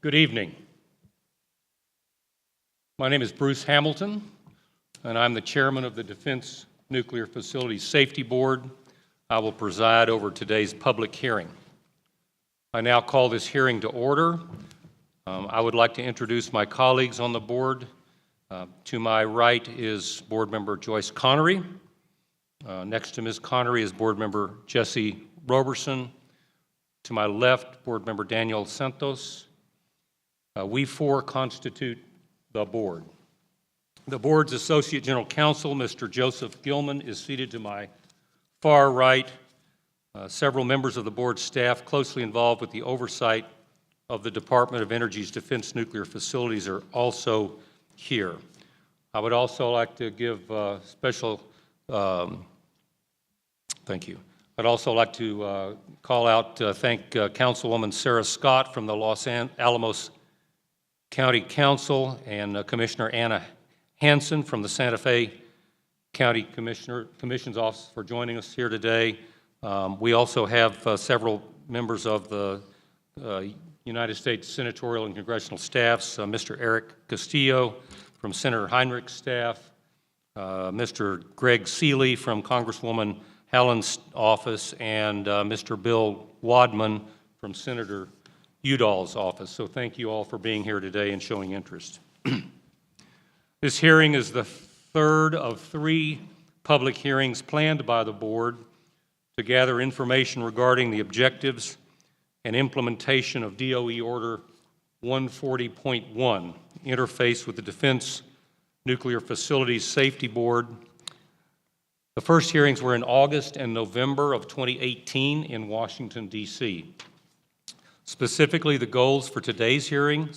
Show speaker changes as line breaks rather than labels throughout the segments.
Good evening. My name is Bruce Hamilton, and I'm the chairman of the Defense Nuclear Facilities Safety Board. I will preside over today's public hearing. I now call this hearing to order. I would like to introduce my colleagues on the board. To my right is Board Member Joyce Connery. Next to Ms. Connery is Board Member Jesse Roberson. To my left, Board Member Daniel Santos. We four constitute the board. The board's Associate General Counsel, Mr. Joseph Gilman, is seated to my far right. Several members of the board staff closely involved with the oversight of the Department of Energy's defense nuclear facilities are also here. I would also like to give special thank you. I'd also like to thank Councilwoman Sarah Scott from the Los Alamos County Council and Commissioner Anna Hansen from the Santa Fe County Commission's Office for joining us here today. We also have several members of the United States senatorial and congressional staffs, Mr. Eric Castillo from Senator Heinrich's staff, Mr. Greg Seeley from Congresswoman Hallen's office, and Mr. Bill Wadman from Senator Udall's office. So thank you all for being here today and showing interest. This hearing is the third of three public hearings planned by the board to gather information regarding the objectives and implementation of DOE Order 140.1, interface with the Defense Nuclear Facilities Safety Board. The first hearings were in August and November of 2018 in Washington, D.C. Specifically, the goals for today's hearing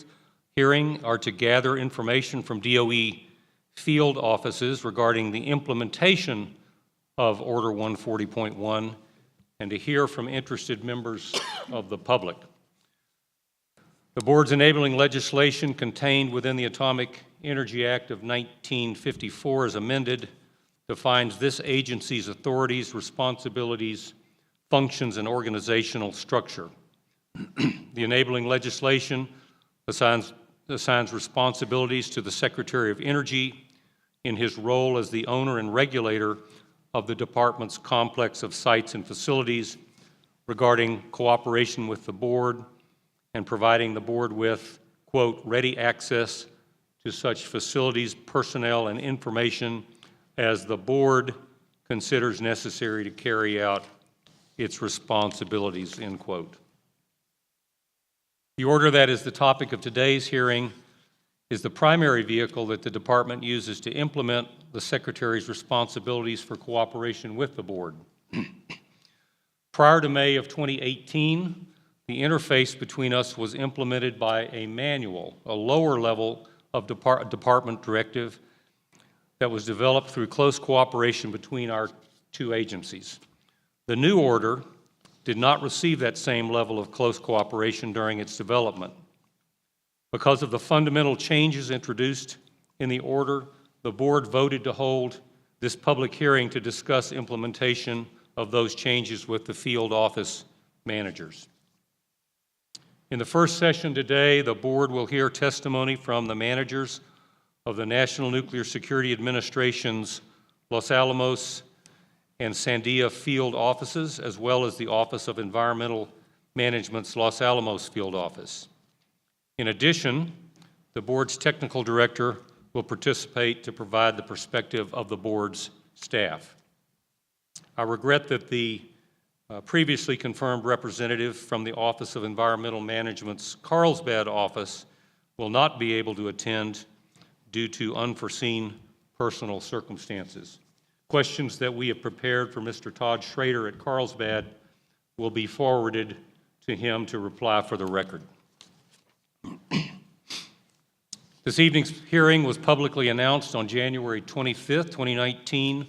are to gather information from DOE field offices regarding the implementation of Order 140.1 and to hear from interested members of the public. The board's enabling legislation contained within the Atomic Energy Act of 1954 as amended defines this agency's authorities, responsibilities, functions, and organizational structure. The enabling legislation assigns responsibilities to the Secretary of Energy in his role as the owner and regulator of the department's complex of sites and facilities regarding cooperation with the board and providing the board with, quote, ready access to such facilities, personnel, and information as the board considers necessary to carry out its responsibilities, end quote. The order that is the topic of today's hearing is the primary vehicle that the department uses to implement the Secretary's responsibilities for cooperation with the board. Prior to May of 2018, the interface between us was implemented by a manual, a lower level of department directive that was developed through close cooperation between our two agencies. The new order did not receive that same level of close cooperation during its development. Because of the fundamental changes introduced in the order, the board voted to hold this public hearing to discuss implementation of those changes with the field office managers. In the first session today, the board will hear testimony from the managers of the National Nuclear Security Administration's Los Alamos and Sandia field offices, as well as the Office of Environmental Management's Los Alamos field office. In addition, the board's technical director will participate to provide the perspective of the board's staff. I regret that the previously confirmed representative from the Office of Environmental Management's Carlsbad office will not be able to attend due to unforeseen personal circumstances. Questions that we have prepared for Mr. Todd Schrader at Carlsbad will be forwarded to him to reply for the record. This evening's hearing was publicly announced on January 25th, 2019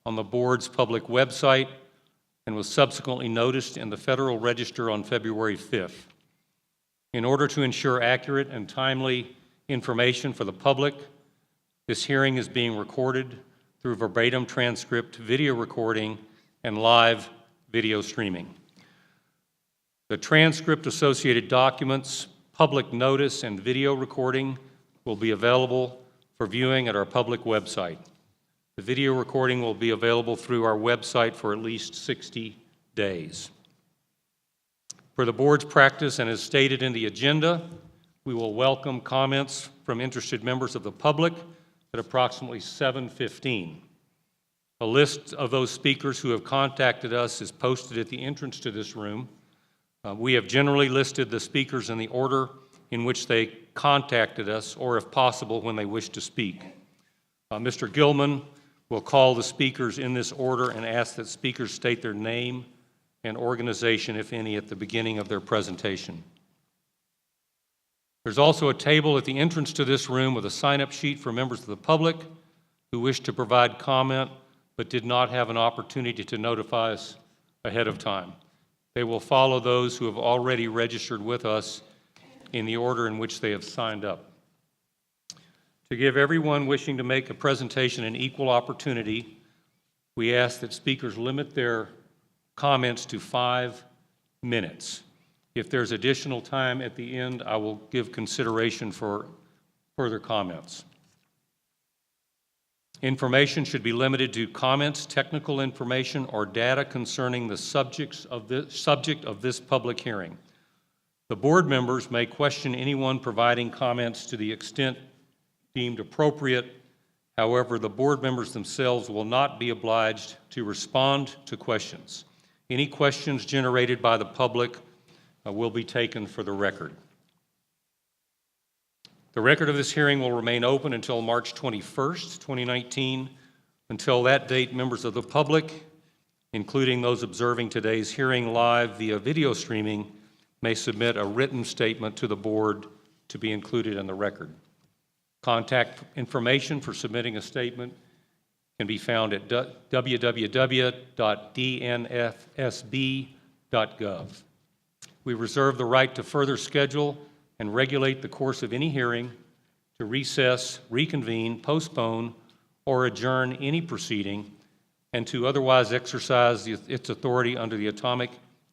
on the board's public website and was subsequently noticed in the Federal Register on February 5th. In order to ensure accurate and timely information for the public, this hearing is being recorded through verbatim transcript, video recording, and live video streaming. The transcript, associated documents, public notice and video recording will be available for viewing at our public website. The video recording will be available through our website for at least 60 days. For the board's practice and as stated in the agenda, we will welcome comments from interested members of the public at approximately 7:15. A list of those speakers who have contacted us is posted at the entrance to this room. We have generally listed the speakers in the order in which they contacted us, or if possible, when they wish to speak. Mr. Gilman will call the speakers in this order and ask that speakers state their name and organization, if any, at the beginning of their presentation. There's also a table at the entrance to this room with a sign-up sheet for members of the public who wish to provide comment but did not have an opportunity to notify us ahead of time. They will follow those who have already registered with us in the order in which they have signed up. To give everyone wishing to make a presentation an equal opportunity, we ask that speakers limit their comments to 5 minutes. If there's additional time at the end, I will give consideration for further comments. Information should be limited to comments, technical information, or data concerning the subject of this public hearing. The board members may question anyone providing comments to the extent deemed appropriate. However, the board members themselves will not be obliged to respond to questions. Any questions generated by the public will be taken for the record. The record of this hearing will remain open until March 21st, 2019. Until that date, members of the public, including those observing today's hearing live via video streaming, may submit a written statement to the board to be included in the record. Contact information for submitting a statement can be found at www.dnfsb.gov. We reserve the right to further schedule and regulate the course of any hearing, to recess, reconvene, postpone, or adjourn any proceeding, and to otherwise exercise its authority under the Atomic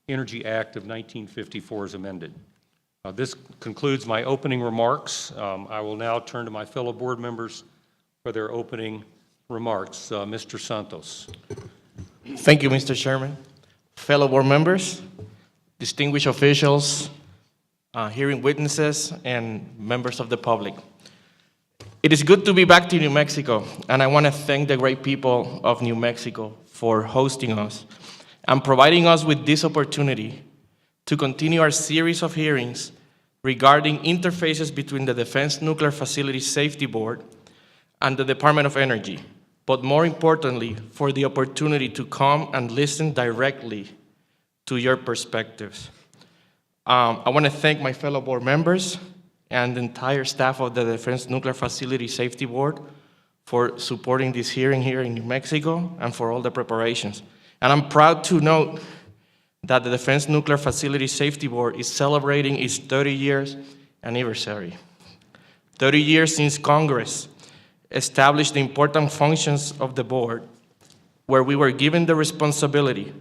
Energy Act of 1954 as amended. This concludes my opening remarks. I will now turn to my fellow board members for their opening remarks. Mr. Santos.
Thank you, Mr. Chairman. Fellow board members, distinguished officials, hearing witnesses, and members of the public. It is good to be back to New Mexico, and I want to thank the great people of New Mexico for hosting us and providing us with this opportunity to continue our series of hearings regarding interfaces between the Defense Nuclear Facility Safety Board and the Department of Energy, but more importantly, for the opportunity to come and listen directly to your perspectives. I want to thank my fellow board members and the entire staff of the Defense Nuclear Facility Safety Board for supporting this hearing here in New Mexico and for all the preparations. And I'm proud to note that the Defense Nuclear Facility Safety Board is celebrating its 30 years anniversary. 30 years since Congress established the important functions of the board, where we were given the responsibility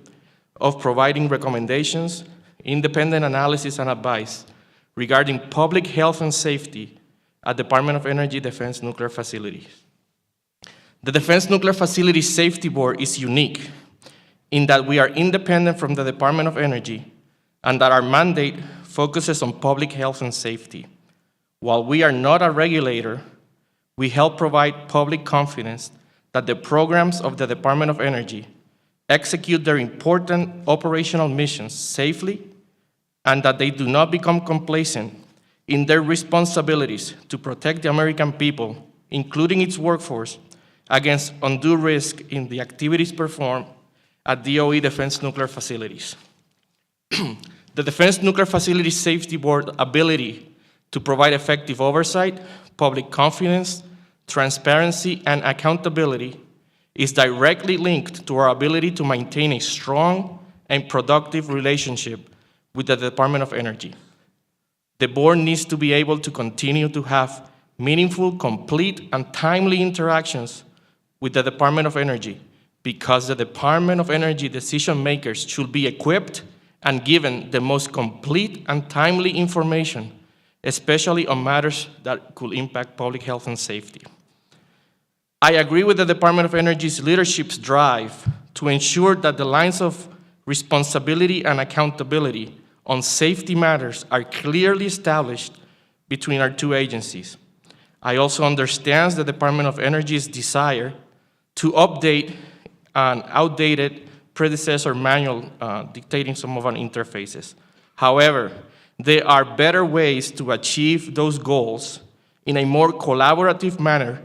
of providing recommendations, independent analysis and advice regarding public health and safety at Department of Energy Defense Nuclear Facilities. The Defense Nuclear Facility Safety Board is unique in that we are independent from the Department of Energy and that our mandate focuses on public health and safety. While we are not a regulator, we help provide public confidence that the programs of the Department of Energy execute their important operational missions safely and that they do not become complacent in their responsibilities to protect the American people, including its workforce, against undue risk in the activities performed at DOE Defense Nuclear Facilities. The Defense Nuclear Facilities Safety Board ability to provide effective oversight, public confidence, transparency, and accountability is directly linked to our ability to maintain a strong and productive relationship with the Department of Energy. The board needs to be able to continue to have meaningful, complete, and timely interactions with the Department of Energy because the Department of Energy decision makers should be equipped and given the most complete and timely information especially on matters that could impact public health and safety. I agree with the Department of Energy's leadership's drive to ensure that the lines of responsibility and accountability on safety matters are clearly established between our two agencies. I also understand the Department of Energy's desire to update an outdated predecessor manual dictating some of our interfaces. However, there are better ways to achieve those goals in a more collaborative manner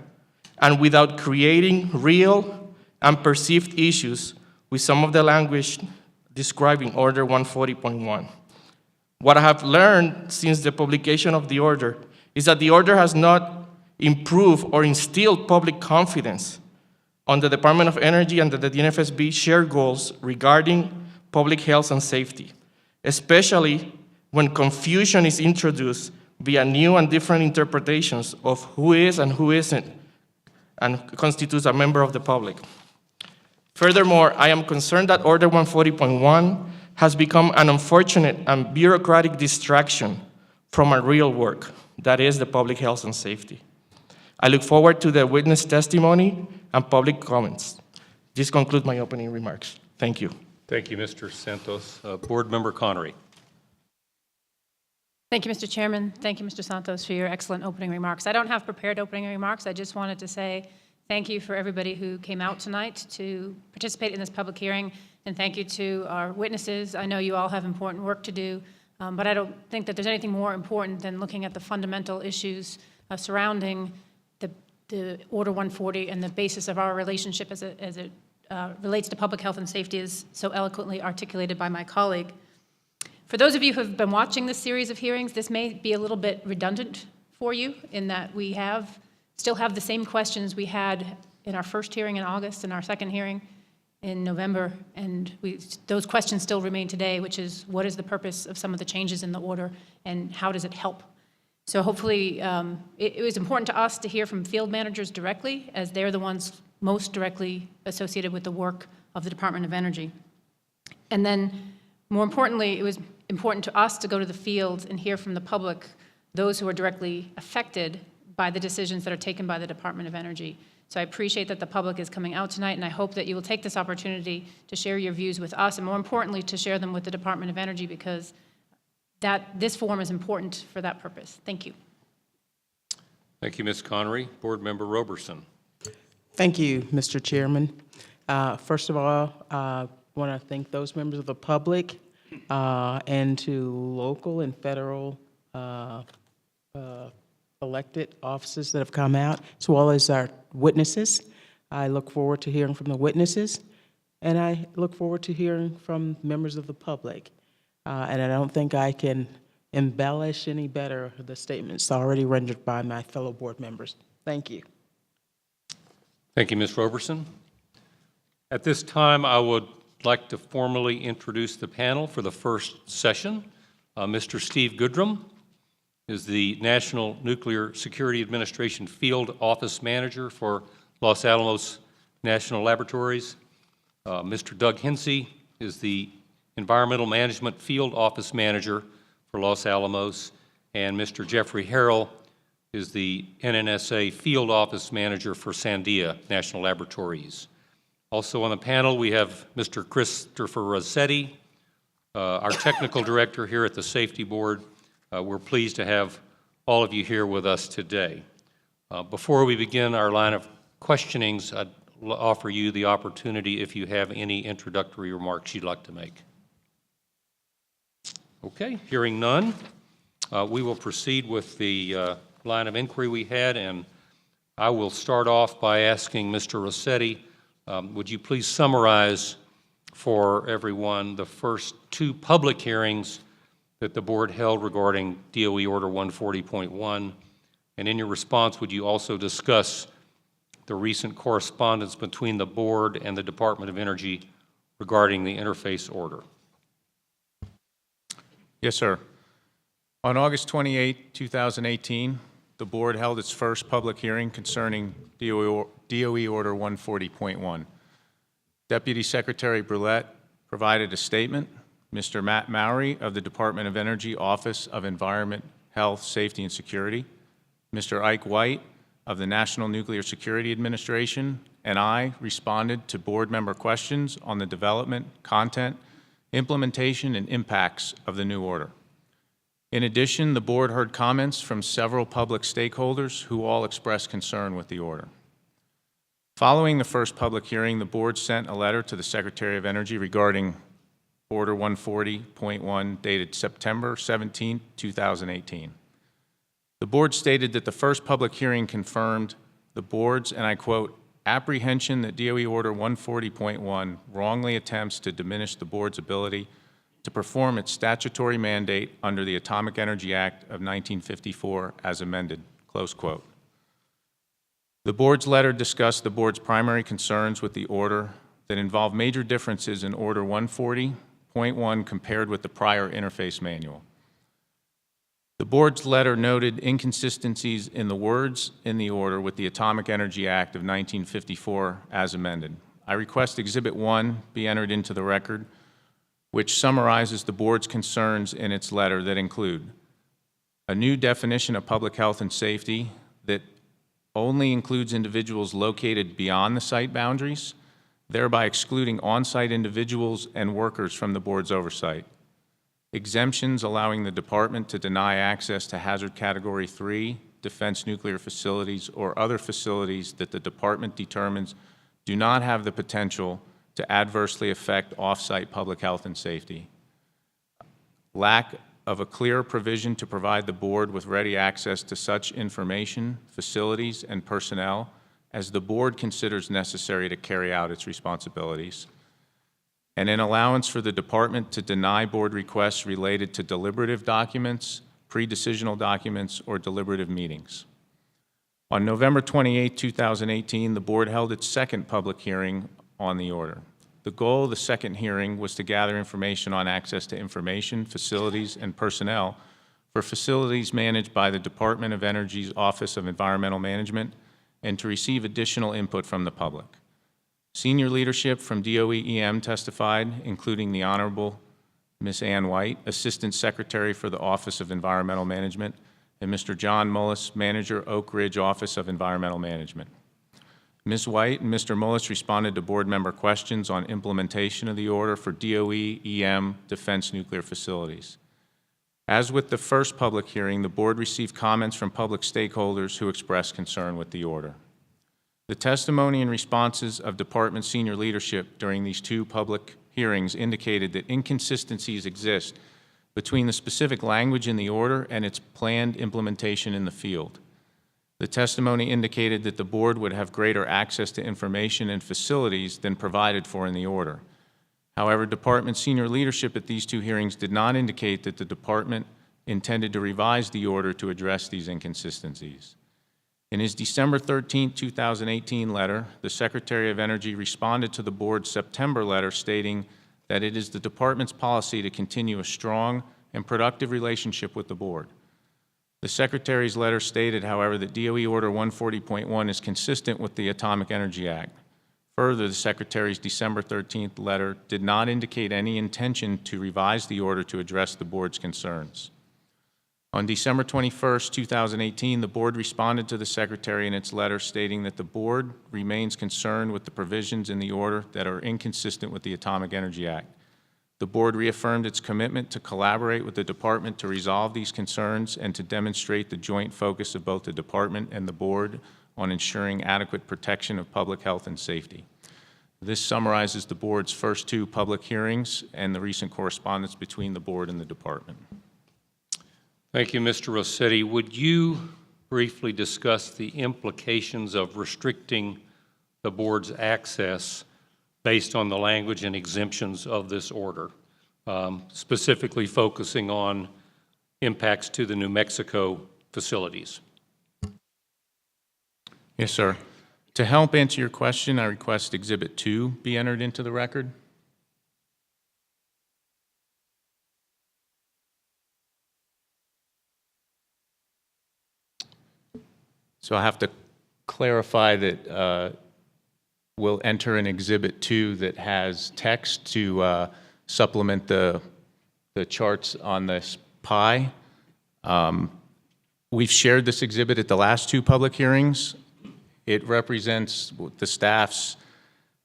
and without creating real and perceived issues with some of the language describing Order 140.1. What I have learned since the publication of the order is that the order has not improved or instilled public confidence on the Department of Energy and the DNFSB shared goals regarding public health and safety, especially when confusion is introduced via new and different interpretations of who is and who isn't and constitutes a member of the public. Furthermore, I am concerned that Order 140.1 has become an unfortunate and bureaucratic distraction from our real work, that is the public health and safety. I look forward to the witness testimony and public comments. This concludes my opening remarks. Thank you.
Thank you, Mr. Santos. Board Member Connery.
Thank you, Mr. Chairman. Thank you, Mr. Santos, for your excellent opening remarks. I don't have prepared opening remarks. I just wanted to say thank you for everybody who came out tonight to participate in this public hearing, and thank you to our witnesses. I know you all have important work to do, but I don't think that there's anything more important than looking at the fundamental issues surrounding the Order 140 and the basis of our relationship as it relates to public health and safety, is so eloquently articulated by my colleague. For those of you who have been watching this series of hearings, this may be a little bit redundant for you in that we still have the same questions we had in our first hearing in August and our second hearing in November, and those questions still remain today, which is what is the purpose of some of the changes in the order and how does it help? So hopefully it was important to us to hear from field managers directly, as they're the ones most directly associated with the work of the Department of Energy. And then more importantly, it was important to us to go to the field and hear from the public, those who are directly affected by the decisions that are taken by the Department of Energy. So I appreciate that the public is coming out tonight, and I hope that you will take this opportunity to share your views with us, and more importantly, to share them with the Department of Energy, because this forum is important for that purpose. Thank you.
Thank you, Ms. Connery. Board Member Roberson.
Thank you, Mr. Chairman. First of all, I want to thank those members of the public and to local and federal elected officers that have come out, as well as our witnesses. I look forward to hearing from the witnesses, and I look forward to hearing from members of the public. And I don't think I can embellish any better the statements already rendered by my fellow board members. Thank you.
Thank you, Ms. Roberson. At this time, I would like to formally introduce the panel for the first session. Mr. Steve Goodrum is the National Nuclear Security Administration Field Office Manager for Los Alamos National Laboratories. Mr. Doug Hensey is the Environmental Management Field Office Manager for Los Alamos, and Mr. Jeffrey Harrell is the NNSA Field Office Manager for Sandia National Laboratories. Also on the panel, we have Mr. Christopher Rossetti, our Technical Director here at the Safety Board. We're pleased to have all of you here with us today. Before we begin our line of questionings, I'd offer you the opportunity if you have any introductory remarks you'd like to make. Okay, hearing none, we will proceed with the line of inquiry we had, and I will start off by asking Mr. Rossetti, would you please summarize for everyone the first two public hearings that the board held regarding DOE Order 140.1, and in your response, would you also discuss the recent correspondence between the board and the Department of Energy regarding the interface order?
Yes, sir. On August 28, 2018, the board held its first public hearing concerning DOE Order 140.1. Deputy Secretary Brulette provided a statement. Mr. Matt Mowry of the Department of Energy Office of Environment, Health, Safety, and Security, Mr. Ike White of the National Nuclear Security Administration, and I responded to board member questions on the development, content, implementation, and impacts of the new order. In addition, the board heard comments from several public stakeholders who all expressed concern with the order. Following the first public hearing, the board sent a letter to the Secretary of Energy regarding Order 140.1 dated September 17, 2018. The board stated that the first public hearing confirmed the board's, and I quote, apprehension that DOE Order 140.1 wrongly attempts to diminish the board's ability to perform its statutory mandate under the Atomic Energy Act of 1954 as amended, close quote. The board's letter discussed the board's primary concerns with the order that involve major differences in Order 140.1 compared with the prior interface manual. The board's letter noted inconsistencies in the words in the order with the Atomic Energy Act of 1954 as amended. I request Exhibit 1 be entered into the record, which summarizes the board's concerns in its letter that include a new definition of public health and safety that only includes individuals located beyond the site boundaries, thereby excluding on-site individuals and workers from the board's oversight. Exemptions allowing the department to deny access to hazard category 3, defense nuclear facilities, or other facilities that the department determines do not have the potential to adversely affect off-site public health and safety. Lack of a clear provision to provide the board with ready access to such information, facilities, and personnel as the board considers necessary to carry out its responsibilities, and an allowance for the department to deny board requests related to deliberative documents, pre-decisional documents, or deliberative meetings. On November 28, 2018, the board held its second public hearing on the order. The goal of the second hearing was to gather information on access to information, facilities, and personnel for facilities managed by the Department of Energy's Office of Environmental Management and to receive additional input from the public. Senior leadership from DOE-EM testified, including the Honorable Ms. Ann White, Assistant Secretary for the Office of Environmental Management, and Mr. John Mullis, Manager, Oak Ridge Office of Environmental Management. Ms. White and Mr. Mullis responded to board member questions on implementation of the order for DOE-EM defense nuclear facilities. As with the first public hearing, the board received comments from public stakeholders who expressed concern with the order. The testimony and responses of department senior leadership during these two public hearings indicated that inconsistencies exist between the specific language in the order and its planned implementation in the field. The testimony indicated that the board would have greater access to information and facilities than provided for in the order. However, department senior leadership at these two hearings did not indicate that the department intended to revise the order to address these inconsistencies. In his December 13, 2018 letter, the Secretary of Energy responded to the board's September letter stating that it is the department's policy to continue a strong and productive relationship with the board. The Secretary's letter stated, however, that DOE Order 140.1 is consistent with the Atomic Energy Act. Further, the Secretary's December 13th letter did not indicate any intention to revise the order to address the board's concerns. On December 21, 2018, the board responded to the Secretary in its letter stating that the board remains concerned with the provisions in the order that are inconsistent with the Atomic Energy Act. The board reaffirmed its commitment to collaborate with the department to resolve these concerns and to demonstrate the joint focus of both the department and the board on ensuring adequate protection of public health and safety. This summarizes the board's first two public hearings and the recent correspondence between the board and the department.
Thank you, Mr. Rossetti. Would you briefly discuss the implications of restricting the board's access based on the language and exemptions of this order, specifically focusing on impacts to the New Mexico facilities?
Yes, sir. To help answer your question, I request Exhibit 2 be entered into the record. So I have to clarify that we'll enter an Exhibit 2 that has text to supplement the charts on this pie. We've shared this exhibit at the last two public hearings. It represents the staff's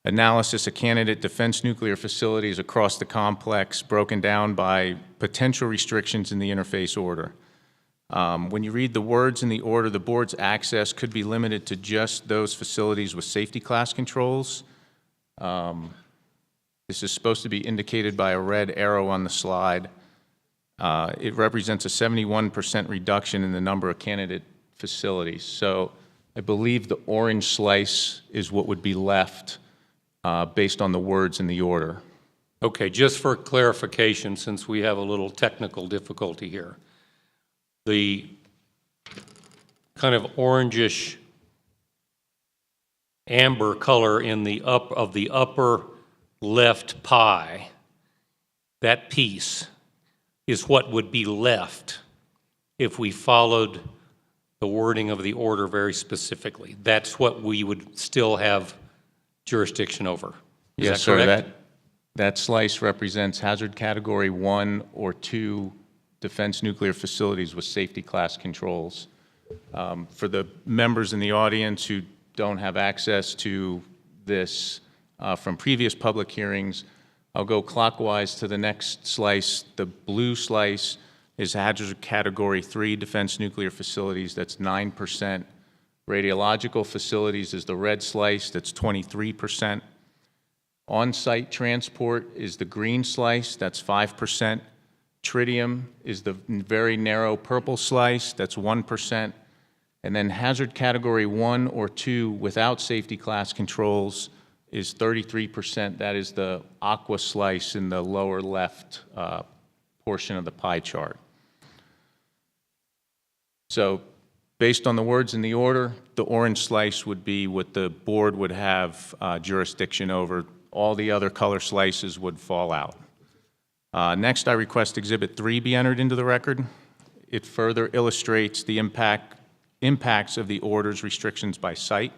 analysis of candidate defense nuclear facilities across the complex, broken down by potential restrictions in the interface order. When you read the words in the order, the board's access could be limited to just those facilities with safety class controls. This is supposed to be indicated by a red arrow on the slide. It represents a 71% reduction in the number of candidate facilities. So I believe the orange slice is what would be left based on the words in the order.
Okay, just for clarification, since we have a little technical difficulty here, the kind of orangish amber color in the upper left pie, that piece is what would be left if we followed the wording of the order very specifically. That's what we would still have jurisdiction over. Is
Yes,
that
sir.
correct?
That slice represents hazard category 1 or 2 defense nuclear facilities with safety class controls. For the members in the audience who don't have access to this from previous public hearings, I'll go clockwise to the next slice. The blue slice is hazard category 3 defense nuclear facilities, that's 9%. Radiological facilities is the red slice, that's 23%. On-site transport is the green slice, that's 5%. Tritium is the very narrow purple slice, that's 1%. And then hazard category 1 or 2 without safety class controls is 33%. That is the aqua slice in the lower left portion of the pie chart. So based on the words in the order, the orange slice would be what the board would have jurisdiction over. All the other color slices would fall out. Next, I request Exhibit 3 be entered into the record. It further illustrates the impacts of the order's restrictions by site.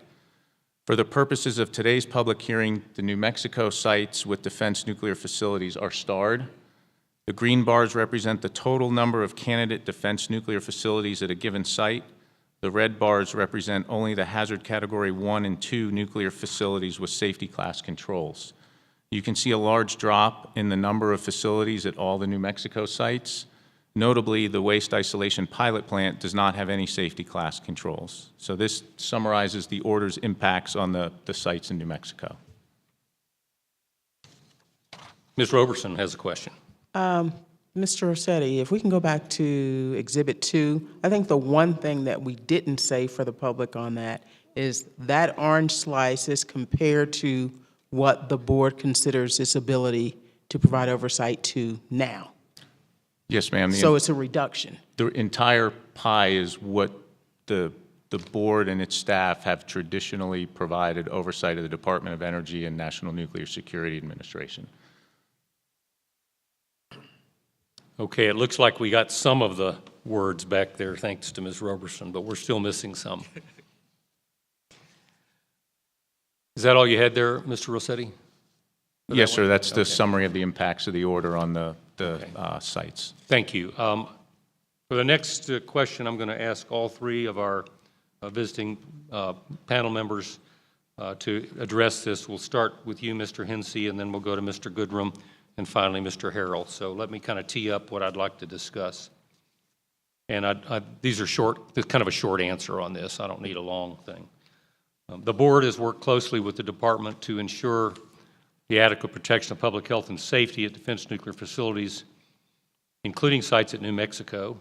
For the purposes of today's public hearing, the New Mexico sites with defense nuclear facilities are starred. The green bars represent the total number of candidate defense nuclear facilities at a given site. The red bars represent only the hazard category 1 and 2 nuclear facilities with safety class controls. You can see a large drop in the number of facilities at all the New Mexico sites. Notably, the waste isolation pilot plant does not have any safety class controls. So this summarizes the order's impacts on the sites in New Mexico.
Ms. Roberson has a question.
Mr. Rossetti, if we can go back to Exhibit 2, I think the one thing that we didn't say for the public on that is that orange slice is compared to what the board considers its ability to provide oversight to now.
Yes, ma'am.
So it's a reduction.
The entire pie is what the board and its staff have traditionally provided oversight of the Department of Energy and National Nuclear Security Administration.
Okay, it looks like we got some of the words back there, thanks to Ms. Roberson, but we're still missing some. Is that all you had there, Mr. Rossetti?
Yes, sir. That's the
Okay.
summary of the impacts of the order on the sites.
Thank you. For the next question, I'm going to ask all three of our visiting panel members to address this. We'll start with you, Mr. Hensey, and then we'll go to Mr. Goodrum, and finally, Mr. Harrell. So let me kind of tee up what I'd like to discuss. And these are short, kind of a short answer on this. I don't need a long thing. The board has worked closely with the department to ensure the adequate protection of public health and safety at defense nuclear facilities, including sites at New Mexico.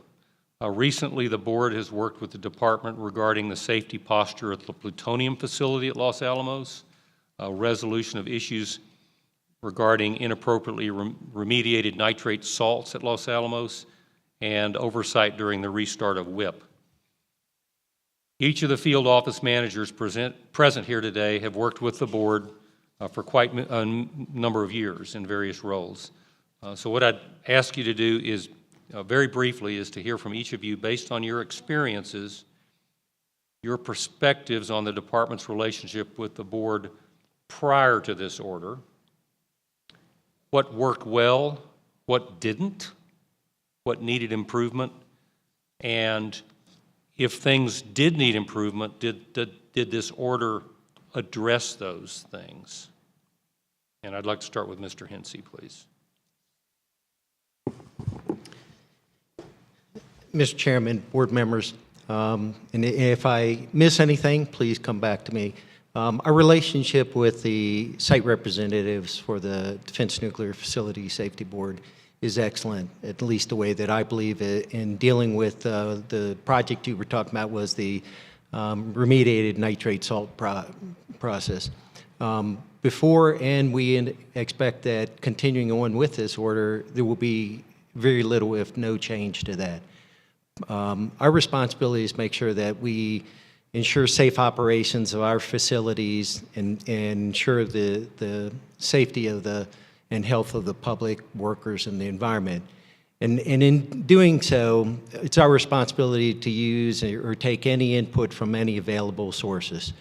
Recently, the board has worked with the department regarding the safety posture at the plutonium facility at Los Alamos, resolution of issues regarding inappropriately remediated nitrate salts at Los Alamos, and oversight during the restart of WIP. Each of the field office managers present here today have worked with the board for quite a number of years in various roles. So what I'd ask you to do is, very briefly, is to hear from each of you based on your experiences, your perspectives on the department's relationship with the board prior to this order, what worked well, what didn't, what needed improvement, and if things did need improvement, did this order address those things? And I'd like to start with Mr. Hensey, please.
Mr. Chairman, board members, and if I miss anything, please come back to me. Our relationship with the site representatives for the Defense Nuclear Facility Safety Board is excellent, at least the way that I believe it. In dealing with the project you were talking about was the remediated nitrate salt process. Before, and we expect that continuing on with this order, there will be very little, if no change to that. Our responsibility is to make sure that we ensure safe operations of our facilities and ensure the safety of and health of the public, workers, and the environment. And in doing so, it's our responsibility to use or take any input from any available sources.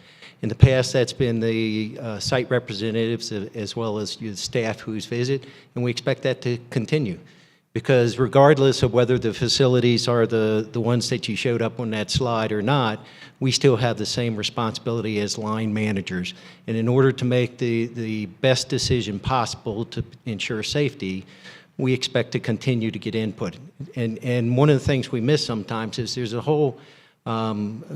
In the past, that's been the site representatives as well as the staff who's visit, and we expect that to continue. Because regardless of whether the facilities are the ones that you showed up on that slide or not, we still have the same responsibility as line managers. And in order to make the best decision possible to ensure safety, we expect to continue to get input. And one of the things we miss sometimes is there's a whole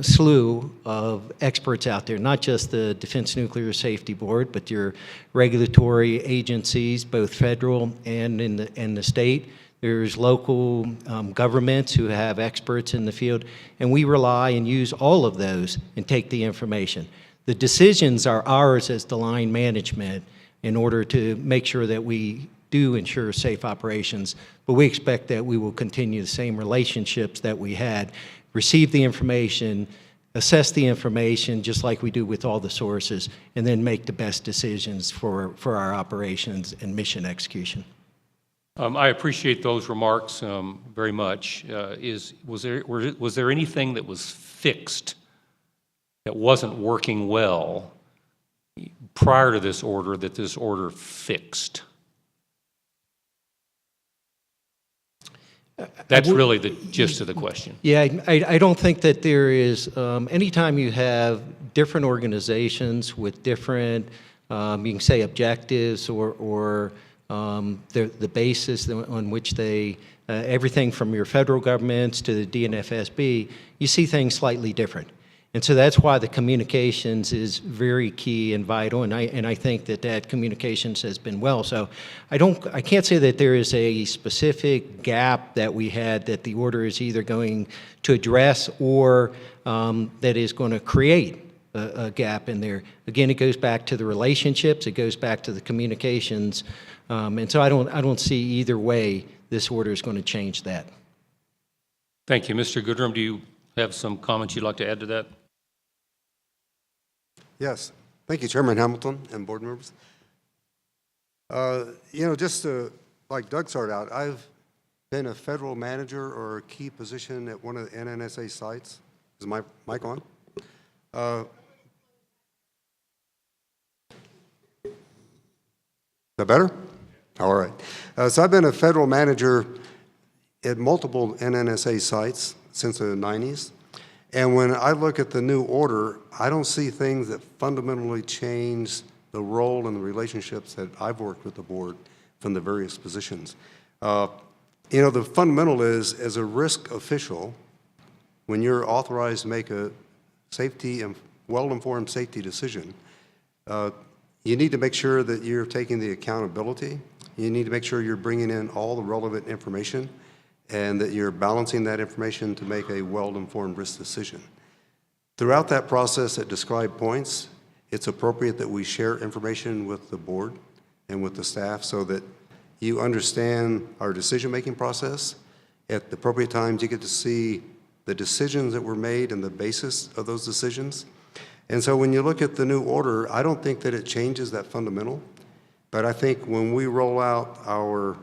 slew of experts out there, not just the Defense Nuclear Safety Board, but your regulatory agencies, both federal and in the state. There's local governments who have experts in the field, and we rely and use all of those and take the information. The decisions are ours as the line management in order to make sure that we do ensure safe operations, but we expect that we will continue the same relationships that we had, receive the information, assess the information just like we do with all the sources, and then make the best decisions for our operations and mission execution.
I appreciate those remarks very much. Was there anything that was fixed that wasn't working well prior to this order that this order fixed? That's really the gist of the question.
Yeah, I don't think that there is, anytime you have different organizations with different, you can say objectives or the basis on which they, everything from your federal governments to the DNFSB, you see things slightly different. And so that's why the communications is very key and vital, and I think that communications has been well. So I can't say that there is a specific gap that we had that the order is either going to address or that is going to create a gap in there. Again, it goes back to the relationships, it goes back to the communications, and so I don't see either way this order is going to change that.
Thank you. Mr. Goodrum, do you have some comments you'd like to add to that?
Yes. Thank you, Chairman Hamilton and board members. Just like Doug started out, I've been a federal manager or a key position at one of the NNSA sites. Is my mic on? Is that better? All right. So I've been a federal manager at multiple NNSA sites since the 90s. And when I look at the new order, I don't see things that fundamentally change the role and the relationships that I've worked with the board from the various positions. The fundamental is, as a risk official, when you're authorized to make a safety and well-informed safety decision, you need to make sure that you're taking the accountability. You need to make sure you're bringing in all the relevant information and that you're balancing that information to make a well-informed risk decision. Throughout that process at described points, it's appropriate that we share information with the board and with the staff so that you understand our decision-making process. At the appropriate times, you get to see the decisions that were made and the basis of those decisions. And so when you look at the new order, I don't think that it changes that fundamental, but I think when we roll out our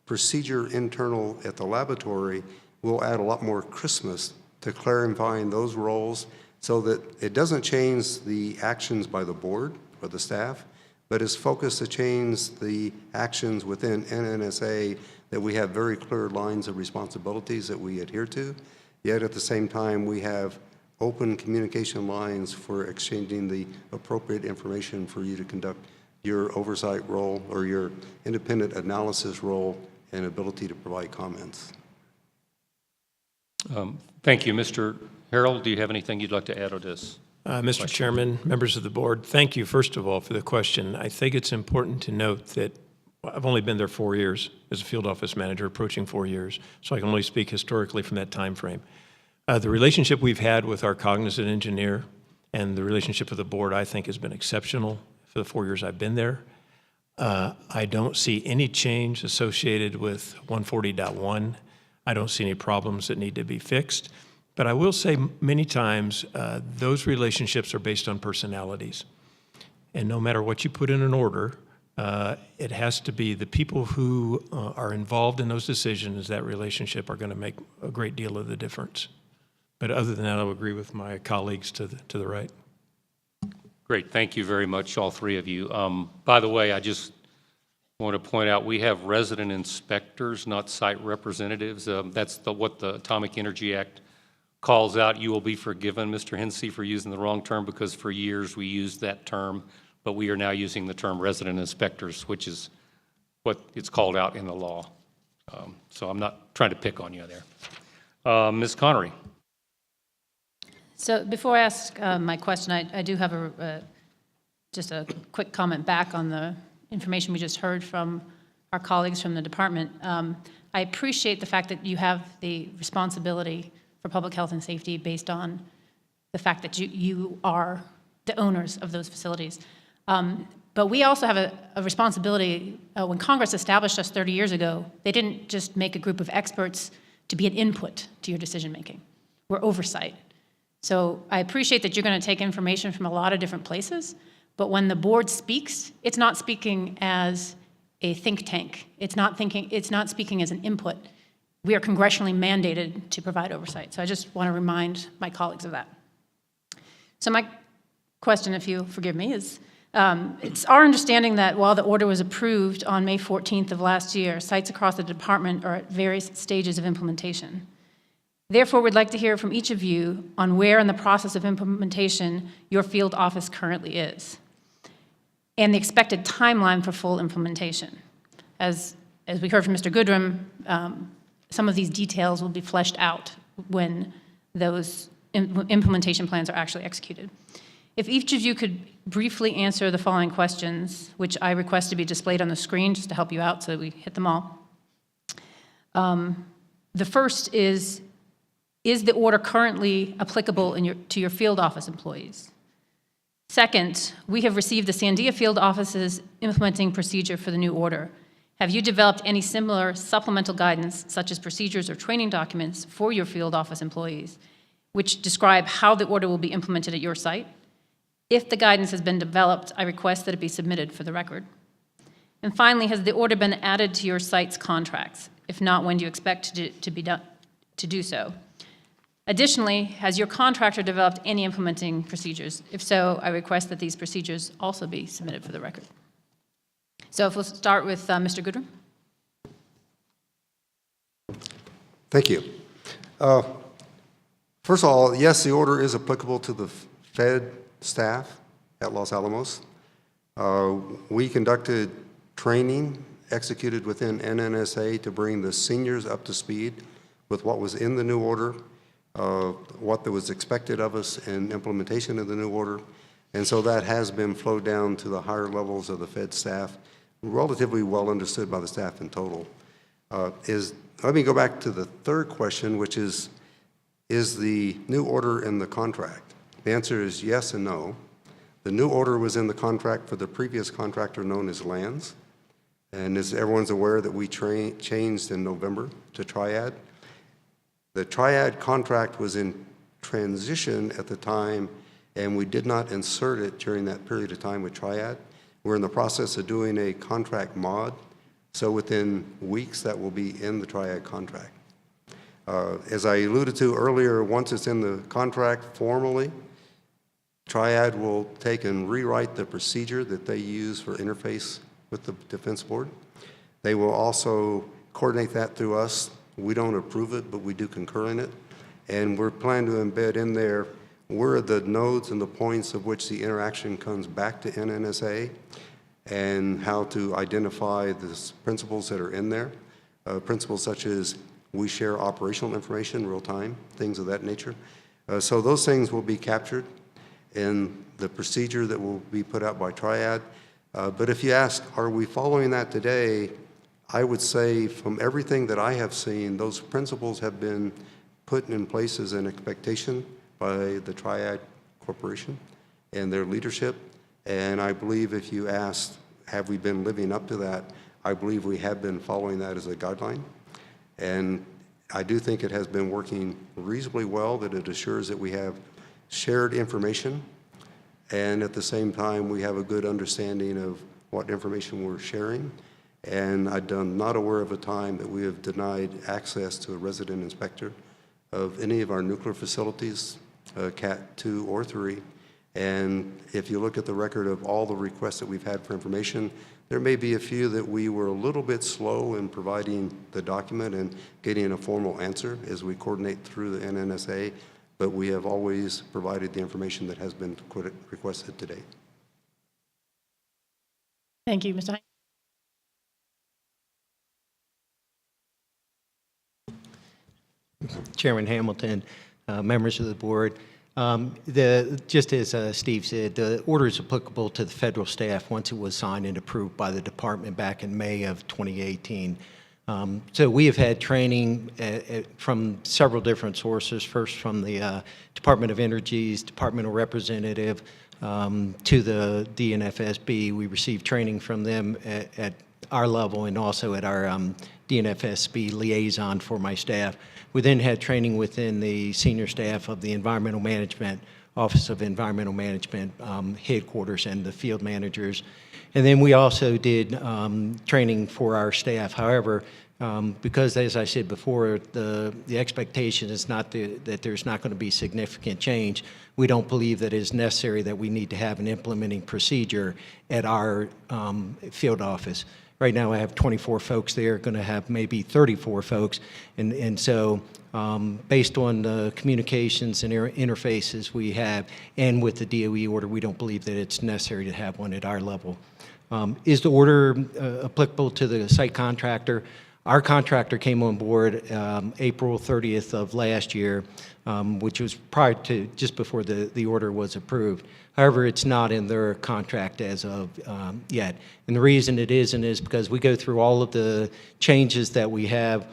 procedure internal at the laboratory, we'll add a lot more crispness to clarifying those roles so that it doesn't change the actions by the board or the staff, but is focused to change the actions within NNSA that we have very clear lines of responsibilities that we adhere to. yet at the same time, we have open communication lines for exchanging the appropriate information for you to conduct your oversight role or your independent analysis role and ability to provide comments.
Thank you. Mr. Harold, do you have anything you'd like to add on this?
Mr. Chairman, members of the board, thank you, first of all, for the question. I think it's important to note that I've only been there 4 years as a field office manager, approaching 4 years, so I can only speak historically from that time frame. The relationship we've had with our cognizant engineer and the relationship with the board, I think, has been exceptional for the 4 years I've been there. I don't see any change associated with 140.1. I don't see any problems that need to be fixed. But I will say many times those relationships are based on personalities. And no matter what you put in an order, it has to be the people who are involved in those decisions, that relationship, are going to make a great deal of the difference. But other than that, I would agree with my colleagues to the right.
Great. Thank you very much, all three of you. By the way, I just want to point out we have resident inspectors, not site representatives. That's what the Atomic Energy Act calls out. You will be forgiven, Mr. Hensey, for using the wrong term, because for years we used that term, but we are now using the term resident inspectors, which is what it's called out in the law. So I'm not trying to pick on you there. Ms. Connery.
So before I ask my question, I do have just a quick comment back on the information we just heard from our colleagues from the department. I appreciate the fact that you have the responsibility for public health and safety based on the fact that you are the owners of those facilities. But we also have a responsibility. When Congress established us 30 years ago, they didn't just make a group of experts to be an input to your decision-making. We're oversight. So I appreciate that you're going to take information from a lot of different places, but when the board speaks, it's not speaking as a think tank. It's not speaking as an input. We are congressionally mandated to provide oversight. So I just want to remind my colleagues of that. So my question, if you forgive me, is it's our understanding that while the order was approved on May 14th of last year, sites across the department are at various stages of implementation. Therefore, we'd like to hear from each of you on where in the process of implementation your field office currently is, and the expected timeline for full implementation. As we heard from Mr. Goodrum, some of these details will be fleshed out when those implementation plans are actually executed. If each of you could briefly answer the following questions, which I request to be displayed on the screen just to help you out so we hit them all. The first is the order currently applicable to your field office employees? Second, we have received the Sandia Field Office's implementing procedure for the new order. Have you developed any similar supplemental guidance, such as procedures or training documents for your field office employees, which describe how the order will be implemented at your site? If the guidance has been developed, I request that it be submitted for the record. And finally, has the order been added to your site's contracts? If not, when do you expect to do so? Additionally, has your contractor developed any implementing procedures? If so, I request that these procedures also be submitted for the record. So if we'll start with Mr. Goodrum.
Thank you. First of all, yes, the order is applicable to the Fed staff at Los Alamos. We conducted training executed within NNSA to bring the seniors up to speed with what was in the new order, what was expected of us in implementation of the new order. And so that has been flowed down to the higher levels of the Fed staff, relatively well understood by the staff in total. Let me go back to the third question, which is the new order in the contract? The answer is yes and no. The new order was in the contract for the previous contractor known as Lands. And as everyone's aware that we changed in November to Triad. The Triad contract was in transition at the time, and we did not insert it during that period of time with Triad. We're in the process of doing a contract mod, so within weeks that will be in the Triad contract. As I alluded to earlier, once it's in the contract formally, Triad will take and rewrite the procedure that they use for interface with the Defense Board. They will also coordinate that through us. We don't approve it, but we do concur in it. And we're planning to embed in there where are the nodes and the points of which the interaction comes back to NNSA, and how to identify the principles that are in there. Principles such as we share operational information real time, things of that nature. So those things will be captured in the procedure that will be put out by Triad. But if you ask, are we following that today? I would say from everything that I have seen, those principles have been put in place as an expectation by the Triad Corporation and their leadership. And I believe if you asked, have we been living up to that? I believe we have been following that as a guideline. And I do think it has been working reasonably well, that it assures that we have shared information, and at the same time, we have a good understanding of what information we're sharing. And I'm not aware of a time that we have denied access to a resident inspector of any of our nuclear facilities, Cat 2 or 3. And if you look at the record of all the requests that we've had for information, there may be a few that we were a little bit slow in providing the document and getting a formal answer as we coordinate through the NNSA, but we have always provided the information that has been requested to date.
Thank you, Mr. Hine.
Chairman Hamilton, members of the board, just as Steve said, the order is applicable to the federal staff once it was signed and approved by the department back in May of 2018. So we have had training from several different sources, first from the Department of Energy's departmental representative to the DNFSB. We received training from them at our level and also at our DNFSB liaison for my staff. We then had training within the senior staff of the Environmental Management, Office of Environmental Management headquarters and the field managers. And then we also did training for our staff. However, because as I said before, the expectation is not that there's not going to be significant change, we don't believe that it is necessary that we need to have an implementing procedure at our field office. Right now I have 24 folks there, going to have maybe 34 folks. And so based on the communications and interfaces we have and with the DOE order, we don't believe that it's necessary to have one at our level. Is the order applicable to the site contractor? Our contractor came on board April 30th of last year, which was prior to just before the order was approved. However, it's not in their contract as of yet. And the reason it isn't is because we go through all of the changes that we have,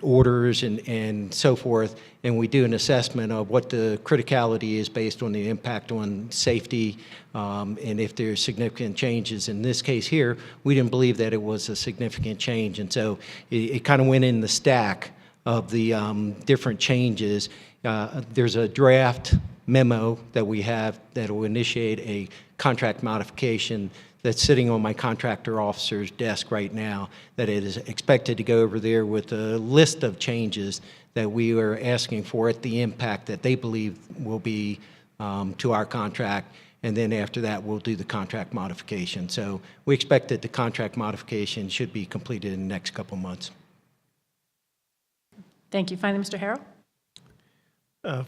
orders and so forth, and we do an assessment of what the criticality is based on the impact on safety, and if there's significant changes. In this case here, we didn't believe that it was a significant change, and so it kind of went in the stack of the different changes. There's a draft memo that we have that will initiate a contract modification that's sitting on my contractor officer's desk right now, that it is expected to go over there with a list of changes that we are asking for at the impact that they believe will be to our contract. And then after that, we'll do the contract modification. So we expect that the contract modification should be completed in the next couple months.
Thank you. Finally, Mr. Harrell.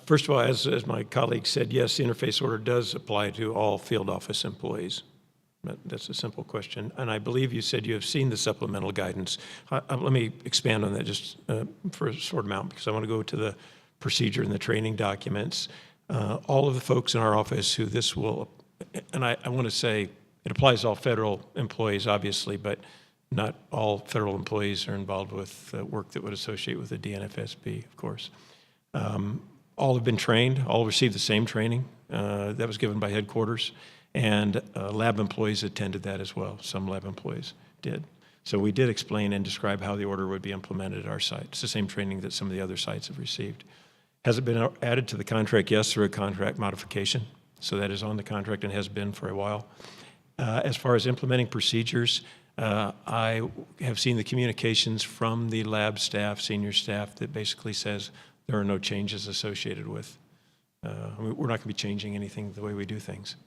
First of all, as my colleague said, yes, the interface order does apply to all field office employees. That's a simple question. And I believe you said you have seen the supplemental guidance. Let me expand on that just for a short amount, because I want to go to the procedure and the training documents. All of the folks in our office who this will, and I want to say it applies to all federal employees, obviously, but not all federal employees are involved with work that would associate with the DNFSB, of course. All have been trained, all received the same training that was given by headquarters, and lab employees attended that as well. Some lab employees did. So we did explain and describe how the order would be implemented at our site. It's the same training that some of the other sites have received. Has it been added to the contract? Yes, through a contract modification. So that is on the contract and has been for a while. As far as implementing procedures, I have seen the communications from the lab staff, senior staff, that basically says there are no changes associated with. We're not going to be changing anything the way we do things.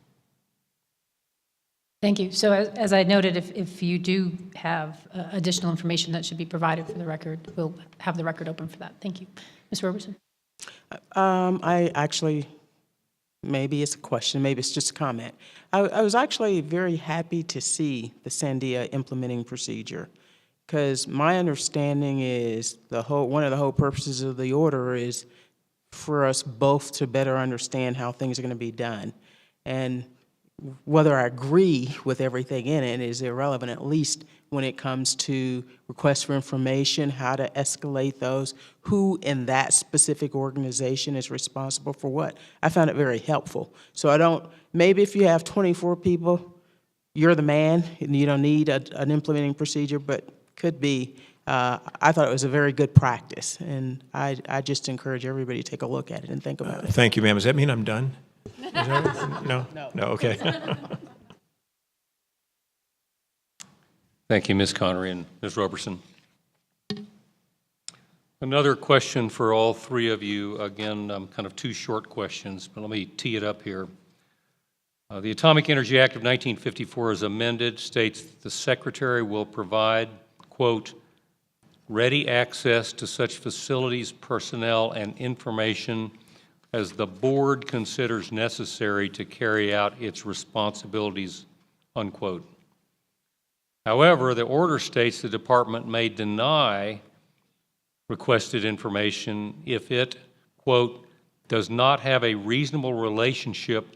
Thank you. So as I noted, if you do have additional information that should be provided for the record, we'll have the record open for that. Thank you. Ms. Roberson.
I actually, maybe it's a question, maybe it's just a comment. I was actually very happy to see the Sandia implementing procedure, because my understanding is one of the whole purposes of the order is for us both to better understand how things are going to be done. And whether I agree with everything in it is irrelevant, at least when it comes to requests for information, how to escalate those, who in that specific organization is responsible for what. I found it very helpful. So maybe if you have 24 people, you're the man, and you don't need an implementing procedure, but could be. I thought it was a very good practice, and I just encourage everybody to take a look at it and think about it.
Thank you, ma'am. Does that mean I'm done? Is that- No? No, okay.
Thank you, Ms. Connery and Ms. Roberson. Another question for all three of you. Again, kind of two short questions, but let me tee it up here. The Atomic Energy Act of 1954 as amended states that the Secretary will provide, quote, ready access to such facilities, personnel, and information as the board considers necessary to carry out its responsibilities, unquote. However, the order states the department may deny requested information if it, quote, does not have a reasonable relationship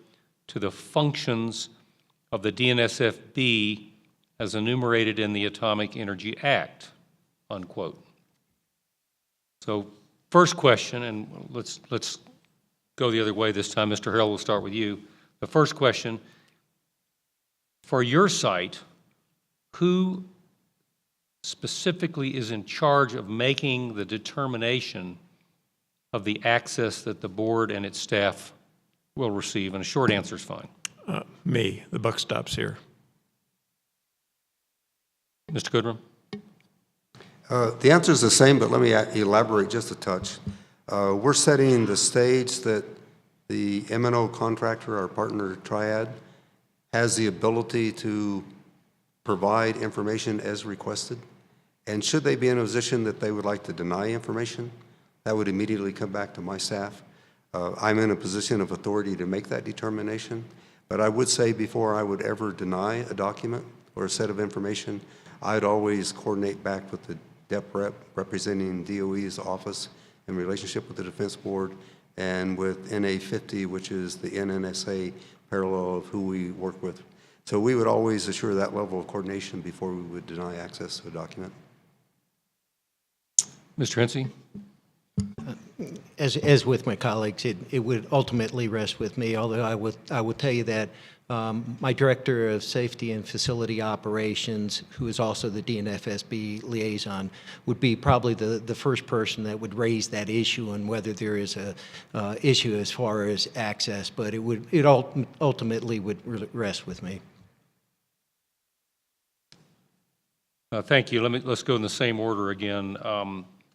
to the functions of the DNSFB as enumerated in the Atomic Energy Act, unquote. So first question, and let's go the other way this time. Mr. Harrell, we'll start with you. The first question, for your site, who specifically is in charge of making the determination of the access that the board and its staff will receive? And a short answer is fine.
Me. The buck stops here.
Mr. Goodrum?
The answer is the same, but let me elaborate just a touch. We're setting the stage that the M&O contractor, our partner Triad, has the ability to provide information as requested. And should they be in a position that they would like to deny information, that would immediately come back to my staff. I'm in a position of authority to make that determination, but I would say before I would ever deny a document or a set of information, I'd always coordinate back with the DEP rep representing DOE's office in relationship with the Defense Board and with NA50, which is the NNSA parallel of who we work with. So we would always assure that level of coordination before we would deny access to a document.
Mr. Hensey?
As with my colleagues, it would ultimately rest with me, although I would tell you that my Director of Safety and Facility Operations, who is also the DNFSB liaison, would be probably the first person that would raise that issue and whether there is a issue as far as access, but it ultimately would rest with me.
Thank you. Let's go in the same order again.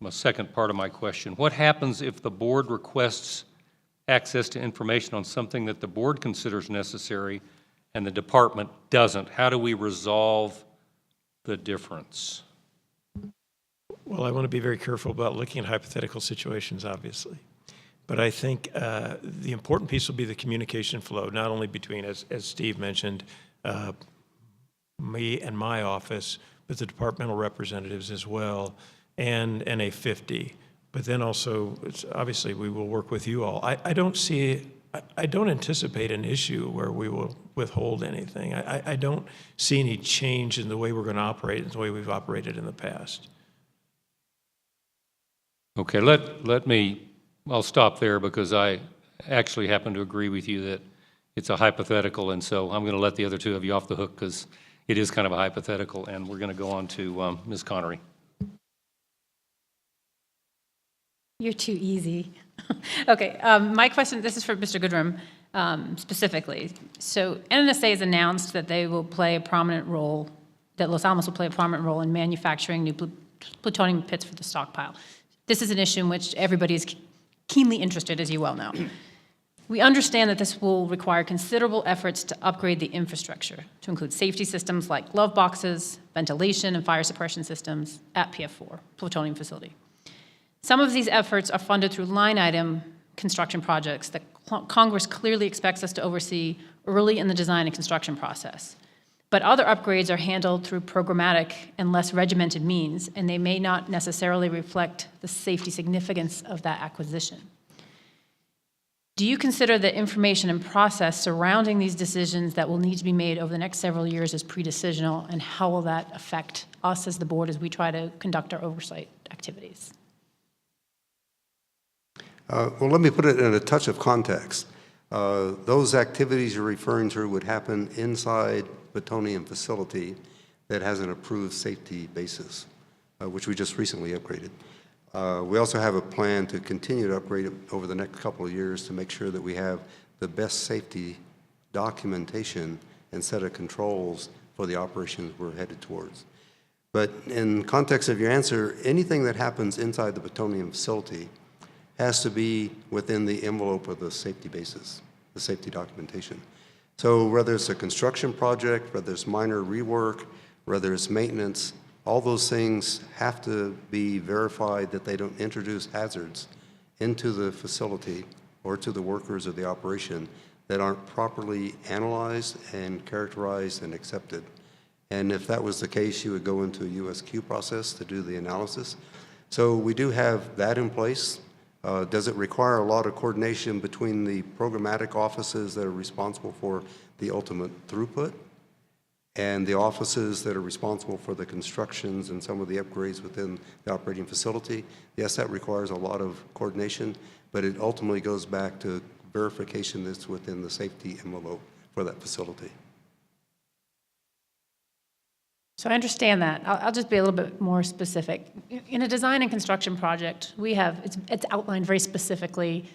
The second part of my question. What happens if the board requests access to information on something that the board considers necessary and the department doesn't? How do we resolve the difference?
Well, I want to be very careful about looking at hypothetical situations, obviously. But I think the important piece will be the communication flow, not only between, as Steve mentioned, me and my office, but the departmental representatives as well, and NA50. But then also, obviously, we will work with you all. I don't anticipate an issue where we will withhold anything. I don't see any change in the way we're going to operate, the way we've operated in the past.
Okay, I'll stop there because I actually happen to agree with you that it's a hypothetical, and so I'm going to let the other two of you off the hook because it is kind of a hypothetical, and we're going to go on to Ms. Connery.
You're too easy. Okay, my question, this is for Mr. Goodrum specifically. So NNSA has announced that they will play a prominent role, that Los Alamos will play a prominent role in manufacturing new plutonium pits for the stockpile. This is an issue in which everybody is keenly interested, as you well know. We understand that this will require considerable efforts to upgrade the infrastructure to include safety systems like glove boxes, ventilation, and fire suppression systems at PF4, plutonium facility. Some of these efforts are funded through line item construction projects that Congress clearly expects us to oversee early in the design and construction process. But other upgrades are handled through programmatic and less regimented means, and they may not necessarily reflect the safety significance of that acquisition. Do you consider the information and process surrounding these decisions that will need to be made over the next several years as pre-decisional, and how will that affect us as the board as we try to conduct our oversight activities?
Well, let me put it in a touch of context. Those activities you're referring to would happen inside Plutonium facility that has an approved safety basis, which we just recently upgraded. We also have a plan to continue to upgrade it over the next couple of years to make sure that we have the best safety documentation and set of controls for the operations we're headed towards. But in context of your answer, anything that happens inside the Plutonium facility has to be within the envelope of the safety basis, the safety documentation. So whether it's a construction project, whether it's minor rework, whether it's maintenance, all those things have to be verified that they don't introduce hazards into the facility or to the workers of the operation that aren't properly analyzed and characterized and accepted. And if that was the case, you would go into a USQ process to do the analysis. So we do have that in place. Does it require a lot of coordination between the programmatic offices that are responsible for the ultimate throughput and the offices that are responsible for the constructions and some of the upgrades within the operating facility? Yes, that requires a lot of coordination, but it ultimately goes back to verification that's within the safety envelope for that facility.
So I understand that. I'll just be a little bit more specific. In a design and construction project, we have, it's outlined very specifically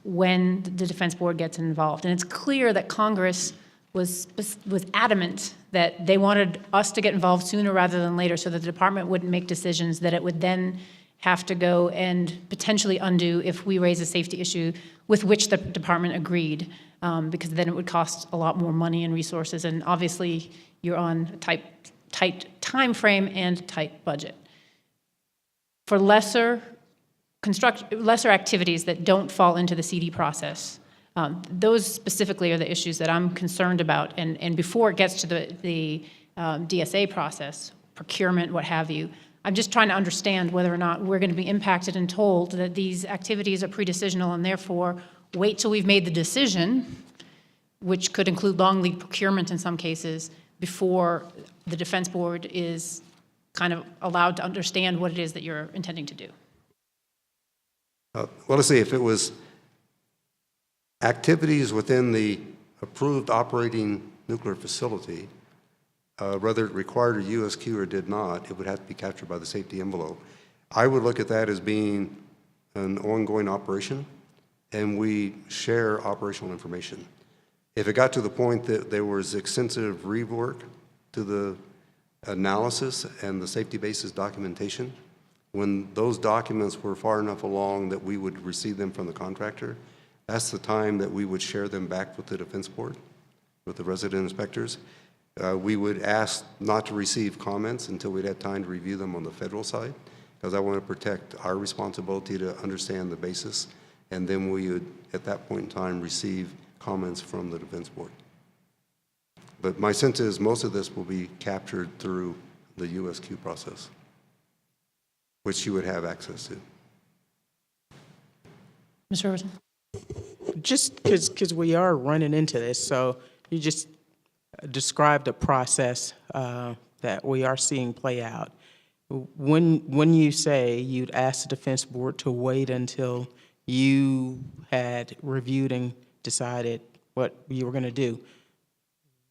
when the Defense Board gets involved. And it's clear that Congress was adamant that they wanted us to get involved sooner rather than later so that the department wouldn't make decisions that it would then have to go and potentially undo if we raise a safety issue with which the department agreed, because then it would cost a lot more money and resources. And obviously, you're on a tight time frame and tight budget. For lesser activities that don't fall into the CD process, those specifically are the issues that I'm concerned about. And before it gets to the DSA process, procurement, what have you, I'm just trying to understand whether or not we're going to be impacted and told that these activities are pre-decisional and therefore wait till we've made the decision, which could include long lead procurement in some cases, before the Defense Board is kind of allowed to understand what it is that you're intending to do.
Well, let's see, if it was activities within the approved operating nuclear facility, whether it required a USQ or did not, it would have to be captured by the safety envelope. I would look at that as being an ongoing operation, and we share operational information. If it got to the point that there was extensive rework to the analysis and the safety basis documentation, when those documents were far enough along that we would receive them from the contractor, that's the time that we would share them back with the Defense Board, with the resident inspectors. We would ask not to receive comments until we'd had time to review them on the federal side, because I want to protect our responsibility to understand the basis, and then we would, at that point in time, receive comments from the Defense Board. But my sense is most of this will be captured through the USQ process, which you would have access to.
Mr. Robertson?
Just because we are running into this, so you just described a process that we are seeing play out. When you say you'd ask the Defense Board to wait until you had reviewed and decided what you were going to do,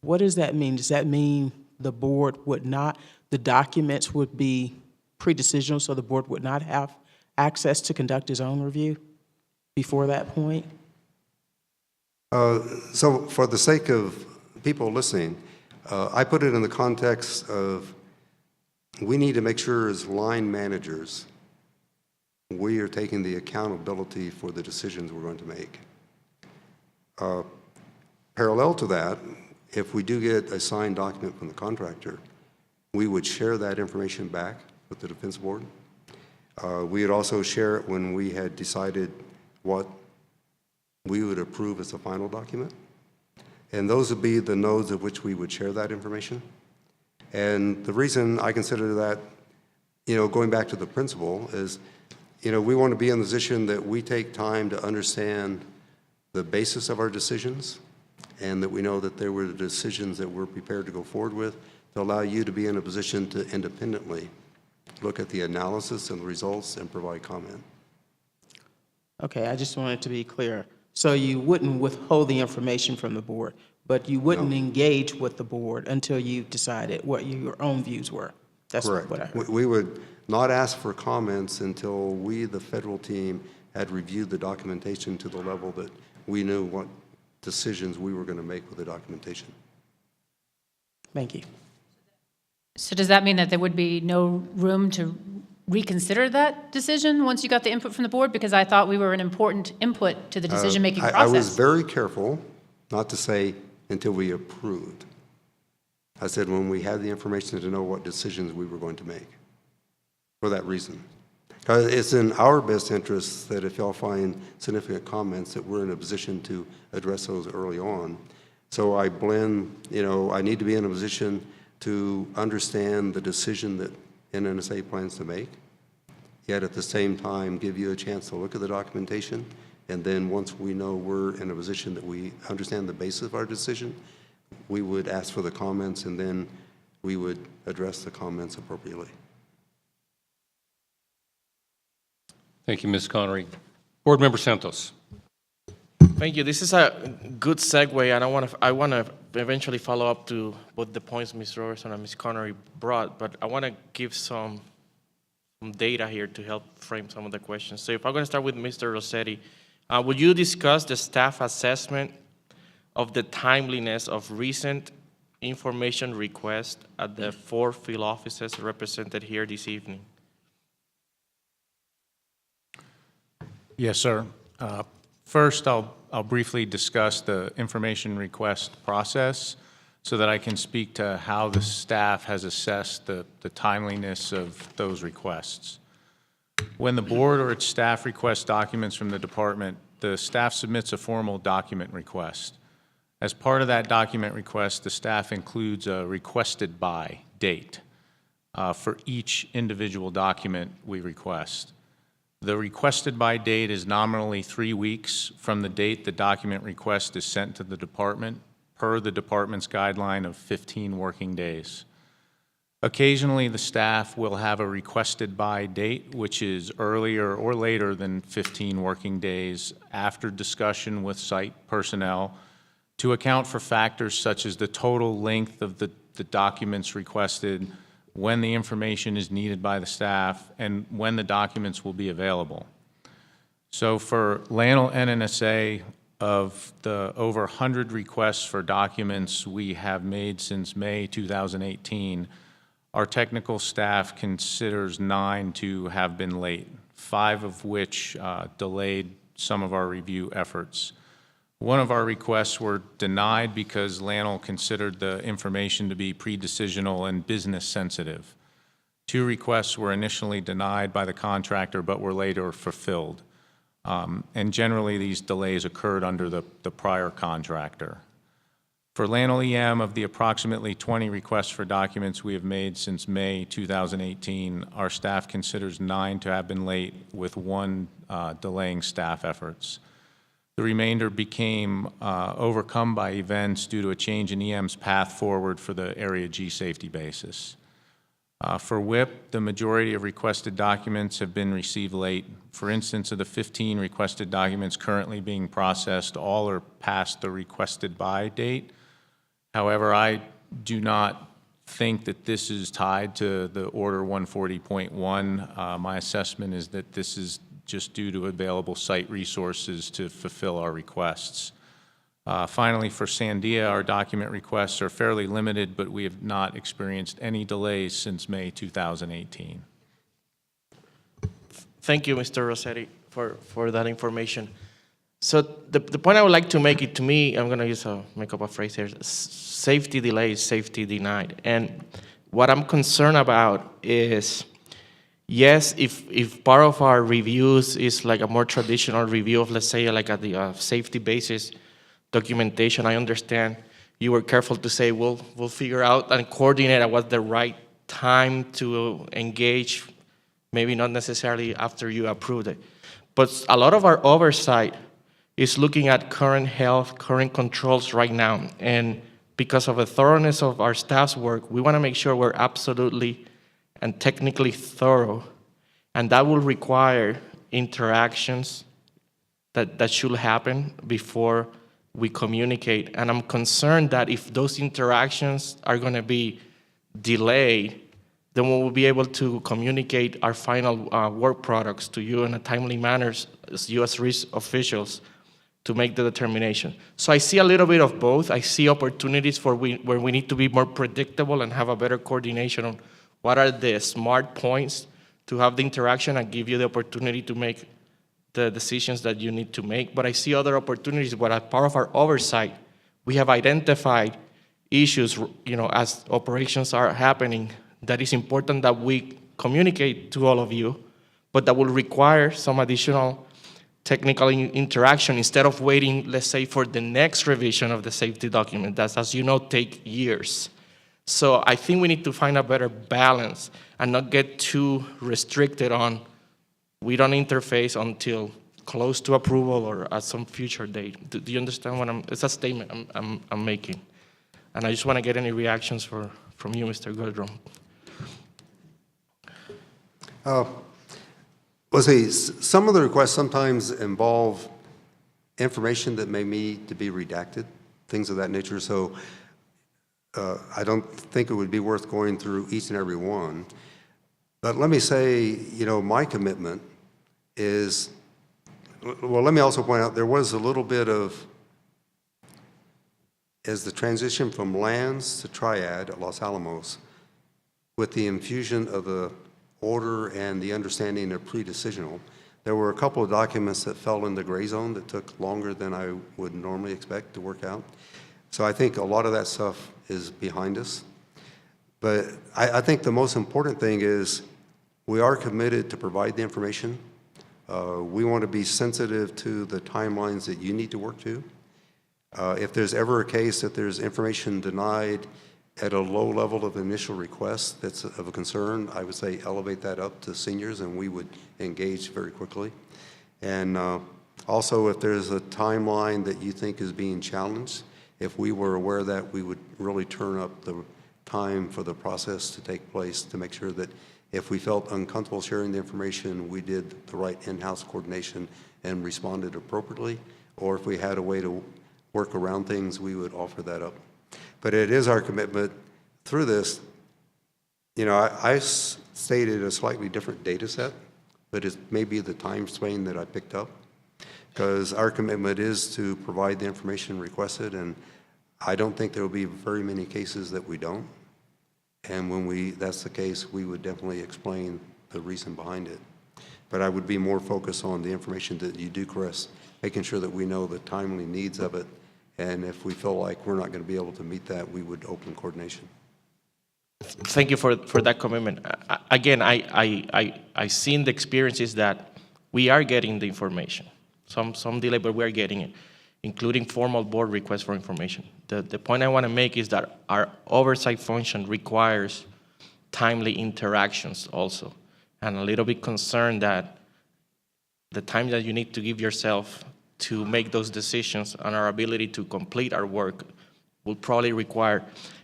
what does that mean? Does that mean the board would not, the documents would be pre-decisional, so the board would not have access to conduct its own review before that point?
So for the sake of people listening, I put it in the context of we need to make sure as line managers, we are taking the accountability for the decisions we're going to make. Parallel to that, if we do get a signed document from the contractor, we would share that information back with the Defense Board. We would also share it when we had decided what we would approve as a final document. And those would be the nodes of which we would share that information. And the reason I consider that, going back to the principle is, we want to be in the position that we take time to understand the basis of our decisions, and that we know that there were decisions that we're prepared to go forward with to allow you to be in a position to independently look at the analysis and the results and provide comment.
Okay, I just wanted to be clear. So you wouldn't withhold the information from the board, but you wouldn't engage with the board until you decided what your own views were? That's
Correct.
what I heard.
We would not ask for comments until we, the federal team, had reviewed the documentation to the level that we knew what decisions we were going to make with the documentation.
Thank you.
So does that mean that there would be no room to reconsider that decision once you got the input from the board? Because I thought we were an important input to the decision-making
I
process.
was very careful not to say until we approved. I said when we had the information to know what decisions we were going to make, for that reason. Because it's in our best interest that if y'all find significant comments, that we're in a position to address those early on. So I blend, I need to be in a position to understand the decision that NNSA plans to make, yet at the same time give you a chance to look at the documentation, and then once we know we're in a position that we understand the basis of our decision, we would ask for the comments, and then we would address the comments appropriately.
Thank you, Ms. Connery. Board Member Santos.
Thank you. This is a good segue, and I want to eventually follow up to both the points Ms. Robertson and Ms. Connery brought, but I want to give some data here to help frame some of the questions. So if I'm going to start with Mr. Rossetti, would you discuss the staff assessment of the timeliness of recent information requests at the 4 field offices represented here this evening?
Yes, sir. First, I'll briefly discuss the information request process so that I can speak to how the staff has assessed the timeliness of those requests. When the board or its staff requests documents from the department, the staff submits a formal document request. As part of that document request, the staff includes a requested by date for each individual document we request. The requested by date is nominally 3 weeks from the date the document request is sent to the department, per the department's guideline of 15 working days. Occasionally, the staff will have a requested by date, which is earlier or later than 15 working days after discussion with site personnel to account for factors such as the total length of the documents requested, when the information is needed by the staff, and when the documents will be available. So for Lanel NNSA, of the over 100 requests for documents we have made since May 2018, our technical staff considers 9 to have been late, 5 of which delayed some of our review efforts. One of our requests were denied because Lanel considered the information to be pre-decisional and business sensitive. 2 requests were initially denied by the contractor but were later fulfilled. And generally, these delays occurred under the prior contractor. For Lanel EM, of the approximately 20 requests for documents we have made since May 2018, our staff considers 9 to have been late, with 1 delaying staff efforts. The remainder became overcome by events due to a change in EM's path forward for the Area G safety basis. For WIP, the majority of requested documents have been received late. For instance, of the 15 requested documents currently being processed, all are past the requested by date. However, I do not think that this is tied to the Order 140.1. My assessment is that this is just due to available site resources to fulfill our requests. Finally, for Sandia, our document requests are fairly limited, but we have not experienced any delays since May 2018.
Thank you, Mr. Rossetti, for that information. So the point I would like to make it, to me, I'm going to make up a phrase here, safety delayed, safety denied. And what I'm concerned about is, yes, if part of our reviews is like a more traditional review of, let's say, like at the safety basis documentation, I understand you were careful to say we'll figure out and coordinate at what's the right time to engage, maybe not necessarily after you approved it. But a lot of our oversight is looking at current health, current controls right now. And because of the thoroughness of our staff's work, we want to make sure we're absolutely and technically thorough. And that will require interactions that should happen before we communicate. And I'm concerned that if those interactions are going to be delayed, then we will be able to communicate our final work products to you in a timely manner as U.S. risk officials to make the determination. So I see a little bit of both. I see opportunities where we need to be more predictable and have a better coordination on what are the smart points to have the interaction and give you the opportunity to make the decisions that you need to make. But I see other opportunities where, as part of our oversight, we have identified issues, as operations are happening, that is important that we communicate to all of you, but that will require some additional technical interaction instead of waiting, let's say, for the next revision of the safety document. That's, as you know, take years. So I think we need to find a better balance and not get too restricted on we don't interface until close to approval or at some future date. Do you understand what it's a statement I'm making. And I just want to get any reactions from you, Mr. Goldrum.
Well, see, some of the requests sometimes involve information that may need to be redacted, things of that nature. So I don't think it would be worth going through each and every one. But let me say, my commitment is, well, let me also point out there was a little bit of, as the transition from Lands to Triad at Los Alamos, with the infusion of the order and the understanding of pre-decisional, there were a couple of documents that fell in the gray zone that took longer than I would normally expect to work out. So I think a lot of that stuff is behind us. But I think the most important thing is we are committed to provide the information. We want to be sensitive to the timelines that you need to work to. If there's ever a case that there's information denied at a low level of initial request that's of a concern, I would say elevate that up to seniors and we would engage very quickly. And also, if there's a timeline that you think is being challenged, if we were aware of that, we would really turn up the time for the process to take place to make sure that if we felt uncomfortable sharing the information, we did the right in-house coordination and responded appropriately. Or if we had a way to work around things, we would offer that up. But it is our commitment through this. I stated a slightly different data set, but it's maybe the time span that I picked up, because our commitment is to provide the information requested, and I don't think there will be very many cases that we don't. And when that's the case, we would definitely explain the reason behind it. But I would be more focused on the information that you do request, making sure that we know the timely needs of it. And if we feel like we're not going to be able to meet that, we would open coordination.
Thank you for that commitment. Again, I seen the experiences that we are getting the information. Some delay, but we are getting it, including formal board requests for information. The point I want to make is that our oversight function requires timely interactions also. And a little bit concerned that the time that you need to give yourself to make those decisions and our ability to complete our work will probably require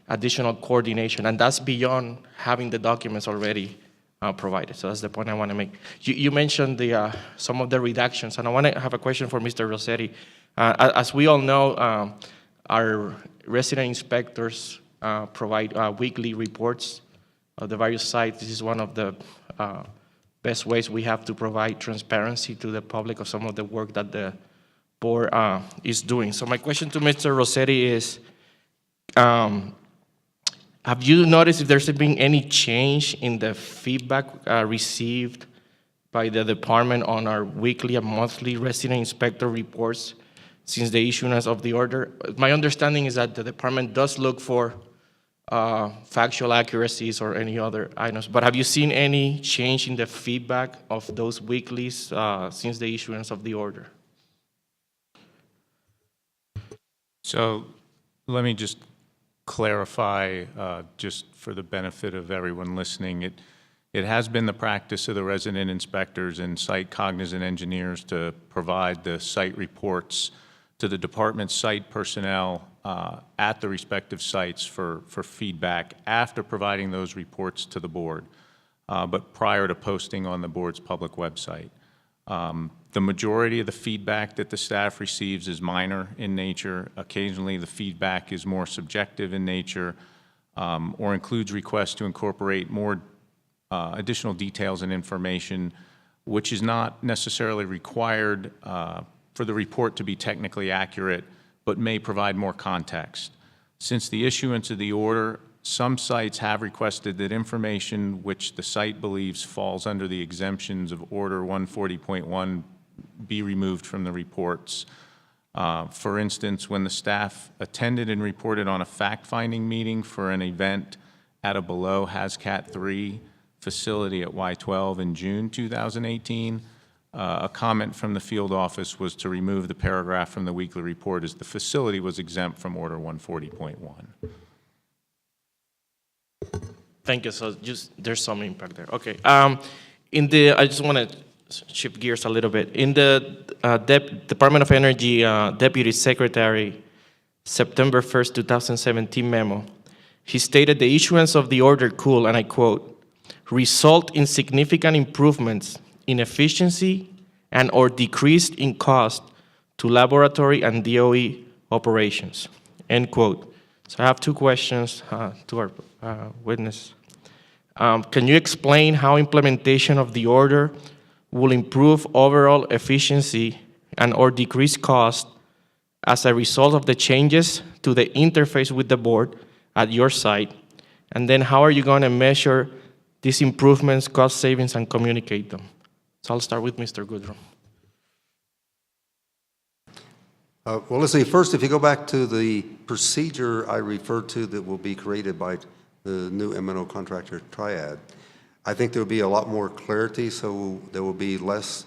additional coordination. And that's beyond having the documents already provided. So that's the point I want to make. You mentioned some of the redactions, and I want to have a question for Mr. Rossetti. As we all know, our resident inspectors provide weekly reports of the various sites. This is one of the best ways we have to provide transparency to the public of some of the work that the board is doing. So my question to Mr. Rossetti is, have you noticed if there's been any change in the feedback received by the department on our weekly and monthly resident inspector reports since the issuance of the order? My understanding is that the department does look for factual accuracies or any other items. But have you seen any change in the feedback of those weeklies since the issuance of the order?
So let me just clarify, just for the benefit of everyone listening. It has been the practice of the resident inspectors and site cognizant engineers to provide the site reports to the department's site personnel at the respective sites for feedback after providing those reports to the board, but prior to posting on the board's public website. The majority of the feedback that the staff receives is minor in nature. Occasionally, the feedback is more subjective in nature or includes requests to incorporate more additional details and information, which is not necessarily required for the report to be technically accurate, but may provide more context. Since the issuance of the order, some sites have requested that information which the site believes falls under the exemptions of Order 140.1 be removed from the reports. For instance, when the staff attended and reported on a fact-finding meeting for an event at a below HAZCAT 3 facility at Y12 in June 2018, a comment from the field office was to remove the paragraph from the weekly report as the facility was exempt from Order 140.1.
Thank you. So just there's some impact there. Okay. I just want to shift gears a little bit. In the Department of Energy Deputy Secretary September 1st, 2017 memo, he stated the issuance of the order could, and I quote, result in significant improvements in efficiency and or decreased in cost to laboratory and DOE operations, end quote. So I have two questions to our witness. Can you explain how implementation of the order will improve overall efficiency and or decrease cost as a result of the changes to the interface with the board at your site? And then how are you going to measure these improvements, cost savings, and communicate them? So I'll start with Mr. Goodrum.
Well, let's see. First, if you go back to the procedure I referred to that will be created by the new M&O contractor Triad, I think there will be a lot more clarity, so there will be less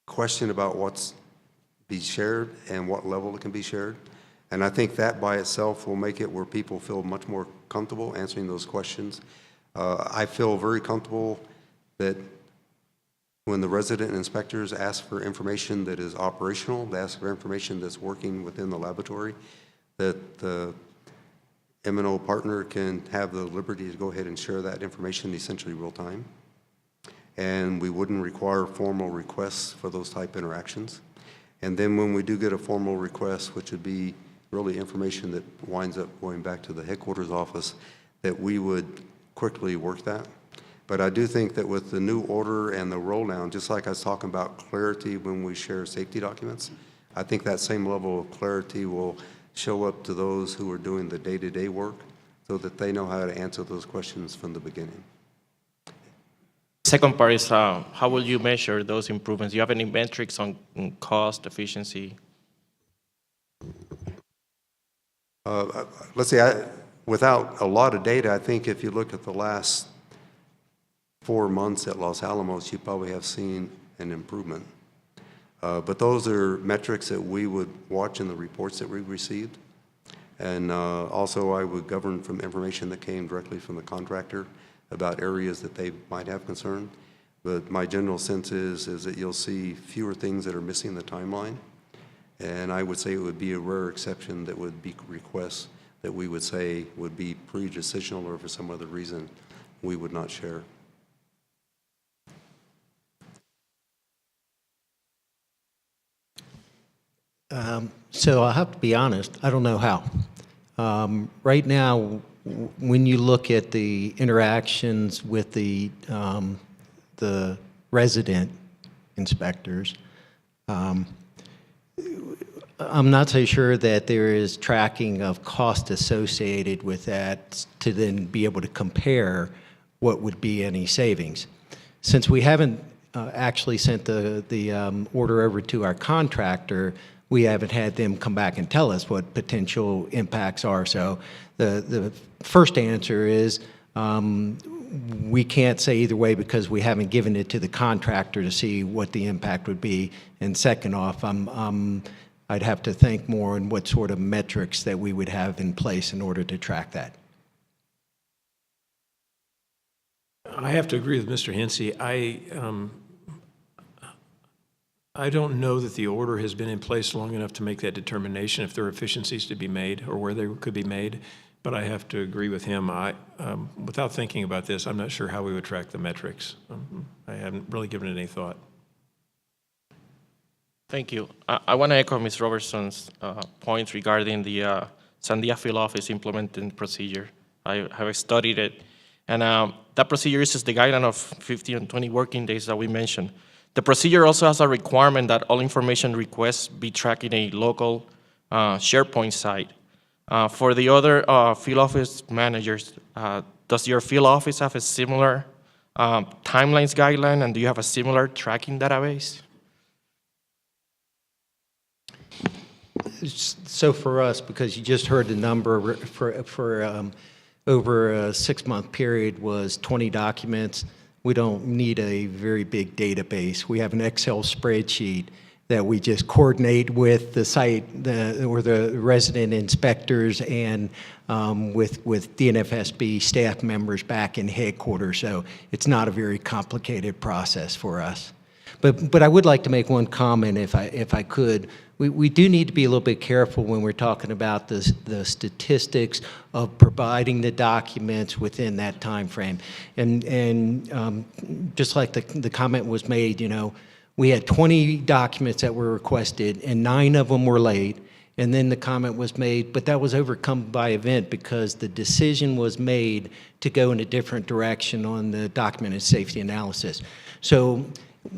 question about what's be shared and what level it can be shared. And I think that by itself will make it where people feel much more comfortable answering those questions. I feel very comfortable that when the resident inspectors ask for information that is operational, they ask for information that's working within the laboratory, that the M&O partner can have the liberty to go ahead and share that information essentially real time. And we wouldn't require formal requests for those type interactions. And then when we do get a formal request, which would be really information that winds up going back to the headquarters office, that we would quickly work that. But I do think that with the new order and the roll down, just like I was talking about clarity when we share safety documents, I think that same level of clarity will show up to those who are doing the day-to-day work so that they know how to answer those questions from the beginning.
Second part is how will you measure those improvements? Do you have any metrics on cost, efficiency?
Let's see, without a lot of data, I think if you look at the last 4 months at Los Alamos, you probably have seen an improvement. But those are metrics that we would watch in the reports that we received. And also I would govern from information that came directly from the contractor about areas that they might have concern. But my general sense is that you'll see fewer things that are missing the timeline. And I would say it would be a rare exception that would be requests that we would say would be pre-decisional or for some other reason we would not share.
So I have to be honest, I don't know how. Right now, when you look at the interactions with the resident inspectors, I'm not so sure that there is tracking of cost associated with that to then be able to compare what would be any savings. Since we haven't actually sent the order over to our contractor, we haven't had them come back and tell us what potential impacts are. So the first answer is we can't say either way because we haven't given it to the contractor to see what the impact would be. And second off, I'd have to think more on what sort of metrics that we would have in place in order to track that.
I have to agree with Mr. Hensy. I don't know that the order has been in place long enough to make that determination if there are efficiencies to be made or where they could be made, but I have to agree with him. Without thinking about this, I'm not sure how we would track the metrics. I haven't really given it any thought.
Thank you. I want to echo Ms. Robertson's points regarding the Sandia Field Office implementing procedure. I have studied it, and that procedure uses the guideline of 50 and 20 working days that we mentioned. The procedure also has a requirement that all information requests be tracked in a local SharePoint site. For the other field office managers, does your field office have a similar timelines guideline, and do you have a similar tracking database?
So for us, because you just heard the number for over a 6-month period was 20 documents, we don't need a very big database. We have an Excel spreadsheet that we just coordinate with the site or the resident inspectors and with DNFSB staff members back in headquarters. So it's not a very complicated process for us. But I would like to make one comment if I could. We do need to be a little bit careful when we're talking about the statistics of providing the documents within that time frame. And just like the comment was made, you know, we had 20 documents that were requested and 9 of them were late. And then the comment was made, but that was overcome by event because the decision was made to go in a different direction on the documented safety analysis. So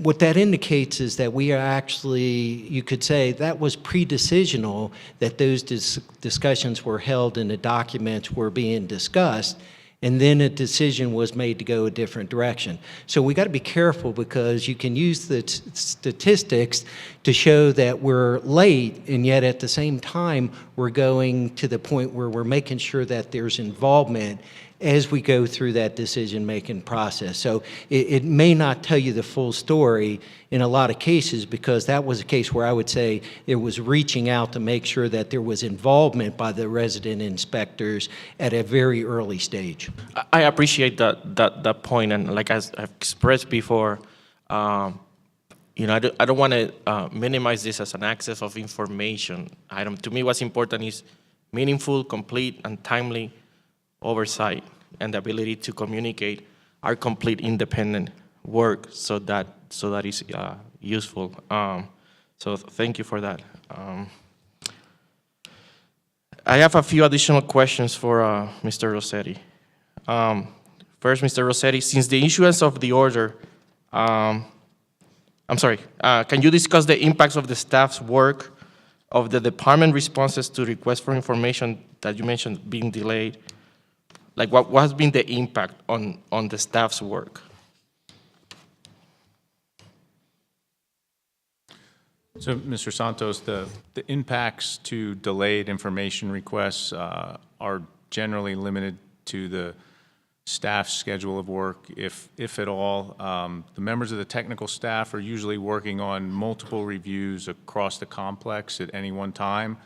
what that indicates is that we are actually, you could say, that was pre-decisional, that those discussions were held and the documents were being discussed, and then a decision was made to go a different direction. So we got to be careful because you can use the statistics to show that we're late, and yet at the same time, we're going to the point where we're making sure that there's involvement as we go through that decision-making process. So it may not tell you the full story in a lot of cases because that was a case where I would say it was reaching out to make sure that there was involvement by the resident inspectors at a very early stage.
I appreciate that point, and like I've expressed before, you know, I don't want to minimize this as an access of information item. To me, what's important is meaningful, complete, and timely oversight and the ability to communicate our complete independent work so that is useful. So thank you for that. I have a few additional questions for Mr. Rossetti. First, Mr. Rossetti, since the issuance of the order, can you discuss the impacts of the staff's work, of the department responses to requests for information that you mentioned being delayed? Like what has been the impact on the staff's work?
So, Mr. Santos, the impacts to delayed information requests are generally limited to the staff's schedule of work, if at all. The members of the technical staff are usually working on multiple reviews across the complex at any one time.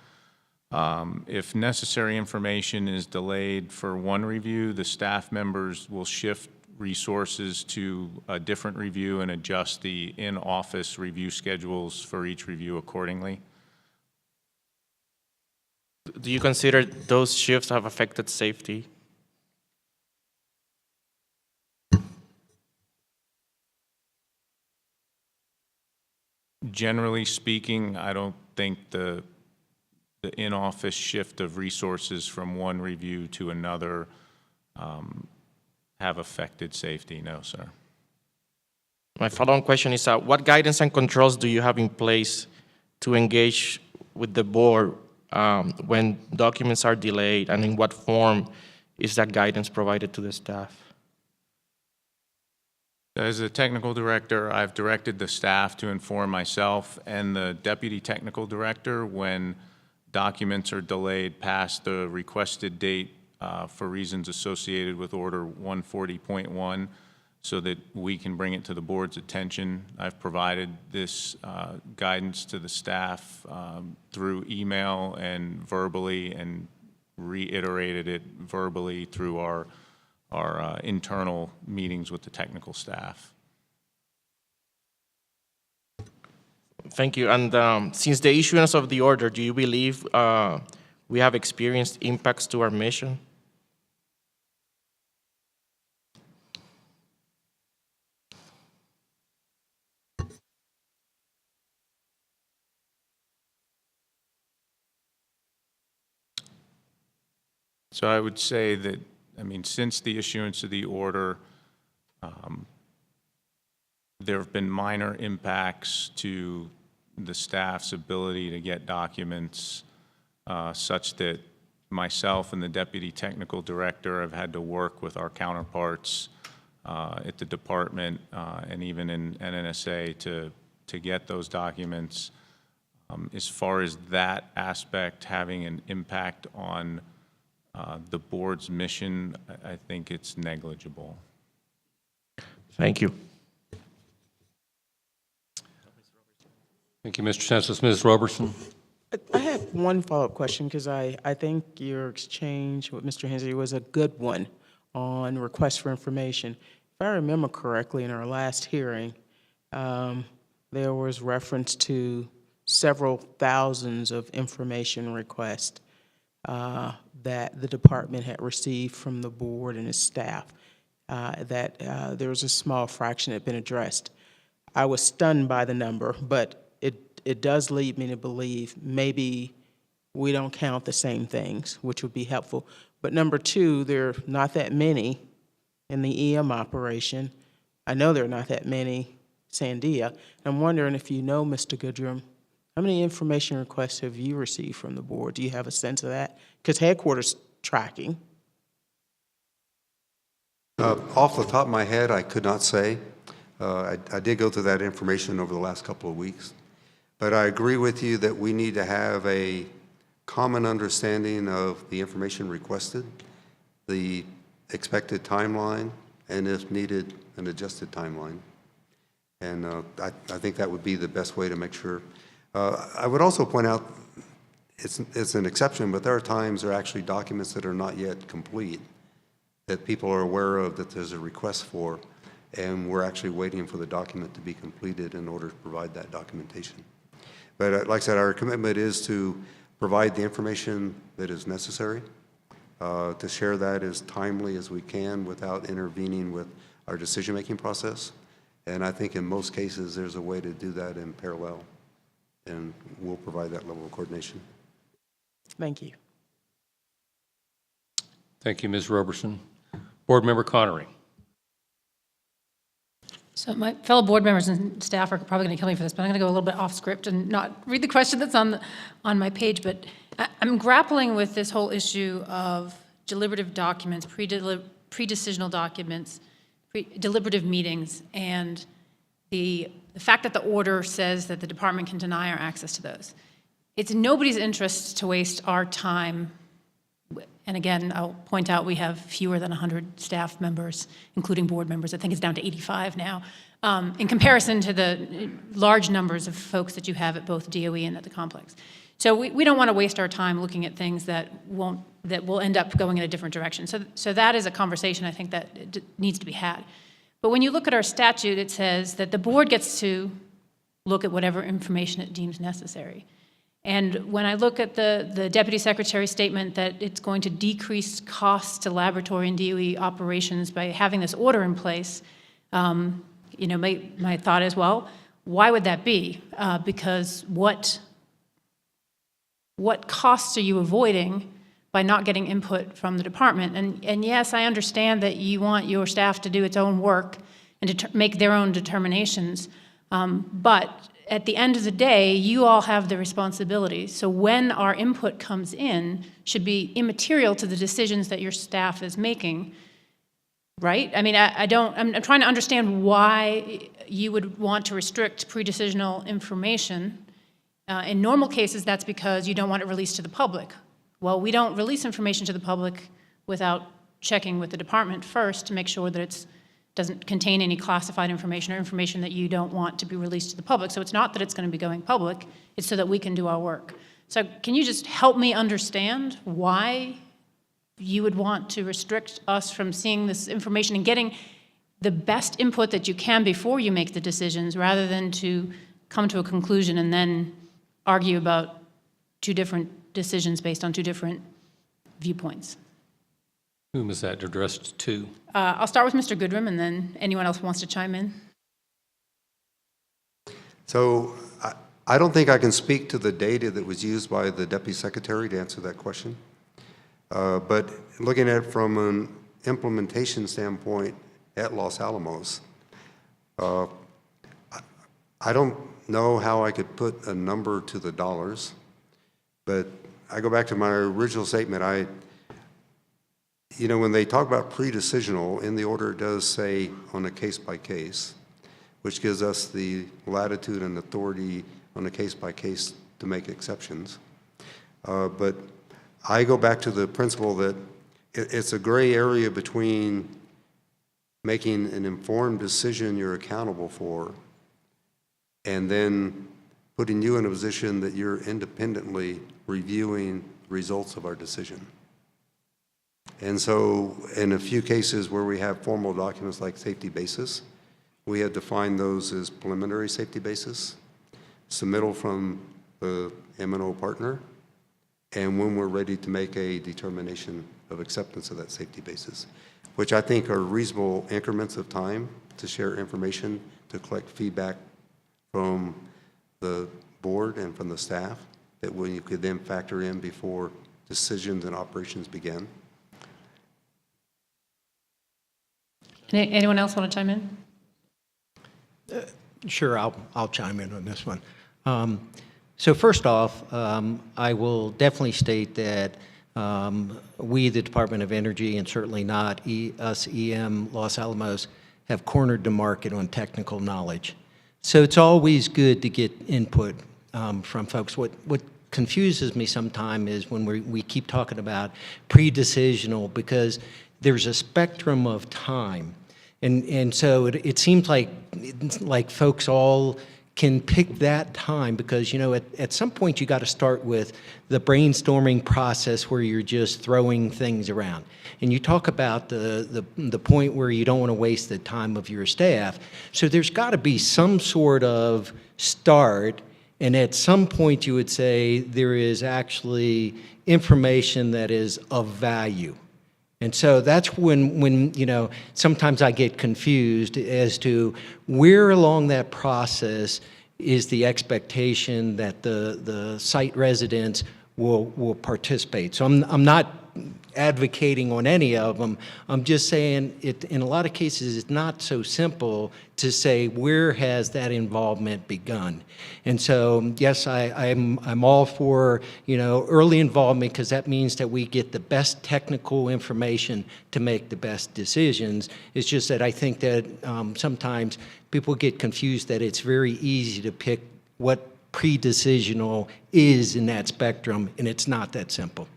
If necessary information is delayed for one review, the staff members will shift resources to a different review and adjust the in-office review schedules for each review accordingly.
Do you consider those shifts have affected safety?
Generally speaking, I don't think the in-office shift of resources from one review to another have affected safety, no, sir.
My follow-on question is, what guidance and controls do you have in place to engage with the board when documents are delayed, and in what form is that guidance provided to the staff?
As a technical director, I've directed the staff to inform myself and the deputy technical director when documents are delayed past the requested date for reasons associated with Order 140.1 so that we can bring it to the board's attention. I've provided this guidance to the staff through email and verbally, and reiterated it verbally through our internal meetings with the technical staff.
Thank you. And since the issuance of the order, do you believe we have experienced impacts to our mission?
So I would say that, since the issuance of the order, there have been minor impacts to the staff's ability to get documents such that myself and the deputy technical director have had to work with our counterparts at the department and even in NNSA to get those documents. As far as that aspect having an impact on the board's mission, I think it's negligible.
Thank you.
Thank you, Mr. Census. Ms. Roberson?
I have one follow-up question, because I think your exchange with Mr. Hensley was a good one on requests for information. If I remember correctly, in our last hearing, there was reference to several thousands of information requests that the department had received from the board and its staff, that there was a small fraction that had been addressed. I was stunned by the number, but it does lead me to believe maybe we don't count the same things, which would be helpful. But number two, there are not that many in the EM operation. I know there are not that many Sandia. I'm wondering if you know, Mr. Goodrum, how many information requests have you received from the board? Do you have a sense of that? Because headquarters tracking.
Off the top of my head, I could not say. I did go through that information over the last couple of weeks. But I agree with you that we need to have a common understanding of the information requested, the expected timeline, and if needed, an adjusted timeline. And I think that would be the best way to make sure. I would also point out, it's an exception, but there are times there are actually documents that are not yet complete that people are aware of that there's a request for, and we're actually waiting for the document to be completed in order to provide that documentation. But like I said, our commitment is to provide the information that is necessary, to share that as timely as we can without intervening with our decision-making process. And I think in most cases, there's a way to do that in parallel, and we'll provide that level of coordination.
Thank you.
Thank you, Ms. Roberson. Board Member Connery.
So my fellow board members and staff are probably going to kill me for this, but I'm going to go a little bit off script and not read the question that's on my page. But I'm grappling with this whole issue of deliberative documents, pre-decisional documents, deliberative meetings, and the fact that the order says that the department can deny our access to those. It's in nobody's interest to waste our time. And again, I'll point out we have fewer than 100 staff members, including board members. I think it's down to 85 now, in comparison to the large numbers of folks that you have at both DOE and at the complex. So we don't want to waste our time looking at things that will end up going in a different direction. So that is a conversation I think that needs to be had. But when you look at our statute, it says that the board gets to look at whatever information it deems necessary. And when I look at the Deputy Secretary's statement that it's going to decrease costs to laboratory and DOE operations by having this order in place, my thought is, well, why would that be? Because what costs are you avoiding by not getting input from the department? And yes, I understand that you want your staff to do its own work and to make their own determinations, but at the end of the day, you all have the responsibility. So when our input comes in, should be immaterial to the decisions that your staff is making. right? I mean, I'm trying to understand why you would want to restrict pre-decisional information. In normal cases, that's because you don't want it released to the public. Well, we don't release information to the public without checking with the department first to make sure that it doesn't contain any classified information or information that you don't want to be released to the public. So it's not that it's going to be going public, it's so that we can do our work. So can you just help me understand why you would want to restrict us from seeing this information and getting the best input that you can before you make the decisions, rather than to come to a conclusion and then argue about two different decisions based on two different viewpoints?
Whom is that addressed to?
I'll start with Mr. Goodrum, and then anyone else who wants to chime in.
So I don't think I can speak to the data that was used by the Deputy Secretary to answer that question. But looking at it from an implementation standpoint at Los Alamos, I don't know how I could put a number to the dollars, but I go back to my original statement. When they talk about pre-decisional, in the order it does say on a case-by-case, which gives us the latitude and authority on a case-by-case to make exceptions. But I go back to the principle that it's a gray area between making an informed decision you're accountable for and then putting you in a position that you're independently reviewing results of our decision. And so in a few cases where we have formal documents like safety basis, we have defined those as preliminary safety basis, submittal from the M&O partner, and when we're ready to make a determination of acceptance of that safety basis, which I think are reasonable increments of time to share information, to collect feedback from the board and from the staff that you could then factor in before decisions and operations begin.
Anyone else want to chime in?
Sure, I'll chime in on this one. So first off, I will definitely state that we, the Department of Energy, and certainly not us EM Los Alamos, have cornered the market on technical knowledge. So it's always good to get input from folks. What confuses me sometimes is when we keep talking about pre-decisional, because there's a spectrum of time. And so it seems like folks all can pick that time because, at some point you got to start with the brainstorming process where you're just throwing things around. And you talk about the point where you don't want to waste the time of your staff. So there's got to be some sort of start, and at some point you would say there is actually information that is of value. And so that's when sometimes I get confused as to where along that process is the expectation that the site residents will participate. So I'm not advocating on any of them. I'm just saying in a lot of cases it's not so simple to say where has that involvement begun. And so yes, I'm all for early involvement because that means that we get the best technical information to make the best decisions. It's just that I think that sometimes people get confused that it's very easy to pick what pre-decisional is in that spectrum, and it's not that simple.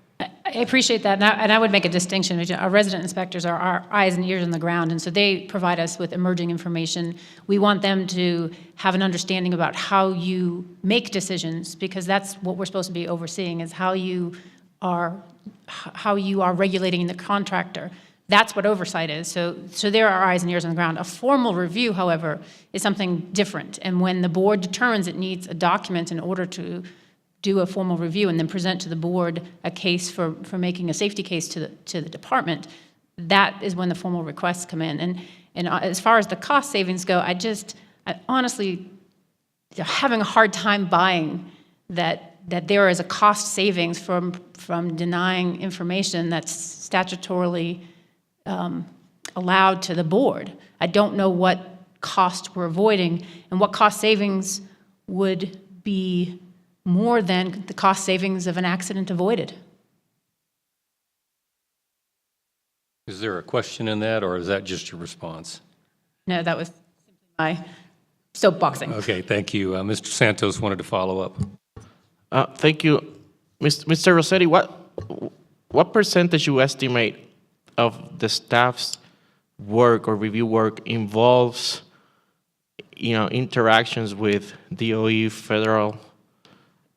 I appreciate that, and I would make a distinction. Our resident inspectors are our eyes and ears on the ground, and so they provide us with emerging information. We want them to have an understanding about how you make decisions, because that's what we're supposed to be overseeing, is how you are regulating the contractor. That's what oversight is. So they're our eyes and ears on the ground. A formal review, however, is something different, and when the board determines it needs a document in order to do a formal review and then present to the board a case for making a safety case to the department, that is when the formal requests come in. And as far as the cost savings go, I honestly having a hard time buying that there is a cost savings from denying information that's statutorily allowed to the board. I don't know what cost we're avoiding and what cost savings would be more than the cost savings of an accident avoided.
Is there a question in that, or is that just your response?
No, that was simply my soapboxing.
Okay, thank you. Mr. Santos wanted to follow up.
Thank you. Mr. Rossetti, what percentage you estimate of the staff's work or review work involves, interactions with DOE, federal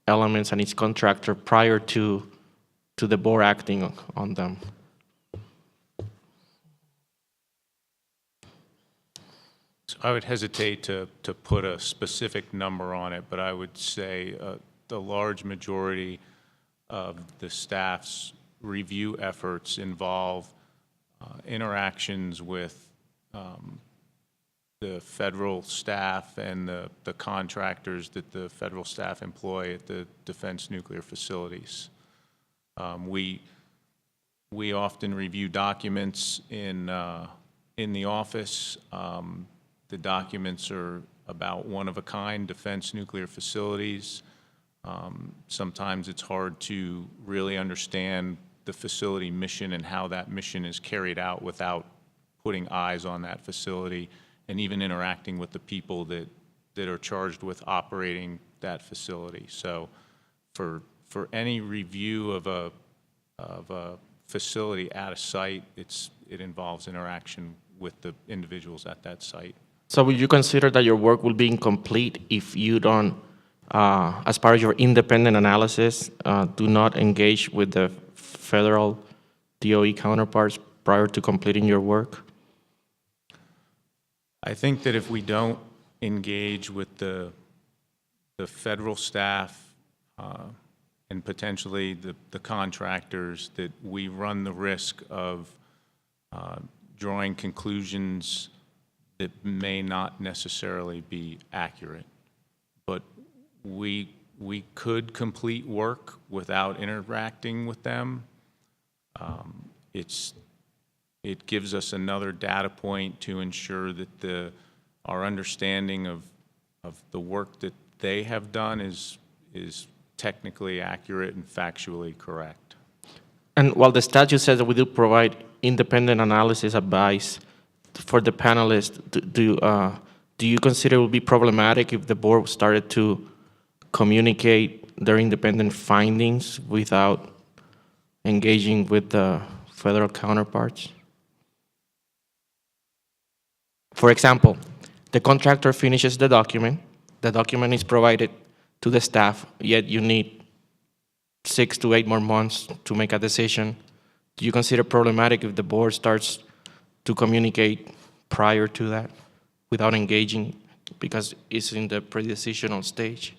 elements, and its contractor prior to the board acting on them?
So I would hesitate to put a specific number on it, but I would say the large majority of the staff's review efforts involve interactions with the federal staff and the contractors that the federal staff employ at the defense nuclear facilities. We often review documents in the office. The documents are about one-of-a-kind defense nuclear facilities. Sometimes it's hard to really understand the facility mission and how that mission is carried out without putting eyes on that facility and even interacting with the people that are charged with operating that facility. So for any review of a facility at a site, it involves interaction with the individuals at that site.
So would you consider that your work will be incomplete if you don't, as part of your independent analysis, do not engage with the federal DOE counterparts prior to completing your work?
I think that if we don't engage with the federal staff and potentially the contractors, that we run the risk of drawing conclusions that may not necessarily be accurate. But we could complete work without interacting with them. It gives us another data point to ensure that our understanding of the work that they have done is technically accurate and factually correct.
And while the statute says that we do provide independent analysis advice for the panelists, do you consider it would be problematic if the board started to communicate their independent findings without engaging with the federal counterparts? For example, the contractor finishes the document is provided to the staff, yet you need 6 to 8 more months to make a decision. Do you consider it problematic if the board starts to communicate prior to that without engaging because it's in the pre-decisional stage?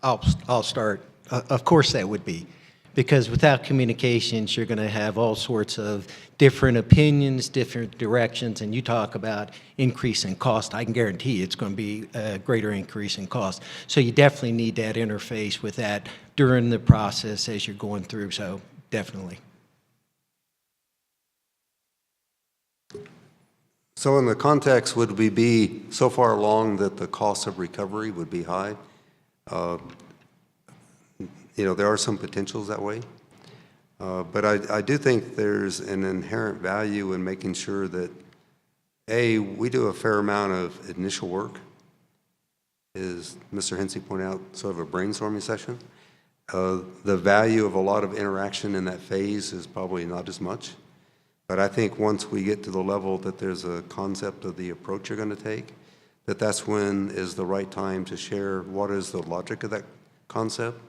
I'll start. Of course that would be, because without communications, you're going to have all sorts of different opinions, different directions, and you talk about increase in cost. I can guarantee it's going to be a greater increase in cost. So you definitely need that interface with that during the process as you're going through, so definitely.
So in the context, would we be so far along that the cost of recovery would be high? There are some potentials that way. But I do think there's an inherent value in making sure that, A, we do a fair amount of initial work, as Mr. Hensey pointed out, sort of a brainstorming session. The value of a lot of interaction in that phase is probably not as much. But I think once we get to the level that there's a concept of the approach you're going to take, that's when is the right time to share what is the logic of that concept,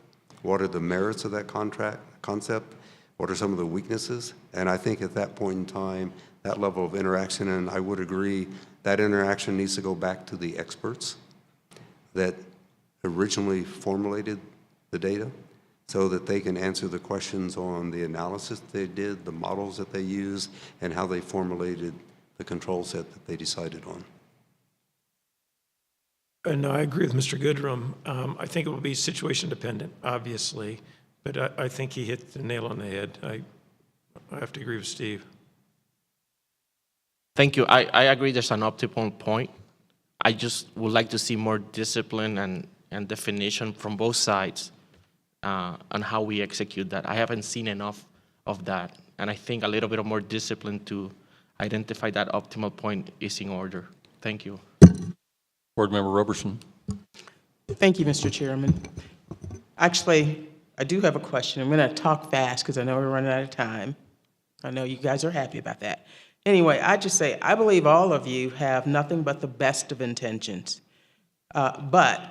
what are the merits of that concept, what are some of the weaknesses. And I think at that point in time, that level of interaction, and I would agree, that interaction needs to go back to the experts that originally formulated the data so that they can answer the questions on the analysis they did, the models that they used, and how they formulated the control set that they decided on.
And I agree with Mr. Goodrum. I think it will be situation dependent, obviously, but I think he hit the nail on the head. I have to agree with Steve.
Thank you. I agree there's an optimal point. I just would like to see more discipline and definition from both sides on how we execute that. I haven't seen enough of that. and I think a little bit of more discipline to identify that optimal point is in order. Thank you.
Board Member Roberson.
Thank you, Mr. Chairman. Actually, I do have a question. I'm going to talk fast because I know we're running out of time. I know you guys are happy about that. Anyway, I just say, I believe all of you have nothing but the best of intentions. But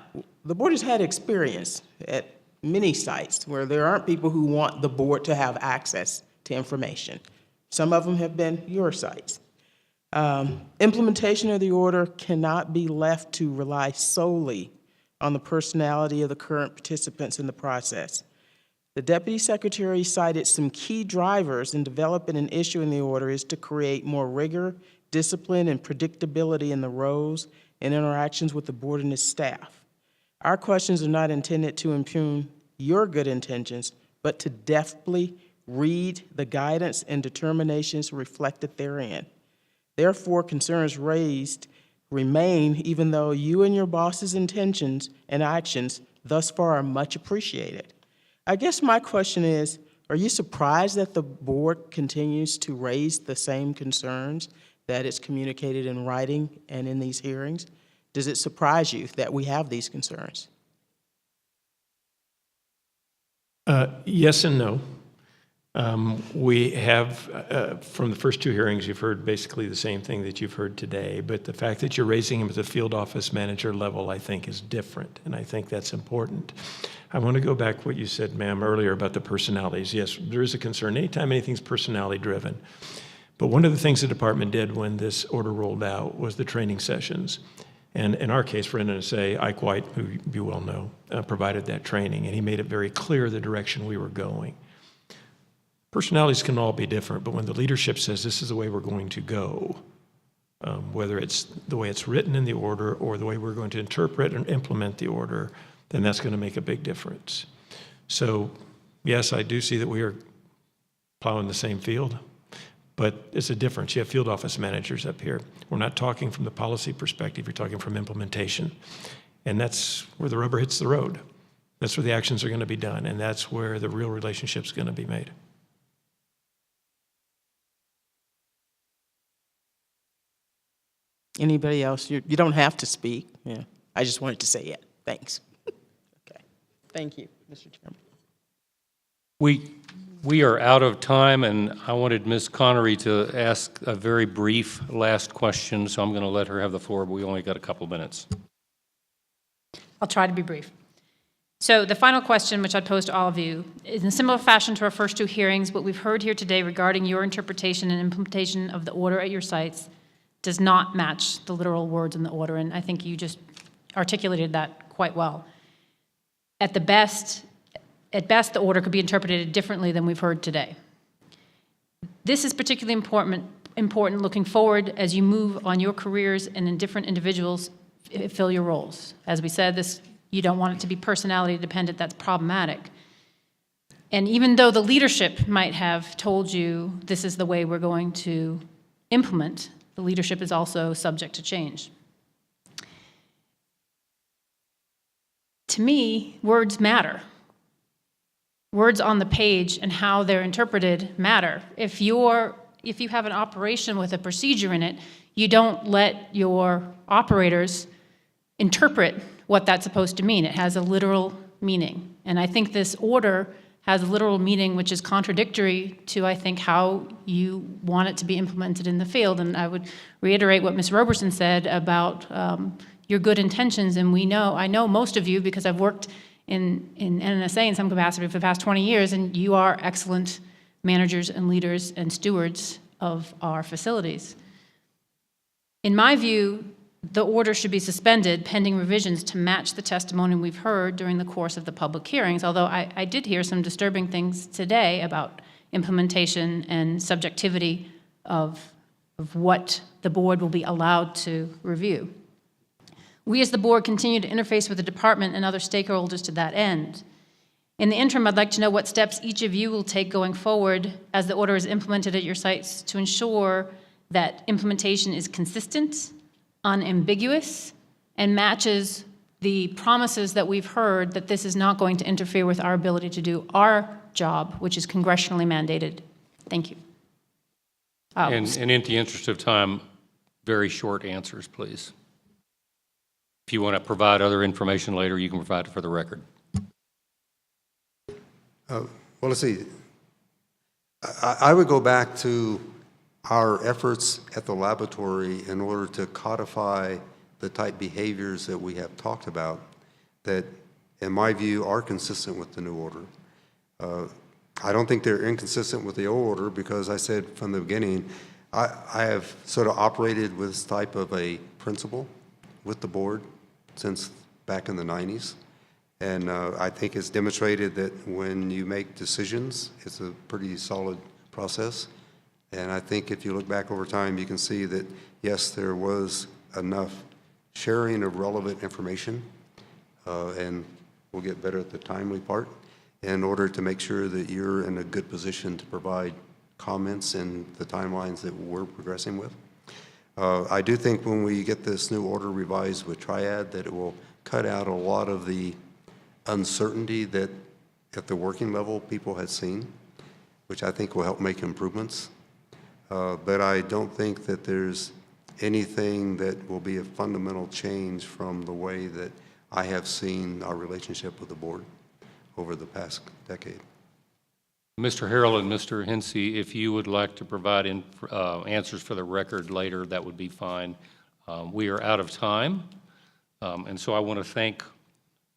the board has had experience at many sites where there aren't people who want the board to have access to information. Some of them have been your sites. Implementation of the order cannot be left to rely solely on the personality of the current participants in the process. The Deputy Secretary cited some key drivers in developing and issuing the order is to create more rigor, discipline, and predictability in the roles and interactions with the board and its staff. Our questions are not intended to impugn your good intentions, but to deftly read the guidance and determinations reflected therein. Therefore, concerns raised remain even though you and your boss's intentions and actions thus far are much appreciated. I guess my question is, are you surprised that the board continues to raise the same concerns that it's communicated in writing and in these hearings? Does it surprise you that we have these concerns?
Yes and no. We have, from the first two hearings, you've heard basically the same thing that you've heard today, but the fact that you're raising them at the field office manager level, I think, is different, and I think that's important. I want to go back to what you said, ma'am, earlier about the personalities. Yes, there is a concern anytime anything's personality-driven. But one of the things the department did when this order rolled out was the training sessions. And in our case, for NNSA, Ike White, who you well know, provided that training, and he made it very clear the direction we were going. Personalities can all be different, but when the leadership says this is the way we're going to go, whether it's the way it's written in the order or the way we're going to interpret and implement the order, then that's going to make a big difference. So, yes, I do see that we are plowing the same field, but it's a difference. You have field office managers up here. We're not talking from the policy perspective, you're talking from implementation. And that's where the rubber hits the road. That's where the actions are going to be done, and that's where the real relationship's going to be made.
Anybody else? You don't have to speak. Yeah, I just wanted to say it. Thanks. Okay. Thank you, Mr. Chairman.
We are out of time, and I wanted Ms. Connery to ask a very brief last question, so I'm going to let her have the floor, but we only got a couple minutes.
I'll try to be brief. So the final question, which I'd pose to all of you, is in similar fashion to our first two hearings, what we've heard here today regarding your interpretation and implementation of the order at your sites does not match the literal words in the order, and I think you just articulated that quite well. At best, the order could be interpreted differently than we've heard today. This is particularly important looking forward as you move on your careers and in different individuals fill your roles. As we said, you don't want it to be personality dependent, that's problematic. And even though the leadership might have told you this is the way we're going to implement, the leadership is also subject to change. To me, words matter. Words on the page and how they're interpreted matter. If you have an operation with a procedure in it, you don't let your operators interpret what that's supposed to mean. It has a literal meaning. And I think this order has a literal meaning which is contradictory to, I think, how you want it to be implemented in the field. And I would reiterate what Ms. Roberson said about your good intentions. And I know most of you, because I've worked in NNSA in some capacity for the past 20 years, and you are excellent managers and leaders and stewards of our facilities. In my view, the order should be suspended pending revisions to match the testimony we've heard during the course of the public hearings, although I did hear some disturbing things today about implementation and subjectivity of what the board will be allowed to review. We as the board continue to interface with the department and other stakeholders to that end. In the interim, I'd like to know what steps each of you will take going forward as the order is implemented at your sites to ensure that implementation is consistent, unambiguous, and matches the promises that we've heard that this is not going to interfere with our ability to do our job, which is congressionally mandated Thank you.
And in the interest of time, very short answers, please. If you want to provide other information later, you can provide it for the record.
Well, let's see. I would go back to our efforts at the laboratory in order to codify the type behaviors that we have talked about that, in my view, are consistent with the new order. I don't think they're inconsistent with the old order because I said from the beginning, I have sort of operated with this type of a principle with the board since back in the 90s. And I think it's demonstrated that when you make decisions, it's a pretty solid process. And I think if you look back over time, you can see that, yes, there was enough sharing of relevant information, and we'll get better at the timely part, in order to make sure that you're in a good position to provide comments in the timelines that we're progressing with. I do think when we get this new order revised with Triad, that it will cut out a lot of the uncertainty that at the working level people had seen, which I think will help make improvements. But I don't think that there's anything that will be a fundamental change from the way that I have seen our relationship with the board over the past decade.
Mr. Harrell and Mr. Hensey, if you would like to provide answers for the record later, that would be fine. We are out of time, and so I want to thank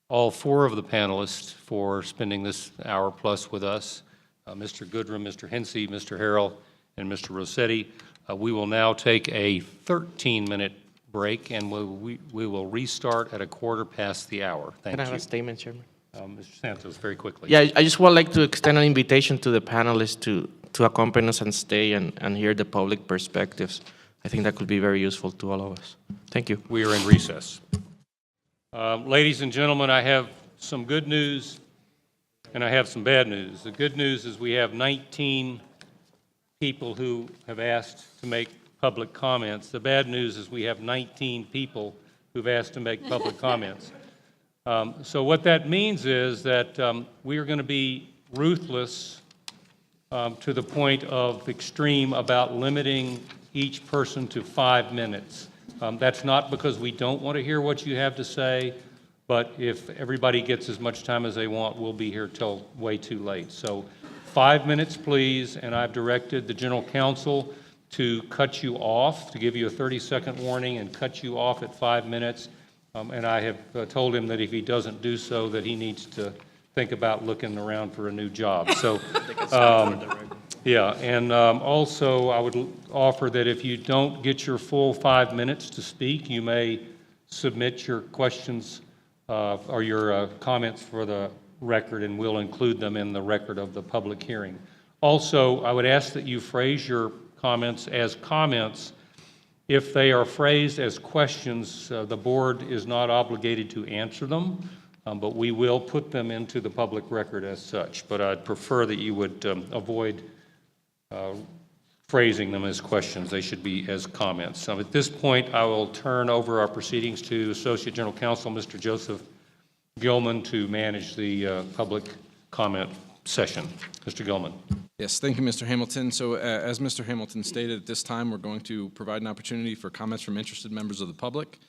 all four of the panelists for spending this hour plus with us, Mr. Goodrum, Mr. Hensey, Mr. Harrell, and Mr. Rossetti. We will now take a 13-minute break, and we will restart at 1/4 the hour. Thank
Can I have
you.
a statement, Chairman?
Mr. Santos, very quickly.
Yeah, I just would like to extend an invitation to the panelists to accompany us and stay and hear the public perspectives. I think that could be very useful to all of us. Thank you.
We are in recess. Ladies and gentlemen, I have some good news and I have some bad news. The good news is we have 19 people who have asked to make public comments. The bad news is we have 19 people who've asked to make public comments. So what that means is that we are going to be ruthless to the point of extreme about limiting each person to 5 minutes. That's not because we don't want to hear what you have to say, but if everybody gets as much time as they want, we'll be here till way too late. So 5 minutes, please, and I've directed the General Counsel to cut you off, to give you a 30-second warning and cut you off at 5 minutes. And I have told him that if he doesn't do so, that he needs to think about looking around for a new job. So, yeah, and also I would offer that if you don't get your full 5 minutes to speak, you may submit your questions or your comments for the record, and we'll include them in the record of the public hearing. Also, I would ask that you phrase your comments as comments. If they are phrased as questions, the board is not obligated to answer them, but we will put them into the public record as such. But I'd prefer that you would avoid phrasing them as questions. They should be as comments. So at this point, I will turn over our proceedings to Associate General Counsel, Mr. Joseph Gilman, to manage the public comment session. Mr. Gilman.
Yes, thank you, Mr. Hamilton. So as Mr. Hamilton stated, at this time, we're going to provide an opportunity for comments from interested members of the public.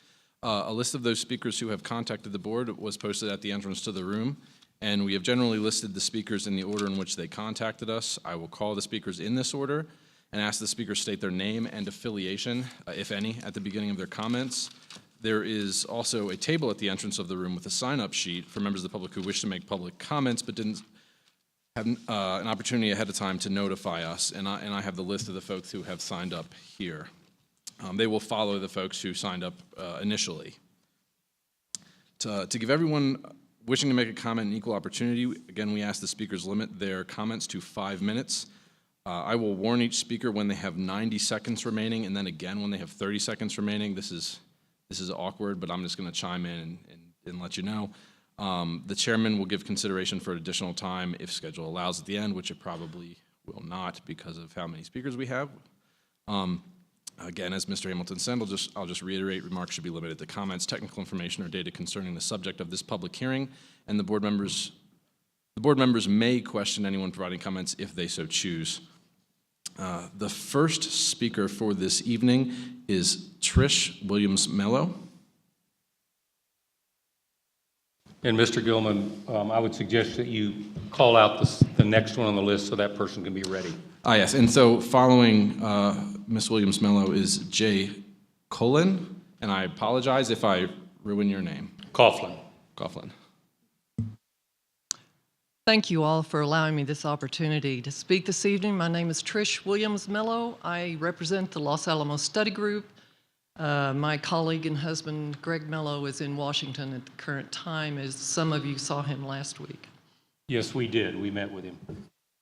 A list of those speakers who have contacted the board was posted at the entrance to the room, and we have generally listed the speakers in the order in which they contacted us. I will call the speakers in this order and ask the speakers state their name and affiliation, if any, at the beginning of their comments. There is also a table at the entrance of the room with a sign-up sheet for members of the public who wish to make public comments but didn't have an opportunity ahead of time to notify us, and I have the list of the folks who have signed up here. They will follow the folks who signed up initially. To give everyone wishing to make a comment an equal opportunity, again, we ask the speakers limit their comments to 5 minutes. I will warn each speaker when they have 90 seconds remaining, and then again when they have 30 seconds remaining. This is awkward, but I'm just going to chime in and let you know. The chairman will give consideration for additional time if schedule allows at the end, which it probably will not because of how many speakers we have. Again, as Mr. Hamilton said, I'll just reiterate, remarks should be limited to comments, technical information, or data concerning the subject of this public hearing, and the board members may question anyone providing comments if they so choose. The first speaker for this evening is Trish Williams-Mello.
And Mr. Gilman, I would suggest that you call out the next one on the list so that person can be ready.
Ah, yes, and so following Ms. Williams-Mello is Jay Cullen, and I apologize if I ruin your name.
Coughlin.
Coughlin.
Thank you all for allowing me this opportunity to speak this evening. My name is Trish Williams-Mello. I represent the Los Alamos Study Group. My colleague and husband, Greg Mello, is in Washington at the current time, as some of you saw him last week.
Yes, we did. We met with him.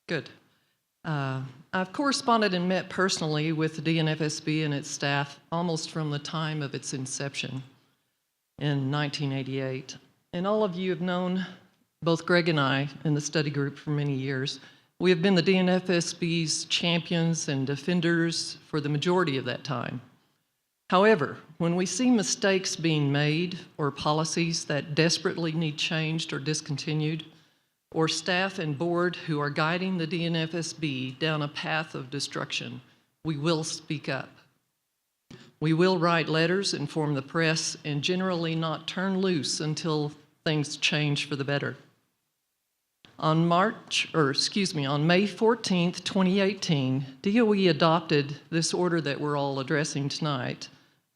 Good. I've corresponded and met personally with the DNFSB and its staff almost from the time of its inception in 1988. And all of you have known both Greg and I in the study group for many years. We have been the DNFSB's champions and defenders for the majority of that time. However, when we see mistakes being made or policies that desperately need changed or discontinued, or staff and board who are guiding the DNFSB down a path of destruction, we will speak up. We will write letters, inform the press, and generally not turn loose until things change for the better. On May 14th, 2018, DOE adopted this order that we're all addressing tonight,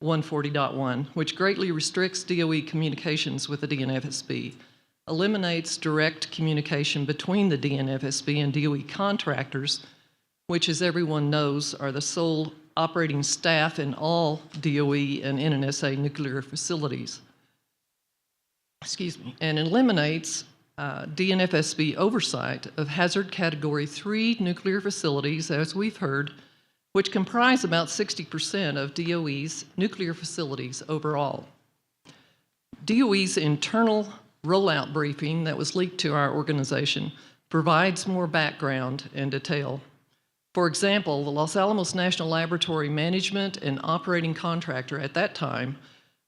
140.1, which greatly restricts DOE communications with the DNFSB, eliminates direct communication between the DNFSB and DOE contractors, which, as everyone knows, are the sole operating staff in all DOE and NNSA nuclear facilities. And eliminates DNFSB oversight of hazard category 3 nuclear facilities, as we've heard, which comprise about 60% of DOE's nuclear facilities overall. DOE's internal rollout briefing that was leaked to our organization provides more background and detail. For example, the Los Alamos National Laboratory management and operating contractor at that time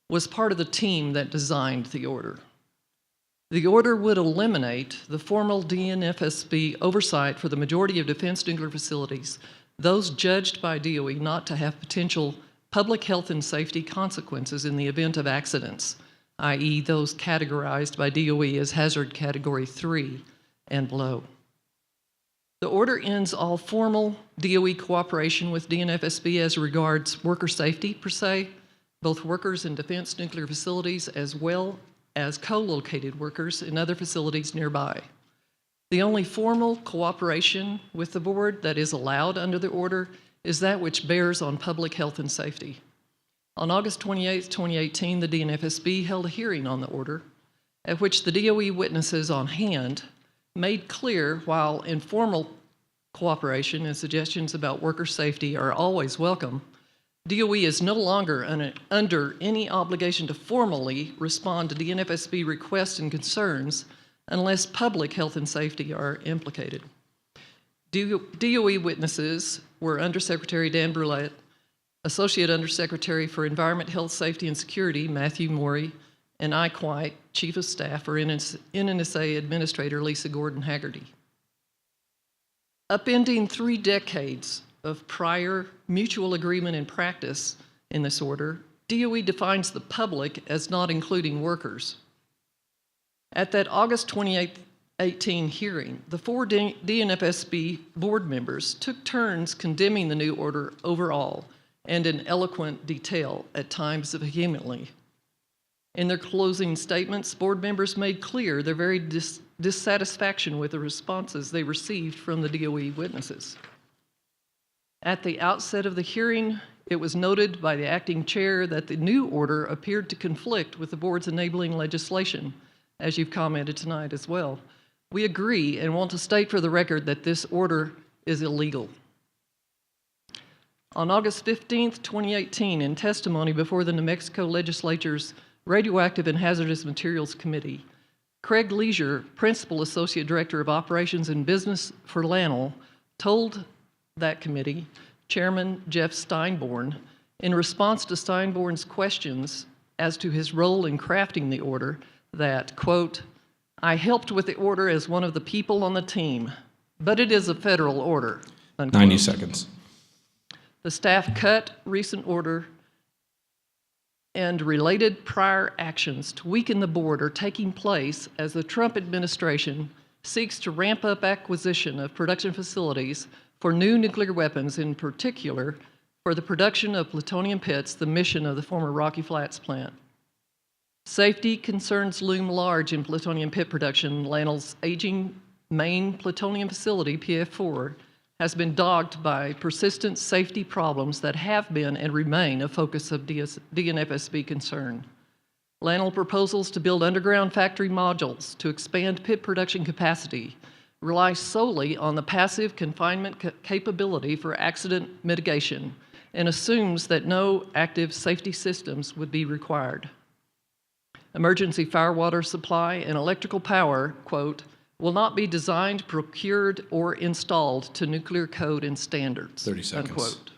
was part of the team that designed the order. The order would eliminate the formal DNFSB oversight for the majority of defense nuclear facilities, those judged by DOE not to have potential public health and safety consequences in the event of accidents, i.e. those categorized by DOE as hazard category 3 and below. The order ends all formal DOE cooperation with DNFSB as regards worker safety per se, both workers in defense nuclear facilities as well as co-located workers in other facilities nearby. The only formal cooperation with the board that is allowed under the order is that which bears on public health and safety. On August 28, 2018, the DNFSB held a hearing on the order, at which the DOE witnesses on hand made clear, while informal cooperation and suggestions about worker safety are always welcome, DOE is no longer under any obligation to formally respond to DNFSB requests and concerns unless public health and safety are implicated. DOE witnesses were Undersecretary Dan Brulette, Associate Undersecretary for Environment, Health, Safety, and Security, Matthew Morey, and I White, Chief of Staff for NNSA Administrator Lisa Gordon-Haggerty. Upending 3 decades of prior mutual agreement and practice in this order, DOE defines the public as not including workers. At that August 2018 hearing, the 4 DNFSB board members took turns condemning the new order overall and in eloquent detail, at times vehemently. In their closing statements, board members made clear their very dissatisfaction with the responses they received from the DOE witnesses. At the outset of the hearing, it was noted by the acting chair that the new order appeared to conflict with the board's enabling legislation, as you've commented tonight as well. We agree and want to state for the record that this order is illegal. On August 15th, 2018, in testimony before the New Mexico Legislature's Radioactive and Hazardous Materials Committee, Craig Leisure, Principal Associate Director of Operations and Business for LANL, told that committee, Chairman Jeff Steinborn, in response to Steinborn's questions as to his role in crafting the order, that, quote, "I helped with the order as one of the people on the team, but it is a federal order." Unquote.
90 seconds.
The staff cut recent order and related prior actions to weaken the board are taking place as the Trump administration seeks to ramp up acquisition of production facilities for new nuclear weapons, in particular for the production of plutonium pits, the mission of the former Rocky Flats plant. Safety concerns loom large in plutonium pit production. LANL's aging main plutonium facility, PF4, has been dogged by persistent safety problems that have been and remain a focus of DNFSB concern. LANL proposals to build underground factory modules to expand pit production capacity rely solely on the passive confinement capability for accident mitigation and assumes that no active safety systems would be required. Emergency fire water supply and electrical power, quote, will not be designed, procured, or installed to nuclear code and standards.
30 seconds.
Unquote.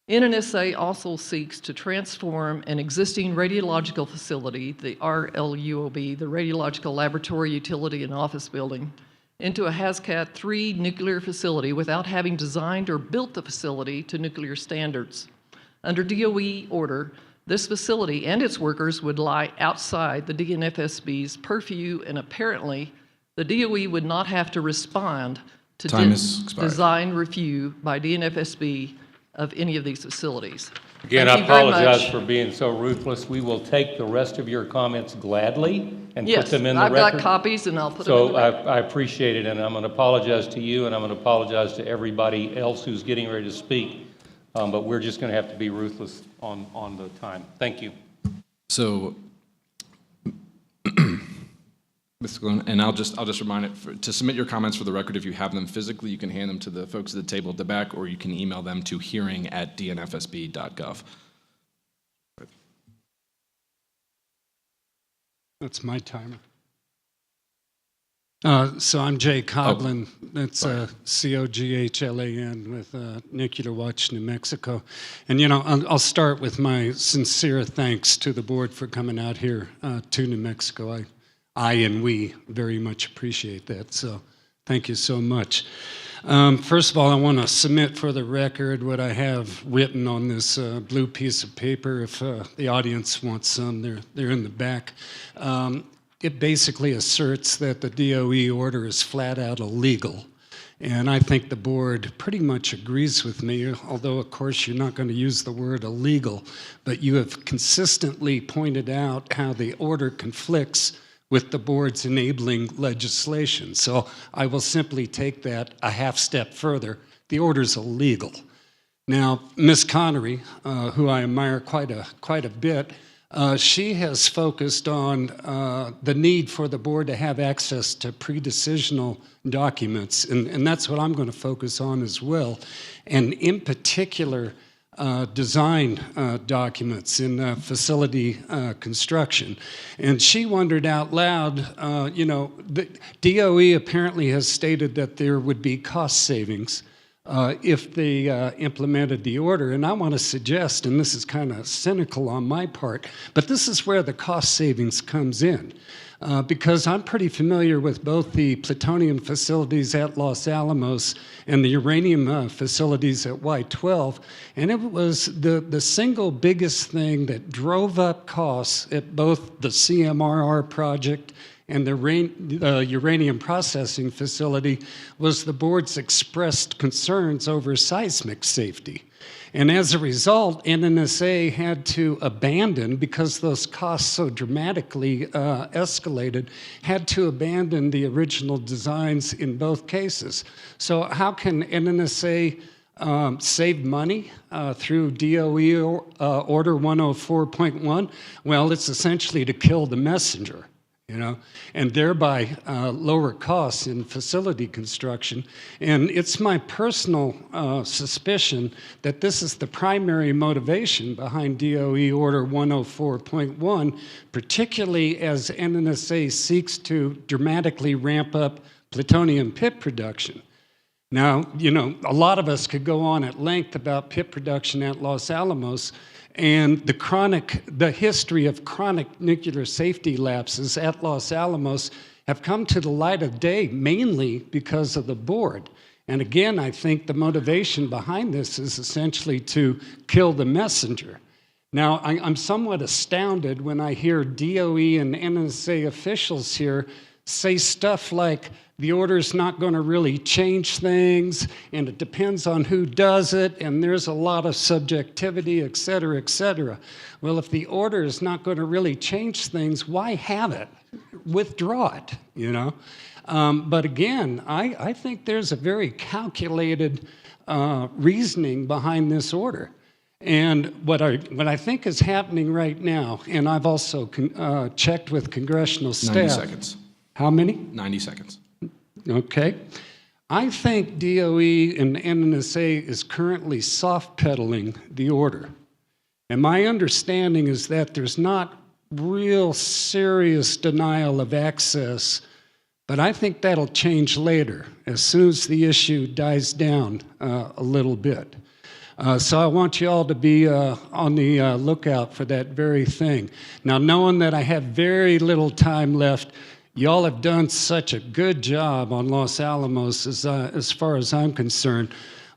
NNSA also seeks to transform an existing radiological facility, the RLUOB, the Radiological Laboratory Utility and Office Building, into a HAZCAT-3 nuclear facility without having designed or built the facility to nuclear standards. Under DOE order, this facility and its workers would lie outside the DNFSB's purview, and apparently the DOE would not have to respond to
Time has expired.
design review by DNFSB of any of these facilities.
Again,
Thank
I
you very
apologize
much.
for being so ruthless. We will take the rest of your comments gladly and put
Yes,
them in the
I've
record.
got copies and I'll put them in the
So
record.
I appreciate it, and I'm going to apologize to you, and I'm going to apologize to everybody else who's getting ready to speak. But we're just going to have to be ruthless on the time. Thank you.
So, Mr. Glenn, and I'll just remind it, to submit your comments for the record, if you have them physically, you can hand them to the folks at the table at the back, or you can email them to hearing@dnfsb.gov.
That's my timer. So I'm Jay Coghlan. That's C-O-G-H-L-A-N with Nuclear Watch New Mexico. And, you know, I'll start with my sincere thanks to the board for coming out here to New Mexico. I and we very much appreciate that. So thank you so much. First of all, I want to submit for the record what I have written on this blue piece of paper. If the audience wants some, they're in the back. It basically asserts that the DOE order is flat out illegal. And I think the board pretty much agrees with me, although of course you're not going to use the word illegal, but you have consistently pointed out how the order conflicts with the board's enabling legislation. So I will simply take that a half step further. The order's illegal. Now, Ms. Connery, who I admire quite a bit, she has focused on the need for the board to have access to pre-decisional documents, and that's what I'm going to focus on as well, and in particular, design documents in facility construction. And she wondered out loud, you know, the DOE apparently has stated that there would be cost savings if they implemented the order. And I want to suggest, and this is kind of cynical on my part, but this is where the cost savings comes in. Because I'm pretty familiar with both the plutonium facilities at Los Alamos and the uranium facilities at Y-12, and it was the single biggest thing that drove up costs at both the CMRR project and the uranium processing facility was the board's expressed concerns over seismic safety. And as a result, NNSA had to abandon, because those costs so dramatically escalated, had to abandon the original designs in both cases. So how can NNSA save money through DOE Order 104.1? Well, it's essentially to kill the messenger, you know, and thereby lower costs in facility construction. And it's my personal suspicion that this is the primary motivation behind DOE Order 104.1, particularly as NNSA seeks to dramatically ramp up plutonium pit production. Now, you know, a lot of us could go on at length about pit production at Los Alamos, and the history of chronic nuclear safety lapses at Los Alamos have come to the light of day mainly because of the board. And again, I think the motivation behind this is essentially to kill the messenger. Now, I'm somewhat astounded when I hear DOE and NNSA officials here say stuff like the order's not going to really change things, and it depends on who does it, and there's a lot of subjectivity, et cetera, et cetera. Well, if the order is not going to really change things, why have it? Withdraw it, you know? But again, I think there's a very calculated reasoning behind this order. And what I think is happening right now, and I've also checked with congressional staff.
90 seconds.
How many?
90 seconds.
Okay. I think DOE and NNSA is currently soft pedaling the order. And my understanding is that there's not real serious denial of access, but I think that'll change later as soon as the issue dies down a little bit. So I want you all to be on the lookout for that very thing. Now, knowing that I have very little time left, y'all have done such a good job on Los Alamos as far as I'm concerned.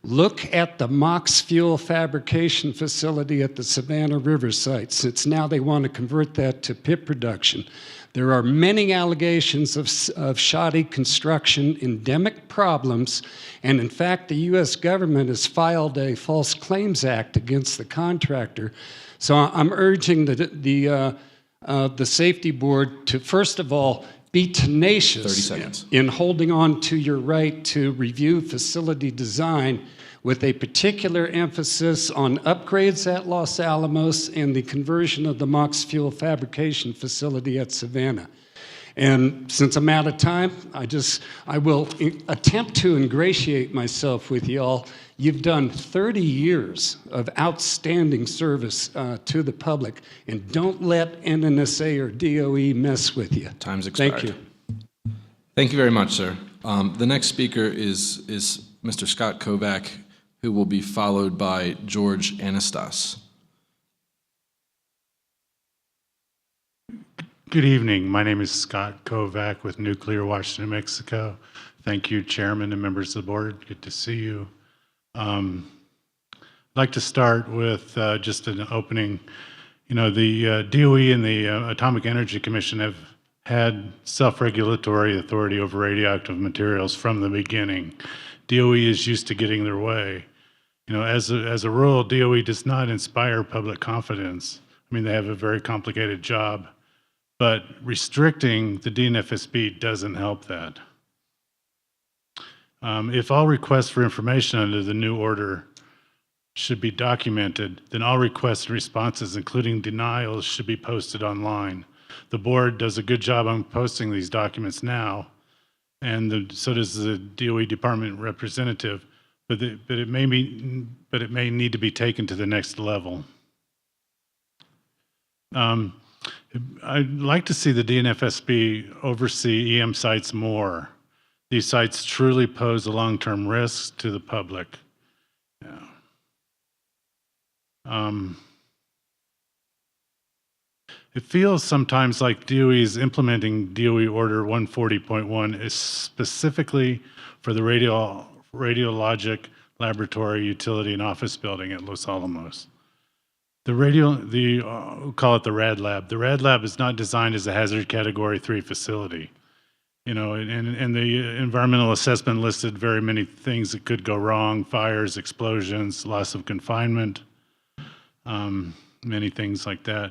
Look at the MOX fuel fabrication facility at the Savannah River site, since now they want to convert that to PIP production. There are many allegations of shoddy construction, endemic problems, and in fact, the U.S. government has filed a False Claims Act against the contractor. So I'm urging the Safety Board to, first of all, be tenacious
30 seconds.
in holding on to your right to review facility design with a particular emphasis on upgrades at Los Alamos and the conversion of the MOX fuel fabrication facility at Savannah. And since I'm out of time, I will attempt to ingratiate myself with you all. You've done 30 years of outstanding service to the public, and don't let NNSA or DOE mess with you.
Time's expired.
Thank you.
Thank you very much, sir. The next speaker is Mr. Scott Kovac, who will be followed by George Anastas.
Good evening. My name is Scott Kovac with Nuclear Watch New Mexico. Thank you, Chairman and members of the board. Good to see you. I'd like to start with just an opening. You know, the DOE and the Atomic Energy Commission have had self-regulatory authority over radioactive materials from the beginning. DOE is used to getting their way. You know, as a rule, DOE does not inspire public confidence. I mean, they have a very complicated job. But restricting the DNFSB doesn't help that. If all requests for information under the new order should be documented, then all requests and responses, including denials, should be posted online. The board does a good job on posting these documents now, and so does the DOE department representative, but it may need to be taken to the next level. I'd like to see the DNFSB oversee EM sites more. These sites truly pose a long-term risk to the public. It feels sometimes like DOE is implementing DOE Order 140.1 is specifically for the radiologic laboratory, utility, and office building at Los Alamos. We'll call it the RAD Lab. The RAD Lab is not designed as a hazard category 3 facility. You know, and the environmental assessment listed very many things that could go wrong: fires, explosions, loss of confinement, many things like that.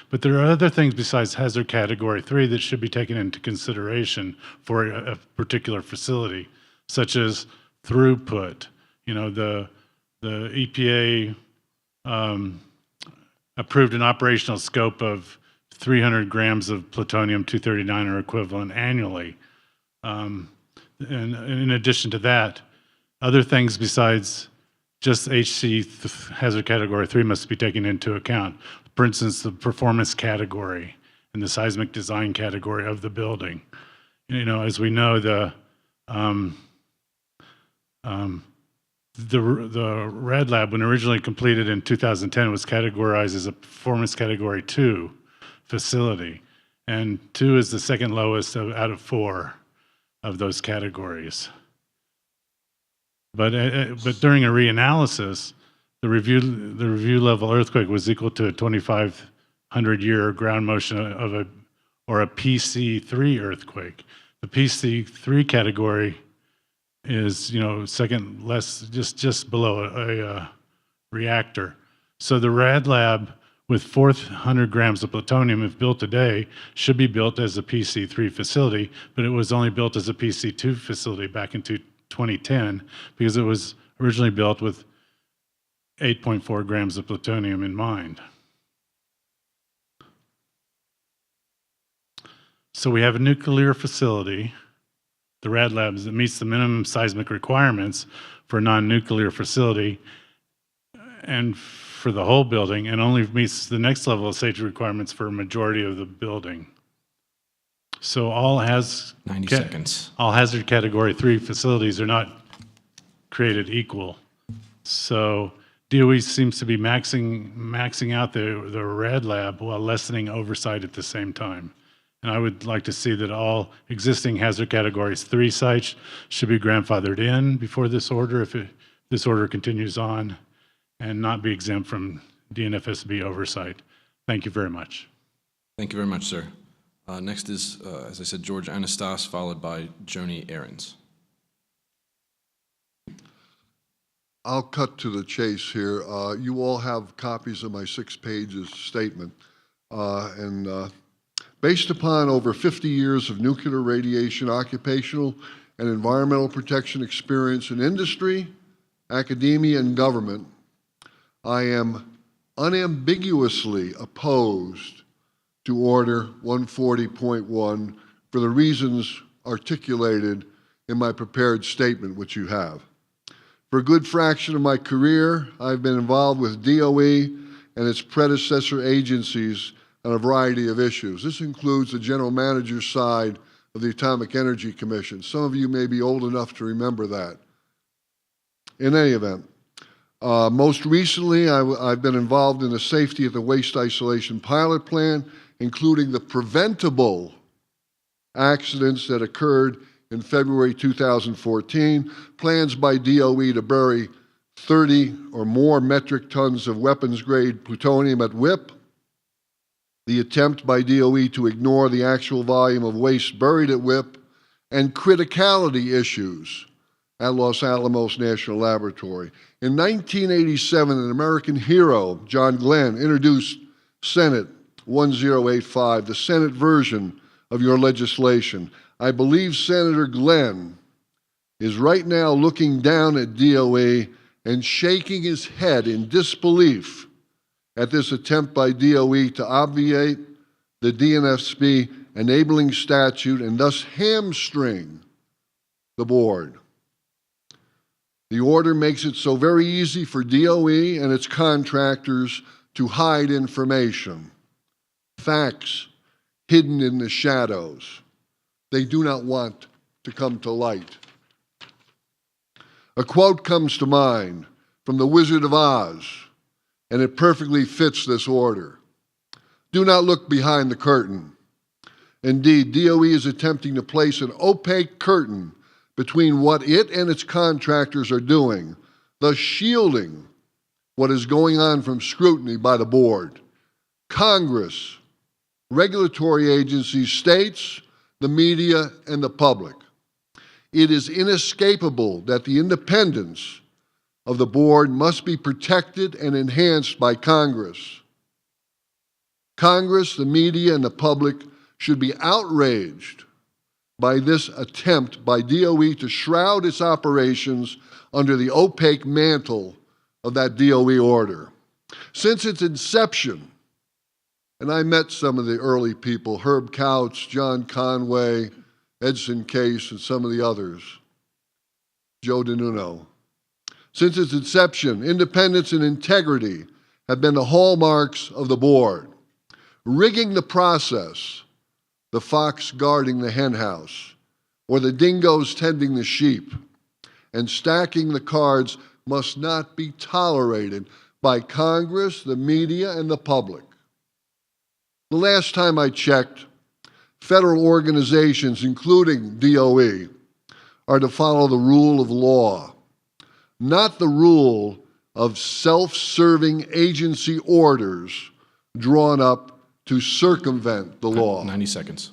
But there are other things besides hazard category 3 that should be taken into consideration for a particular facility, such as throughput. You know, the EPA approved an operational scope of 300 grams of plutonium-239 or equivalent annually. And in addition to that, other things besides just HC hazard category 3 must be taken into account. For instance, the performance category and the seismic design category of the building. You know, as we know, the RAD Lab, when originally completed in 2010, was categorized as a performance category 2 facility, and 2 is the second lowest out of 4 of those categories. But during a reanalysis, the review level earthquake was equal to a 2,500-year ground motion of a PC3 earthquake. The PC3 category is, second less, just below a reactor. So the RAD lab with 400 grams of plutonium, if built today, should be built as a PC3 facility, but it was only built as a PC2 facility back in 2010 because it was originally built with 8.4 grams of plutonium in mind. So we have a nuclear facility, the RAD labs, that meets the minimum seismic requirements for a non-nuclear facility and for the whole building, and only meets the next level of safety requirements for a majority of the building. So all
90 seconds.
All hazard category 3 facilities are not created equal. So DOE seems to be maxing out the RAD lab while lessening oversight at the same time. And I would like to see that all existing hazard categories 3 sites should be grandfathered in before this order, if this order continues on, and not be exempt from DNFSB oversight. Thank you very much.
Thank you very much, sir. Next is, as I said, George Anastas, followed by Joni Ahrens.
I'll cut to the chase here. You all have copies of my 6 pages statement. Based upon over 50 years of nuclear radiation occupational and environmental protection experience in industry, academia, and government, I am unambiguously opposed to Order 140.1 for the reasons articulated in my prepared statement, which you have. For a good fraction of my career, I've been involved with DOE and its predecessor agencies on a variety of issues. This includes the general manager's side of the Atomic Energy Commission. Some of you may be old enough to remember that. In any event, most recently, I've been involved in the safety of the waste isolation pilot plant, including the preventable accidents that occurred in February 2014, plans by DOE to bury 30 or more metric tons of weapons-grade plutonium at WIPP, the attempt by DOE to ignore the actual volume of waste buried at WIPP, and criticality issues at Los Alamos National Laboratory. In 1987, an American hero, John Glenn, introduced Senate 1085, the Senate version of your legislation. I believe Senator Glenn is right now looking down at DOE and shaking his head in disbelief at this attempt by DOE to obviate the DNFSB enabling statute and thus hamstring the board. The order makes it so very easy for DOE and its contractors to hide information, facts hidden in the shadows. They do not want to come to light. A quote comes to mind from The Wizard of Oz, and it perfectly fits this order. Do not look behind the curtain. Indeed, DOE is attempting to place an opaque curtain between what it and its contractors are doing, thus shielding what is going on from scrutiny by the board, Congress, regulatory agencies, states, the media, and the public. It is inescapable that the independence of the board must be protected and enhanced by Congress. Congress, the media, and the public should be outraged by this attempt by DOE to shroud its operations under the opaque mantle of that DOE order. Since its inception, and I met some of the early people, Herb Couch, John Conway, Edson Case, and some of the others, Joe DiNuno. Since its inception, independence and integrity have been the hallmarks of the board. Rigging the process, the fox guarding the henhouse, or the dingoes tending the sheep, and stacking the cards must not be tolerated by Congress, the media, and the public. The last time I checked, federal organizations, including DOE, are to follow the rule of law. not the rule of self-serving agency orders drawn up to circumvent the law.
90 seconds.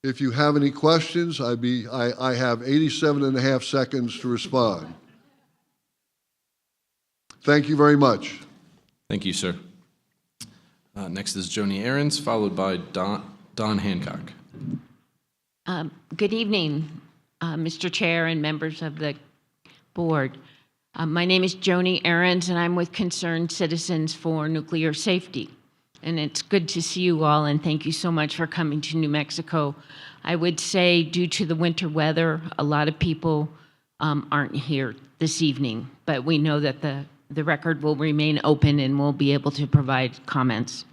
If you have any questions, I have 87 and a half seconds to respond. Thank you very much.
Thank you, sir. Next is Joni Ahrens, followed by Don Hancock.
Good evening, Mr. Chair and members of the board. My name is Joni Ahrens, and I'm with Concerned Citizens for Nuclear Safety. And it's good to see you all, and thank you so much for coming to New Mexico. I would say, due to the winter weather, a lot of people aren't here this evening, but we know that the record will remain open and we'll be able to provide comments.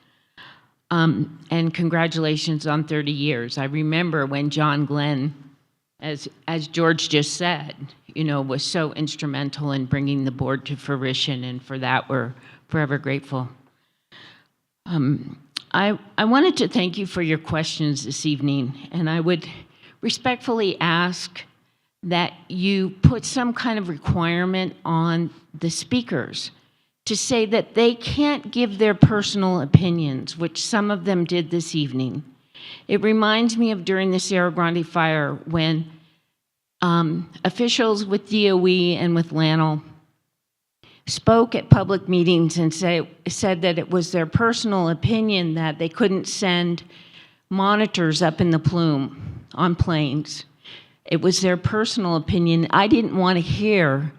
And congratulations on 30 years. I remember when John Glenn, as George just said, was so instrumental in bringing the board to fruition, and for that we're forever grateful. I wanted to thank you for your questions this evening, and I would respectfully ask that you put some kind of requirement on the speakers to say that they can't give their personal opinions, which some of them did this evening. It reminds me of during the Cerro Grande fire when officials with DOE and with LANL spoke at public meetings and said that it was their personal opinion that they couldn't send monitors up in the plume on planes. It was their personal opinion. I didn't want to hear,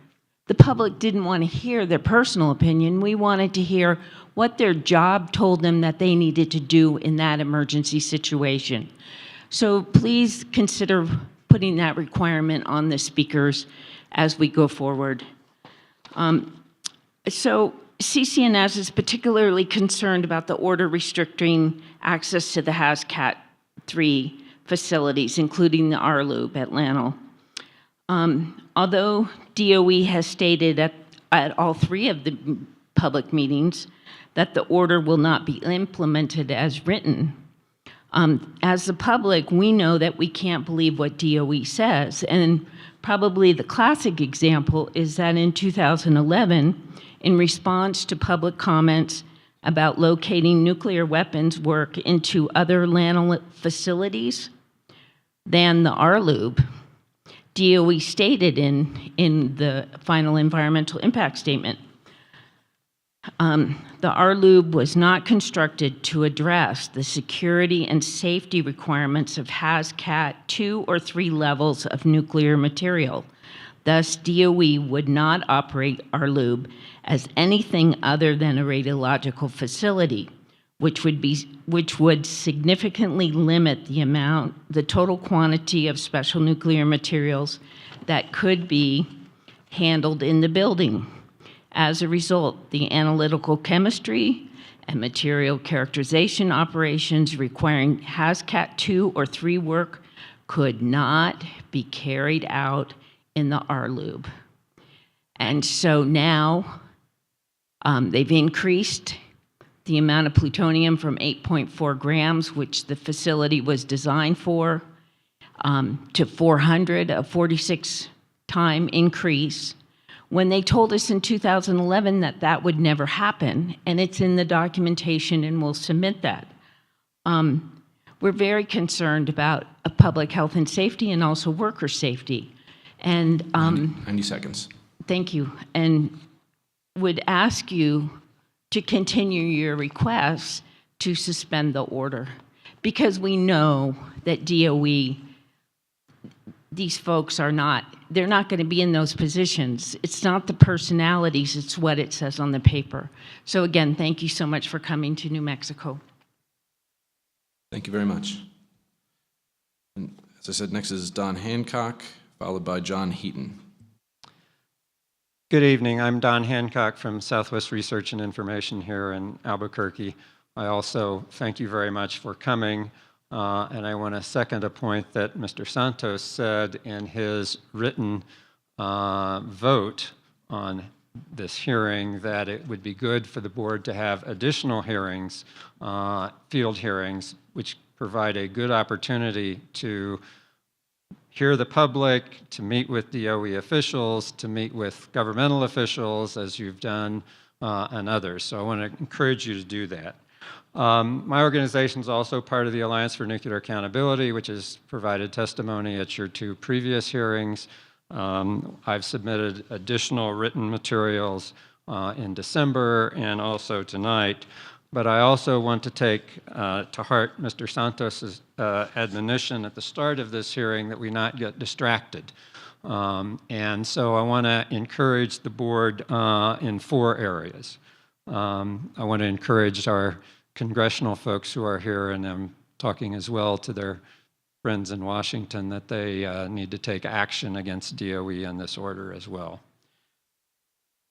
the public didn't want to hear their personal opinion. We wanted to hear what their job told them that they needed to do in that emergency situation. So please consider putting that requirement on the speakers as we go forward. So CCNS is particularly concerned about the order restricting access to the HAZCAT 3 facilities, including the RLUB at LANL. Although DOE has stated at all 3 of the public meetings that the order will not be implemented as written, as the public, we know that we can't believe what DOE says. And probably the classic example is that in 2011, in response to public comments about locating nuclear weapons work into other LANL facilities than the RLUB, DOE stated in the final environmental impact statement, the RLUB was not constructed to address the security and safety requirements of HAZCAT 2 or 3 levels of nuclear material. Thus, DOE would not operate RLUB as anything other than a radiological facility, which would significantly limit the total quantity of special nuclear materials that could be handled in the building. As a result, the analytical chemistry and material characterization operations requiring HAZCAT 2 or 3 work could not be carried out in the RLUB. And so now they've increased the amount of plutonium from 8.4 grams, which the facility was designed for, to 400, a 46-time increase, when they told us in 2011 that that would never happen, and it's in the documentation and we'll submit that. We're very concerned about public health and safety and also worker safety. And
90 seconds.
Thank you. And would ask you to continue your requests to suspend the order, because we know that DOE, these folks are not, they're not going to be in those positions. It's not the personalities, it's what it says on the paper. So again, thank you so much for coming to New Mexico.
Thank you very much. And as I said, next is Don Hancock, followed by John Heaton.
Good evening. I'm Don Hancock from Southwest Research and Information here in Albuquerque. I also thank you very much for coming, and I want to second a point that Mr. Santos said in his written vote on this hearing, that it would be good for the board to have additional hearings, field hearings, which provide a good opportunity to hear the public, to meet with DOE officials, to meet with governmental officials, as you've done, and others. So I want to encourage you to do that. My organization is also part of the Alliance for Nuclear Accountability, which has provided testimony at your 2 previous hearings. I've submitted additional written materials in December and also tonight. But I also want to take to heart Mr. Santos's admonition at the start of this hearing that we not get distracted. And so I want to encourage the board in 4 areas. I want to encourage our congressional folks who are here, and I'm talking as well to their friends in Washington, that they need to take action against DOE in this order as well.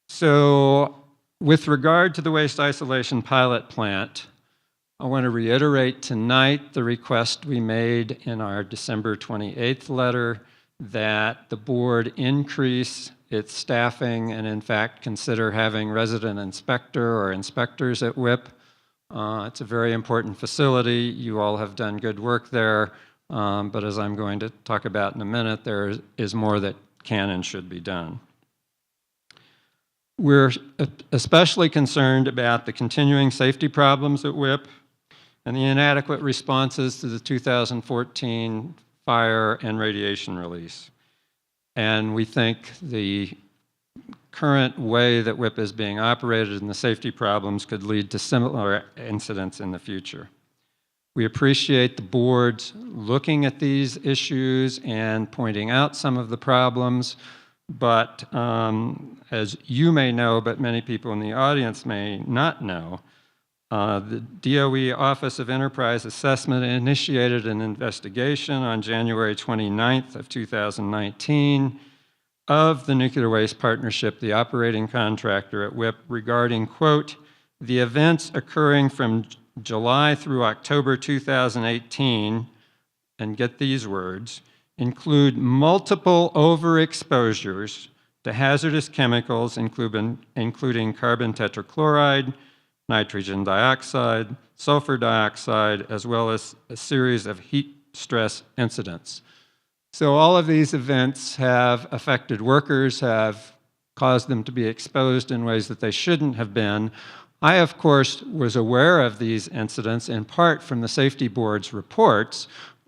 So with regard to the waste isolation pilot plant, I want to reiterate tonight the request we made in our December 28th letter that the board increase its staffing and in fact consider having resident inspector or inspectors at WIPP. It's a very important facility. You all have done good work there, but as I'm going to talk about in a minute, there is more that can and should be done. We're especially concerned about the continuing safety problems at WIPP and the inadequate responses to the 2014 fire and radiation release. And we think the current way that WIPP is being operated and the safety problems could lead to similar incidents in the future. We appreciate the board looking at these issues and pointing out some of the problems. But as you may know, but many people in the audience may not know, the DOE Office of Enterprise Assessment initiated an investigation on January 29th of 2019 of the Nuclear Waste Partnership, the operating contractor at WIPP, regarding, quote, the events occurring from July through October 2018, and get these words, include multiple overexposures to hazardous chemicals, including carbon tetrachloride, nitrogen dioxide, sulfur dioxide, as well as a series of heat stress incidents. So all of these events have affected workers, have caused them to be exposed in ways that they shouldn't have been. I, of course, was aware of these incidents in part from the Safety Board's reports,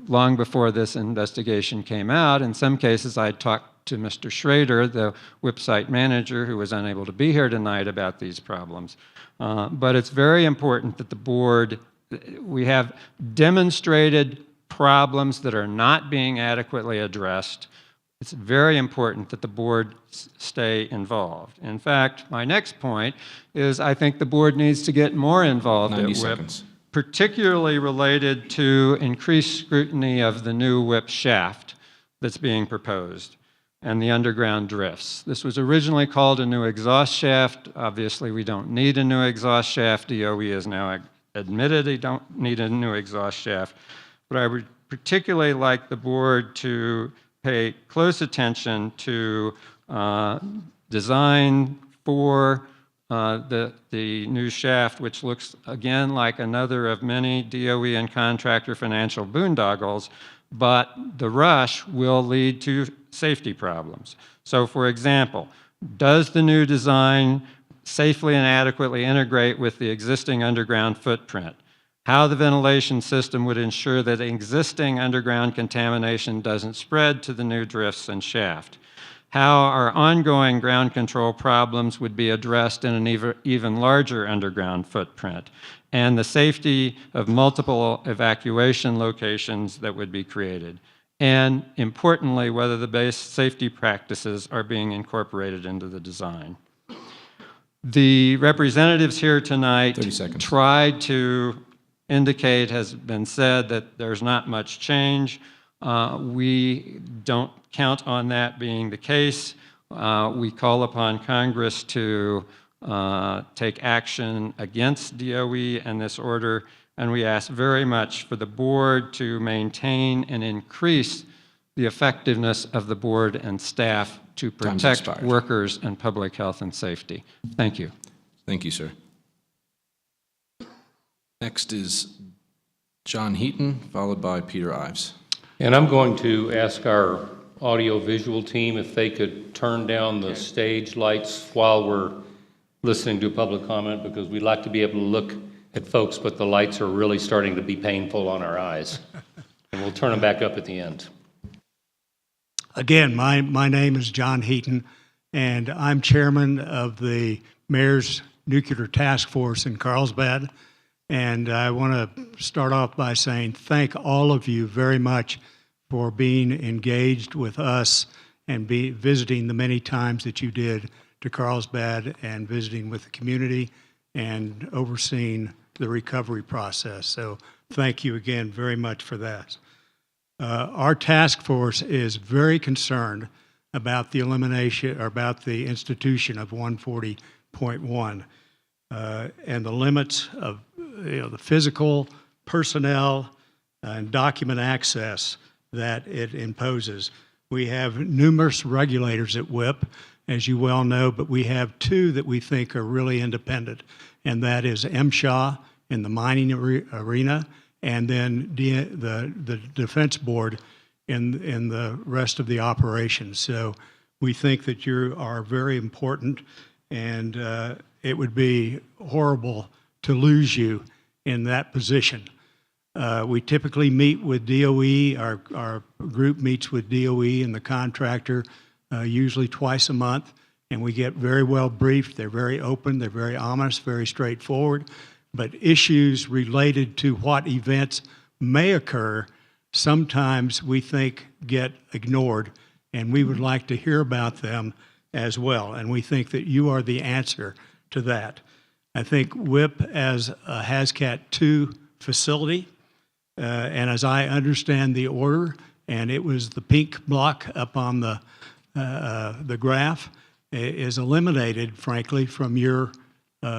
long before this investigation came out. In some cases, I talked to Mr. Schrader, the WIPP site manager, who was unable to be here tonight about these problems. But it's very important that the board, we have demonstrated problems that are not being adequately addressed. It's very important that the board stay involved. In fact, my next point is I think the board needs to get more involved at WIPP.
90 seconds.
Particularly related to increased scrutiny of the new WIPP shaft that's being proposed and the underground drifts. This was originally called a new exhaust shaft. Obviously, we don't need a new exhaust shaft. DOE has now admitted they don't need a new exhaust shaft. But I would particularly like the board to pay close attention to design for the new shaft, which looks again like another of many DOE and contractor financial boondoggles, but the rush will lead to safety problems. So for example, does the new design safely and adequately integrate with the existing underground footprint? How the ventilation system would ensure that existing underground contamination doesn't spread to the new drifts and shaft? How our ongoing ground control problems would be addressed in an even larger underground footprint, and the safety of multiple evacuation locations that would be created, and importantly, whether the base safety practices are being incorporated into the design. The representatives here tonight tried to indicate, has been said, that there's not much change. We don't count on that being the case. We call upon Congress to take action against DOE and this order, and we ask very much for the board to maintain and increase the effectiveness of the board and staff to protect workers and public health and safety. Thank you.
Thank you, sir. Next is John Heaton, followed by Peter Ives.
And I'm going to ask our audio-visual team if they could turn down the stage lights while we're listening to public comment, because we'd like to be able to look at folks, but the lights are really starting to be painful on our eyes. And we'll turn them back up at the end.
Again, my name is John Heaton, and I'm chairman of the Mayor's Nuclear Task Force in Carlsbad. And I want to start off by saying thank all of you very much for being engaged with us and visiting the many times that you did to Carlsbad and visiting with the community and overseeing the recovery process. So thank you again very much for that. Our task force is very concerned about the elimination or about the institution of 140.1 and the limits of the physical, personnel, and document access that it imposes. We have numerous regulators at WIP, as you well know, but we have two that we think are really independent, and that is MSHA in the mining arena, and then the Defense Board in the rest of the operations. So we think that you are very important, and it would be horrible to lose you in that position. We typically meet with DOE, our group meets with DOE and the contractor usually twice a month, and we get very well briefed. They're very open, they're very honest, very straightforward, but issues related to what events may occur sometimes we think get ignored, and we would like to hear about them as well, and we think that you are the answer to that. I think WIP as a HAZCAT 2 facility, and as I understand the order, and it was the pink block up on the graph, is eliminated, frankly, from your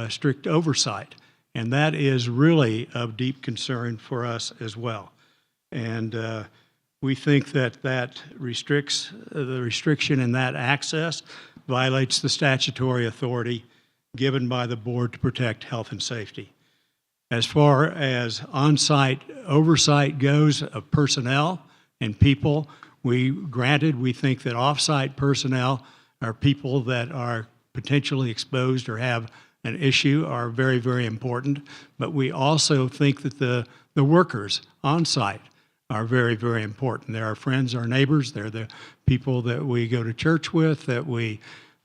strict oversight. And that is really of deep concern for us as well. And we think that that restricts, the restriction in that access violates the statutory authority given by the board to protect health and safety. As far as on-site oversight goes of personnel and people, we think that off-site personnel are people that are potentially exposed or have an issue are very, very important. But we also think that the workers on-site are very, very important. They're our friends, our neighbors. They're the people that we go to church with, that we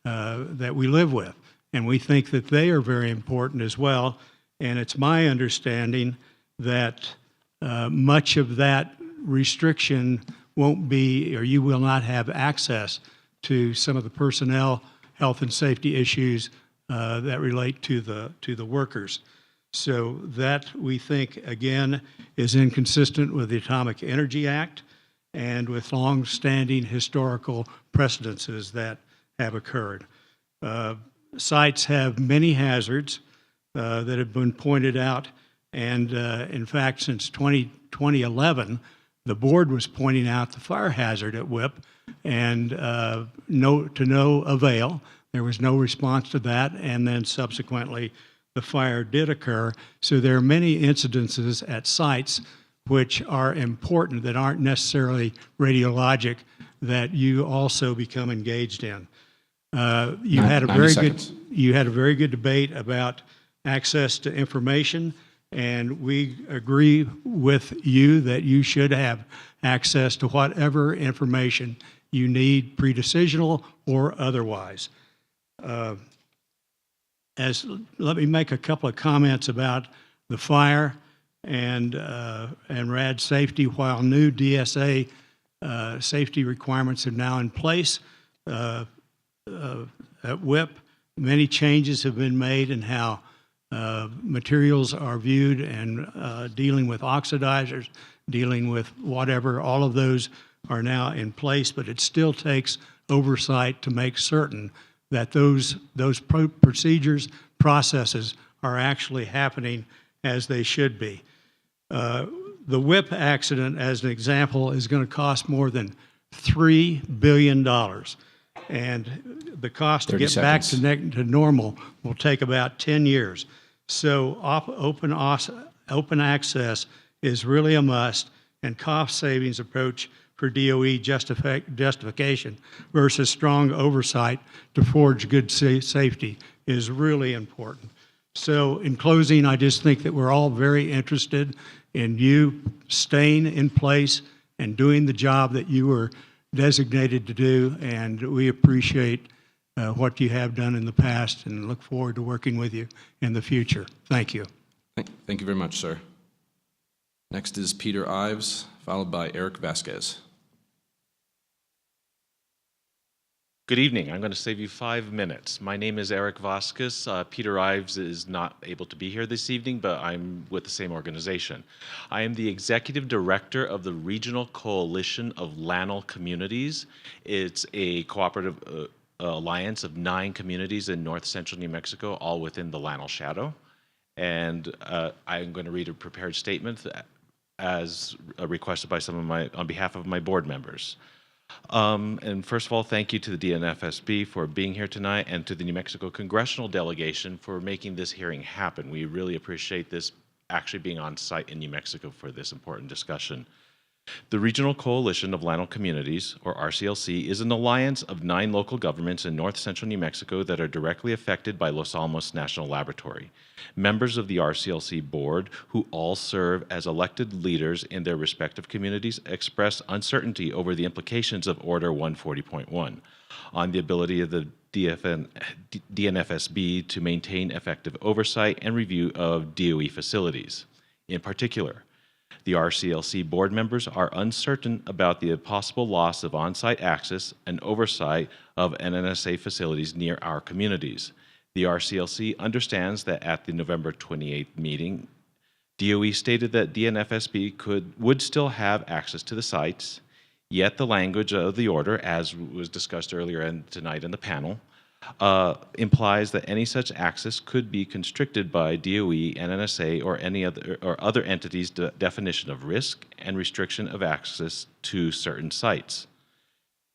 live with. And we think that they are very important as well. And it's my understanding that much of that restriction won't be, or you will not have access to some of the personnel health and safety issues that relate to the workers. So that, we think, again, is inconsistent with the Atomic Energy Act and with long-standing historical precedences that have occurred. Sites have many hazards that have been pointed out, and in fact, since 2011, the board was pointing out the fire hazard at WIP, and to no avail. There was no response to that, and then subsequently the fire did occur. So there are many incidences at sites which are important that aren't necessarily radiologic that you also become engaged in. You had a very good debate about access to information, and we agree with you that you should have access to whatever information you need, pre-decisional or otherwise. Let me make a couple of comments about the fire and RAD safety. While new DSA safety requirements are now in place at WIP, many changes have been made in how materials are viewed and dealing with oxidizers, dealing with whatever. All of those are now in place, but it still takes oversight to make certain that those procedures, processes are actually happening as they should be. The WIP accident, as an example, is going to cost more than $3 billion. And the cost to get back to normal will take about 10 years. So open access is really a must, and cost savings approach for DOE justification versus strong oversight to forge good safety is really important. So in closing, I just think that we're all very interested in you staying in place and doing the job that you were designated to do, and we appreciate what you have done in the past and look forward to working with you in the future. Thank you.
Thank you very much, sir. Next is Peter Ives, followed by Eric Vasquez.
Good evening. I'm going to save you 5 minutes. My name is Eric Vasquez. Peter Ives is not able to be here this evening, but I'm with the same organization. I am the executive director of the Regional Coalition of Lanel Communities. It's a cooperative alliance of 9 communities in north central New Mexico, all within the Lanel Shadow. And I'm going to read a prepared statement as requested by on behalf of my board members. And first of all, thank you to the DNFSB for being here tonight and to the New Mexico Congressional Delegation for making this hearing happen. We really appreciate this actually being on site in New Mexico for this important discussion. The Regional Coalition of Lanel Communities, or RCLC, is an alliance of 9 local governments in north central New Mexico that are directly affected by Los Alamos National Laboratory. Members of the RCLC board, who all serve as elected leaders in their respective communities, express uncertainty over the implications of Order 140.1 on the ability of the DNFSB to maintain effective oversight and review of DOE facilities. In particular, the RCLC board members are uncertain about the possible loss of on-site access and oversight of NNSA facilities near our communities. The RCLC understands that at the November 28th meeting, DOE stated that DNFSB would still have access to the sites, yet the language of the order, as was discussed earlier tonight in the panel, implies that any such access could be constricted by DOE, NNSA, or any other entity's definition of risk and restriction of access to certain sites.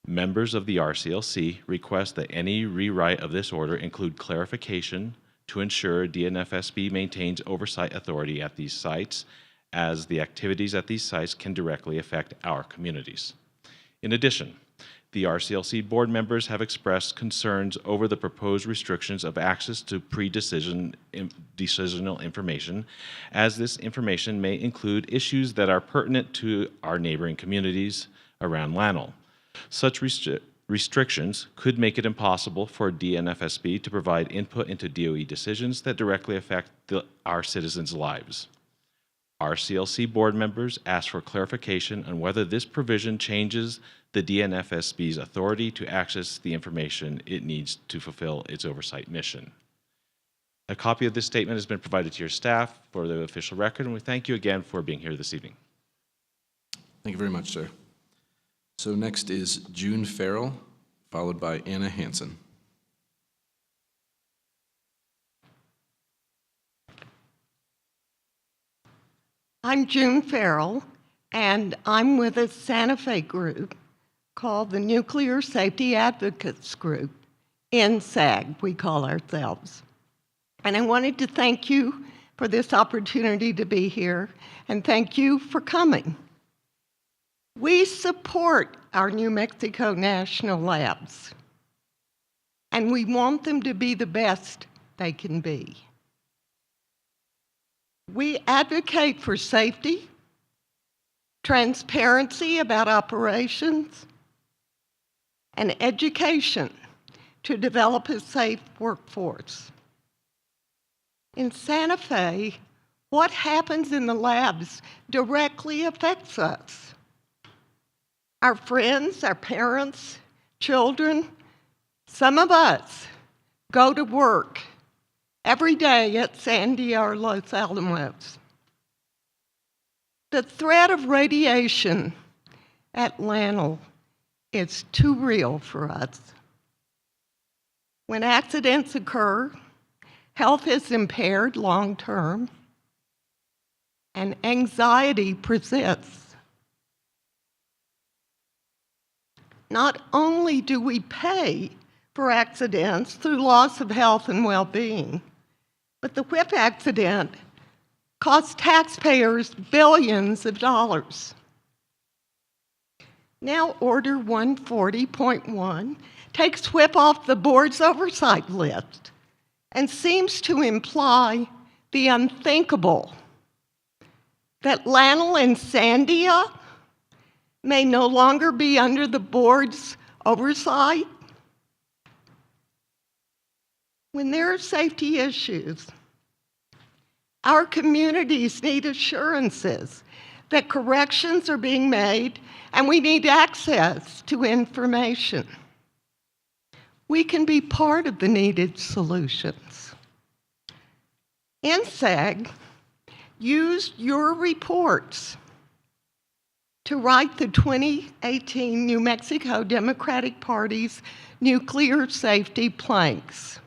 Members of the RCLC request that any rewrite of this order include clarification to ensure DNFSB maintains oversight authority at these sites, as the activities at these sites can directly affect our communities. In addition, the RCLC board members have expressed concerns over the proposed restrictions of access to pre-decisional information, as this information may include issues that are pertinent to our neighboring communities around Lanel. Such restrictions could make it impossible for DNFSB to provide input into DOE decisions that directly affect our citizens' lives. RCLC board members ask for clarification on whether this provision changes the DNFSB's authority to access the information it needs to fulfill its oversight mission. A copy of this statement has been provided to your staff for the official record, and we thank you again for being here this evening.
Thank you very much, sir. So next is June Farrell, followed by Anna Hansen.
I'm June Farrell, and I'm with a Santa Fe group called the Nuclear Safety Advocates Group, NSAG, we call ourselves. And I wanted to thank you for this opportunity to be here, and thank you for coming. We support our New Mexico National Labs, and we want them to be the best they can be. We advocate for safety, transparency about operations, and education to develop a safe workforce. In Santa Fe, what happens in the labs directly affects us. Our friends, our parents, children, some of us go to work every day at Sandia or Los Alamos. The threat of radiation at Lanel is too real for us. When accidents occur, health is impaired long term, and anxiety persists. Not only do we pay for accidents through loss of health and well-being, but the whip accident cost taxpayers billions of dollars. Now, Order 140.1 takes WHIP off the board's oversight list and seems to imply the unthinkable, that Lannel and Sandia may no longer be under the board's oversight. When there are safety issues, our communities need assurances that corrections are being made, and we need access to information. We can be part of the needed solutions. NSAG used your reports to write the 2018 New Mexico Democratic Party's nuclear safety planks.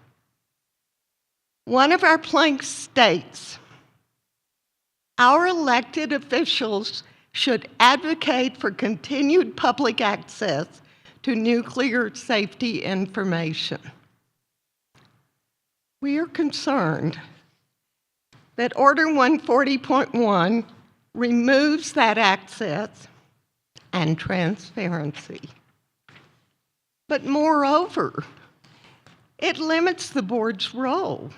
One of our planks states, our elected officials should advocate for continued public access to nuclear safety information. We are concerned that Order 140.1 removes that access and transparency. But moreover, it limits the board's role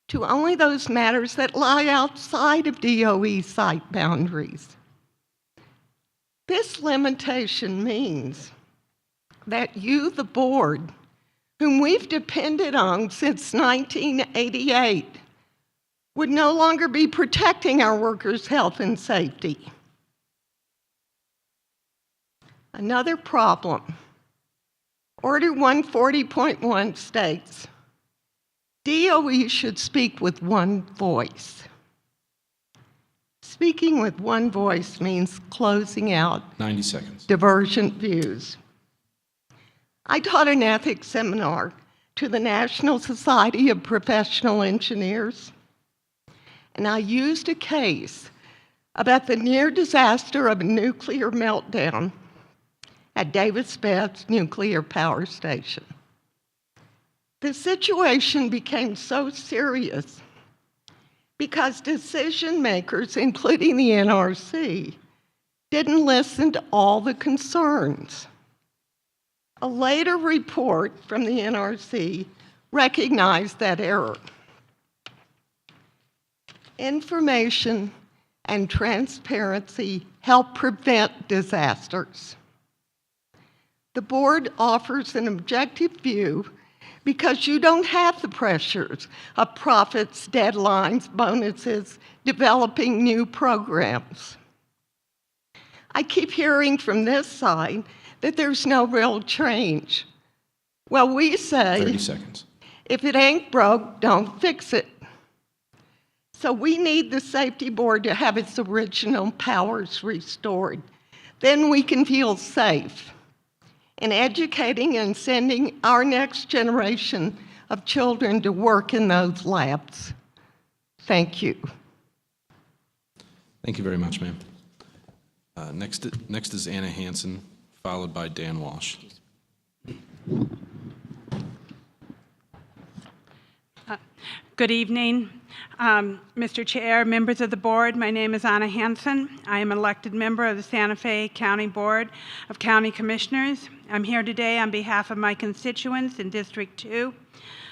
to only those matters that lie outside of DOE site boundaries. This limitation means that you, the board, whom we've depended on since 1988, would no longer be protecting our workers' health and safety. Another problem. Order 140.1 states, DOE should speak with one voice. Speaking with one voice means closing out
90 seconds.
divergent views. I taught an ethics seminar to the National Society of Professional Engineers, and I used a case about the near disaster of a nuclear meltdown at Davis-Besse Nuclear Power Station. The situation became so serious because decision makers, including the NRC, didn't listen to all the concerns. A later report from the NRC recognized that error. Information and transparency help prevent disasters. The board offers an objective view because you don't have the pressures of profits, deadlines, bonuses, developing new programs. I keep hearing from this side that there's no real change. Well, we say,
30 seconds.
If it ain't broke, don't fix it. So we need the safety board to have its original powers restored. Then we can feel safe in educating and sending our next generation of children to work in those labs. Thank you.
Thank you very much, ma'am. Next is Anna Hansen, followed by Dan Walsh.
Good evening, Mr. Chair, members of the board. My name is Anna Hansen. I am an elected member of the Santa Fe County Board of County Commissioners. I'm here today on behalf of my constituents in District 2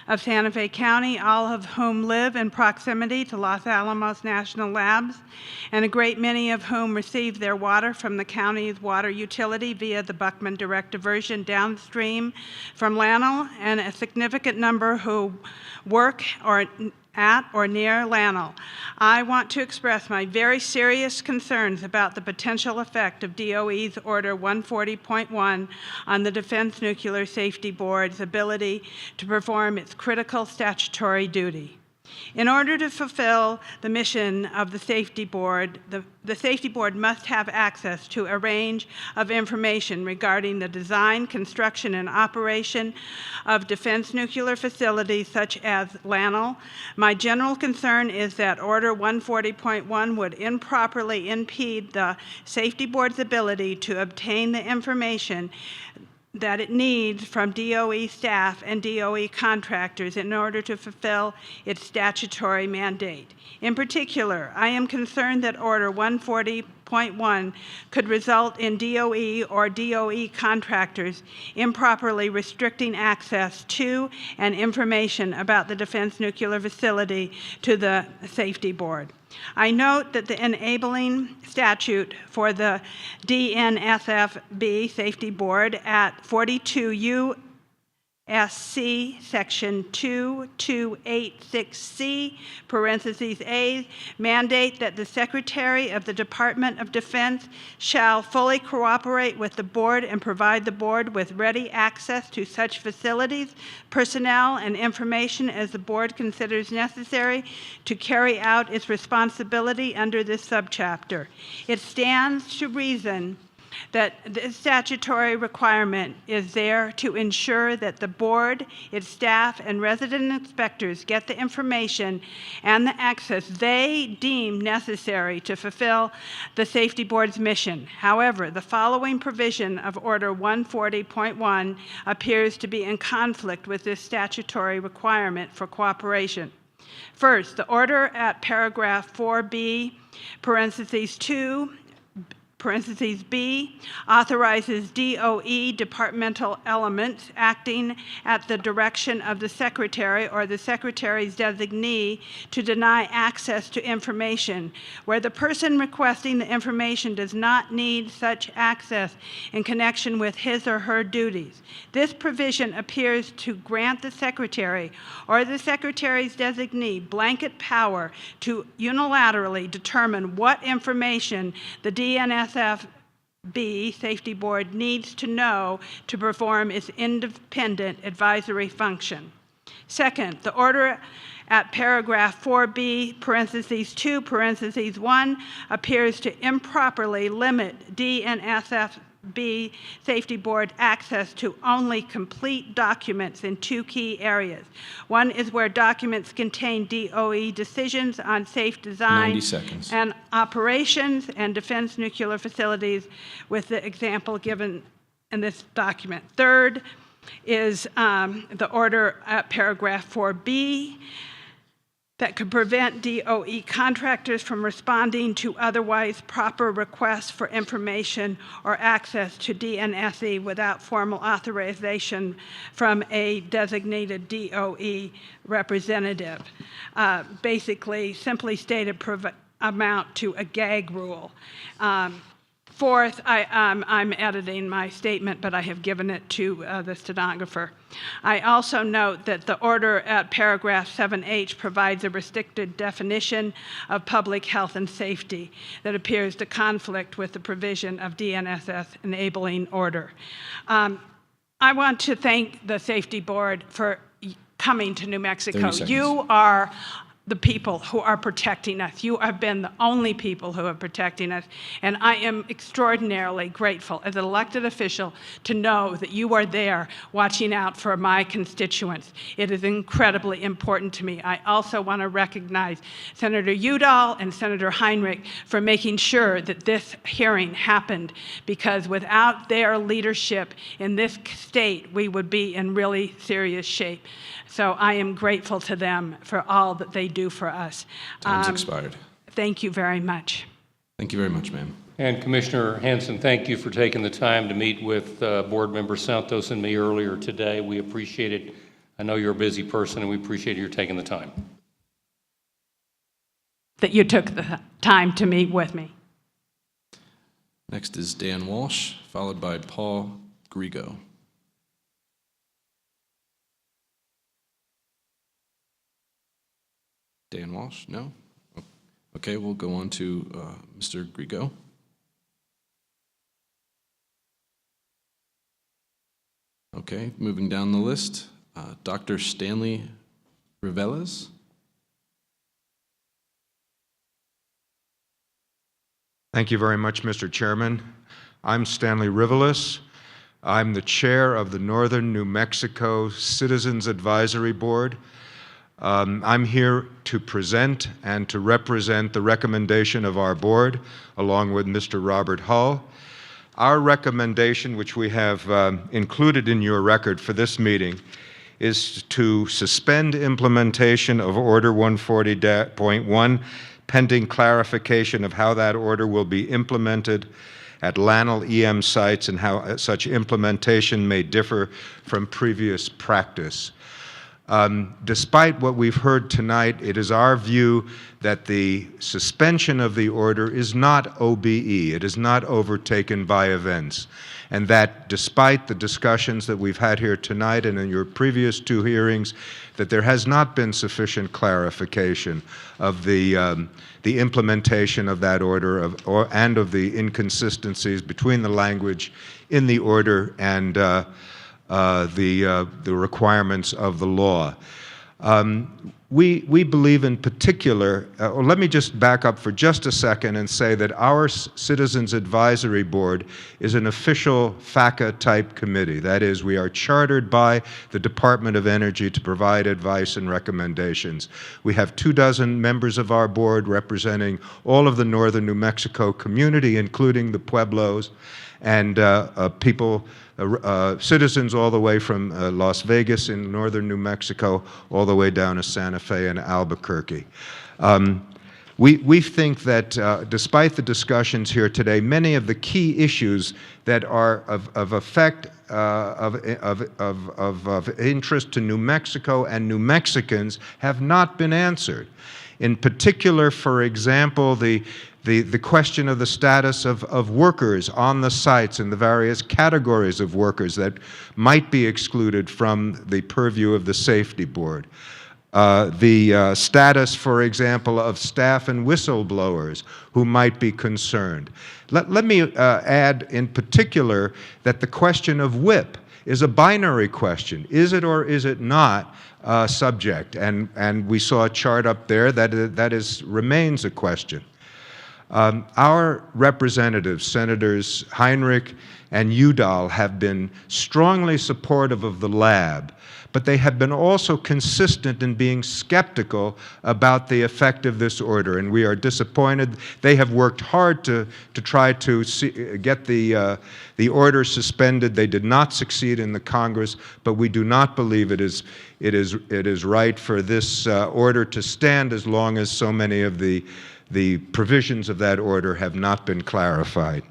of Santa Fe County, all of whom live in proximity to Los Alamos National Labs, and a great many of whom receive their water from the county's water utility via the Buckman Direct Diversion downstream from Lannel, and a significant number who work at or near Lannel. I want to express my very serious concerns about the potential effect of DOE's Order 140.1 on the Defense Nuclear Safety Board's ability to perform its critical statutory duty. In order to fulfill the mission of the Safety Board, the Safety Board must have access to a range of information regarding the design, construction, and operation of defense nuclear facilities such as Lannel. My general concern is that Order 140.1 would improperly impede the Safety Board's ability to obtain the information that it needs from DOE staff and DOE contractors in order to fulfill its statutory mandate. In particular, I am concerned that Order 140.1 144.1 could result in DOE or DOE contractors improperly restricting access to and information about the Defense Nuclear Facility to the Safety Board. I note that the enabling statute for the DNSFB Safety Board at 42 U.S.C. Section 2286C, parentheses A, mandate that the Secretary of the Department of Defense shall fully cooperate with the Board and provide the Board with ready access to such facilities, personnel, and information as the Board considers necessary to carry out its responsibility under this subchapter. It stands to reason that this statutory requirement is there to ensure that the board, its staff, and resident inspectors get the information and the access they deem necessary to fulfill the Safety Board's mission. However, the following provision of Order 140.1 appears to be in conflict with this statutory requirement for cooperation. First, the order at paragraph 4B, parentheses 2, parentheses B, authorizes DOE departmental elements acting at the direction of the Secretary or the Secretary's designee to deny access to information where the person requesting the information does not need such access in connection with his or her duties. This provision appears to grant the Secretary or the Secretary's designee blanket power to unilaterally determine what information the DNSFB Safety Board needs to know to perform its independent advisory function. Second, the order at paragraph 4B, parentheses 2, parentheses 1, appears to improperly limit DNSFB Safety Board access to only complete documents in two key areas. One is where documents contain DOE decisions on safe design
90 seconds.
and operations and defense nuclear facilities, with the example given in this document. Third is the order at paragraph 4B that could prevent DOE contractors from responding to otherwise proper requests for information or access to DNSE without formal authorization from a designated DOE representative. Basically, simply stated, amount to a gag rule. Fourth, I'm editing my statement, but I have given it to the stenographer. I also note that the order at paragraph 7H provides a restricted definition of public health and safety that appears to conflict with the provision of DNSS enabling order. I want to thank the Safety Board for coming to New Mexico.
30 seconds.
You are the people who are protecting us. You have been the only people who are protecting us, and I am extraordinarily grateful as an elected official to know that you are there watching out for my constituents. It is incredibly important to me. I also want to recognize Senator Udall and Senator Heinrich for making sure that this hearing happened, because without their leadership in this state, we would be in really serious shape. So I am grateful to them for all that they do for us.
Time's expired.
Thank you very much.
Thank you very much, ma'am.
And Commissioner Hanson, thank you for taking the time to meet with Board Member Santos and me earlier today. We appreciate it. I know you're a busy person, and we appreciate your taking the time.
That you took the time to meet with me.
Next is Dan Walsh, followed by Paul Grigo. Dan Walsh? No? Okay, we'll go on to Mr. Grigo. Okay, moving down the list, Dr. Stanley Riveles.
Thank you very much, Mr. Chairman. I'm Stanley Riveles. I'm the chair of the Northern New Mexico Citizens Advisory Board. I'm here to present and to represent the recommendation of our board, along with Mr. Robert Hull. Our recommendation, which we have included in your record for this meeting, is to suspend implementation of Order 140.1 pending clarification of how that order will be implemented at LANL EM sites and how such implementation may differ from previous practice. Despite what we've heard tonight, it is our view that the suspension of the order is not OBE. It is not overtaken by events. And that despite the discussions that we've had here tonight and in your previous two hearings, that there has not been sufficient clarification of the implementation of that order and of the inconsistencies between the language in the order and the requirements of the law. We believe in particular, let me just back up for just a second and say that our Citizens Advisory Board is an official FACA-type committee. That is, we are chartered by the Department of Energy to provide advice and recommendations. We have 24 members of our board representing all of the northern New Mexico community, including the Pueblos, and people, citizens all the way from Las Vegas in northern New Mexico all the way down to Santa Fe and Albuquerque. We think that despite the discussions here today, many of the key issues that are of effect, of interest to New Mexico and New Mexicans have not been answered. In particular, for example, the question of the status of workers on the sites and the various categories of workers that might be excluded from the purview of the Safety Board. The status, for example, of staff and whistleblowers who might be concerned. Let me add in particular that the question of WIP is a binary question. Is it or is it not subject? And we saw a chart up there that remains a question. Our representatives, Senators Heinrich and Udall, have been strongly supportive of the lab, but they have been also consistent in being skeptical about the effect of this order, and we are disappointed. They have worked hard to try to get the order suspended. They did not succeed in the Congress, but we do not believe it is right for this order to stand as long as so many of the provisions of that order have not been clarified.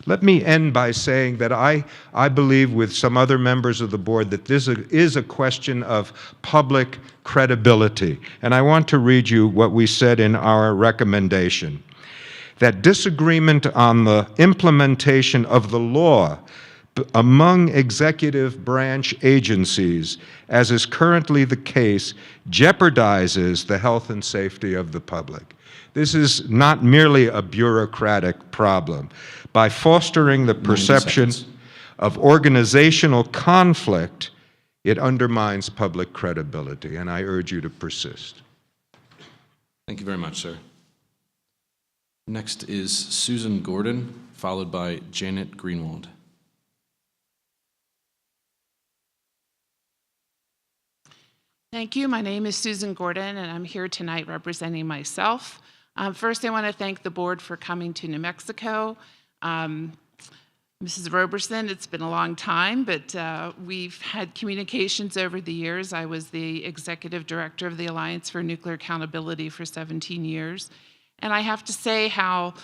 Let me end by saying that I believe with some other members of the board that this is a question of public credibility. And I want to read you what we said in our recommendation, that disagreement on the implementation of the law among executive branch agencies, as is currently the case, jeopardizes the health and safety of the public. This is not merely a bureaucratic problem. By fostering the perception of organizational conflict, it undermines public credibility, and I urge you to persist.
Thank you very much, sir. Next is Susan Gordon, followed by Janet Greenwald.
Thank you. My name is Susan Gordon, and I'm here tonight representing myself. First, I want to thank the board for coming to New Mexico. Mrs. Roberson, it's been a long time, but we've had communications over the years. I was the executive director of the Alliance for Nuclear Accountability for 17 years. And I have to say how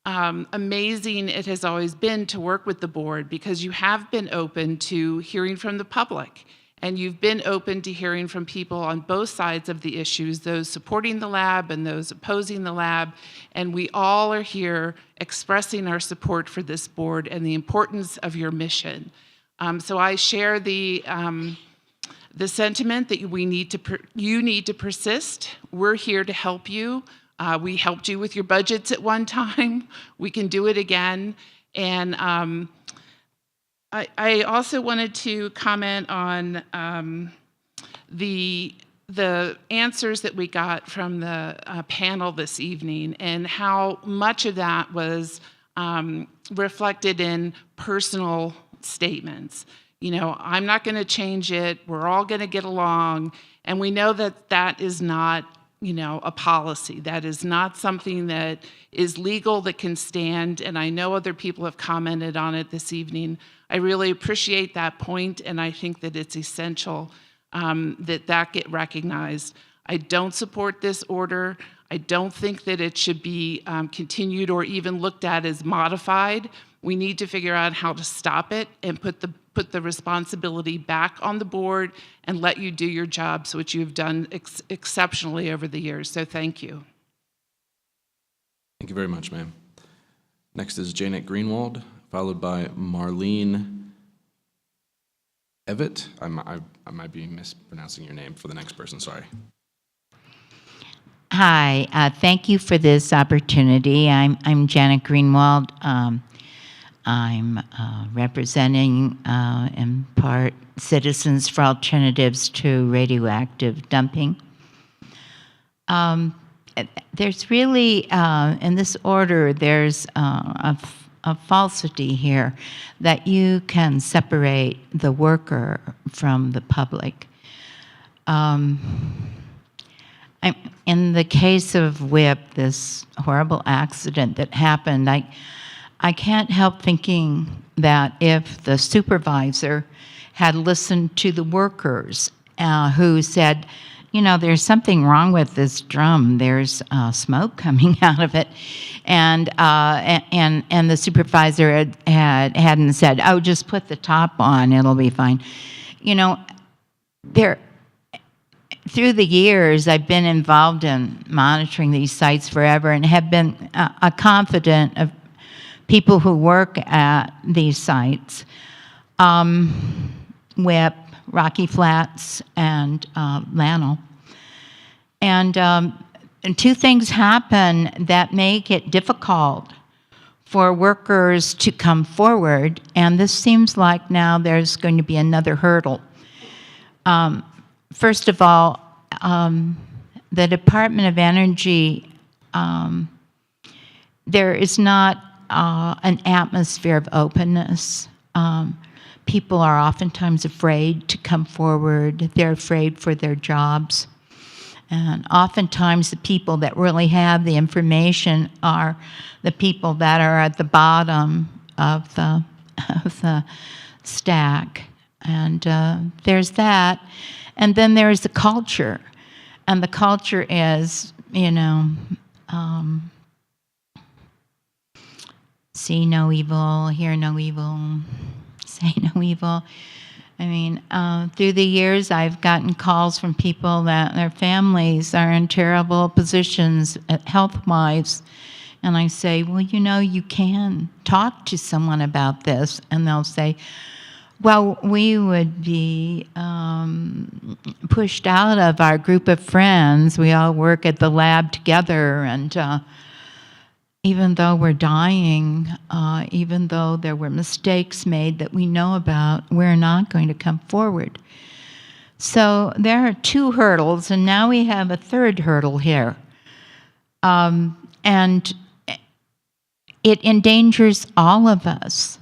amazing it has always been to work with the board, because you have been open to hearing from the public. And you've been open to hearing from people on both sides of the issues, those supporting the lab and those opposing the lab. And we all are here expressing our support for this board and the importance of your mission. So I share the sentiment that you need to persist. We're here to help you. We helped you with your budgets at one time. We can do it again. And I also wanted to comment on the answers that we got from the panel this evening, and how much of that was reflected in personal statements. You know, I'm not going to change it. We're all going to get along. And we know that that is not, you know, a policy. That is not something that is legal that can stand. And I know other people have commented on it this evening. I really appreciate that point, and I think that it's essential that that get recognized. I don't support this order. I don't think that it should be continued or even looked at as modified. We need to figure out how to stop it and put the responsibility back on the board and let you do your jobs, which you've done exceptionally over the years. So thank you.
Thank you very much, ma'am. Next is Janet Greenwald, followed by Marlene Evett. I might be mispronouncing your name for the next person, sorry.
Hi, thank you for this opportunity. I'm Janet Greenwald. I'm representing, in part, Citizens for Alternatives to Radioactive Dumping. There's really, in this order, there's a falsity here that you can separate the worker from the public. In the case of WIP, this horrible accident that happened, I can't help thinking that if the supervisor had listened to the workers who said, you know, there's something wrong with this drum. There's smoke coming out of it, and the supervisor hadn't said, "Oh, just put the top on; it'll be fine." You know, through the years, I've been involved in monitoring these sites forever, and have been a confidant of people who work at these sites. WIP, Rocky Flats, and Lannel. And two things happen that make it difficult for workers to come forward, and this seems like now there's going to be another hurdle. First of all, the Department of Energy, there is not an atmosphere of openness. People are oftentimes afraid to come forward. They're afraid for their jobs. And oftentimes the people that really have the information are the people that are at the bottom of the stack. And there's that. And then there's the culture. And the culture is, you know, see no evil, hear no evil, say no evil. I mean, through the years, I've gotten calls from people that their families are in terrible positions health-wise. And I say, well, you know, you can talk to someone about this. And they'll say, well, we would be pushed out of our group of friends. We all work at the lab together, and even though we're dying, even though there were mistakes made that we know about, we're not going to come forward. So there are two hurdles, and now we have a third hurdle here. And it endangers all of us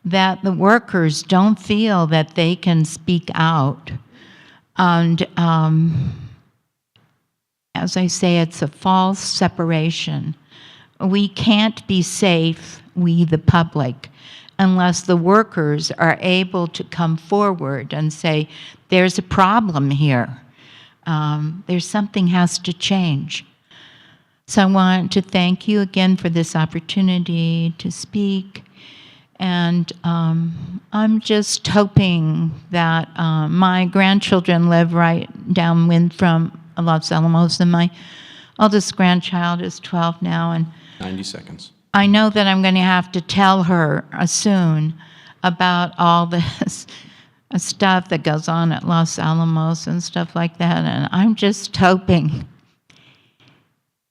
that the workers don't feel that they can speak out. And as I say, it's a false separation. We can't be safe, we the public, unless the workers are able to come forward and say, there's a problem here. There's something has to change. So I want to thank you again for this opportunity to speak. And I'm just hoping that my grandchildren live right downwind from Los Alamos, and my oldest grandchild is 12 now, and
90 seconds.
I know that I'm going to have to tell her soon about all this stuff that goes on at Los Alamos and stuff like that, and I'm just hoping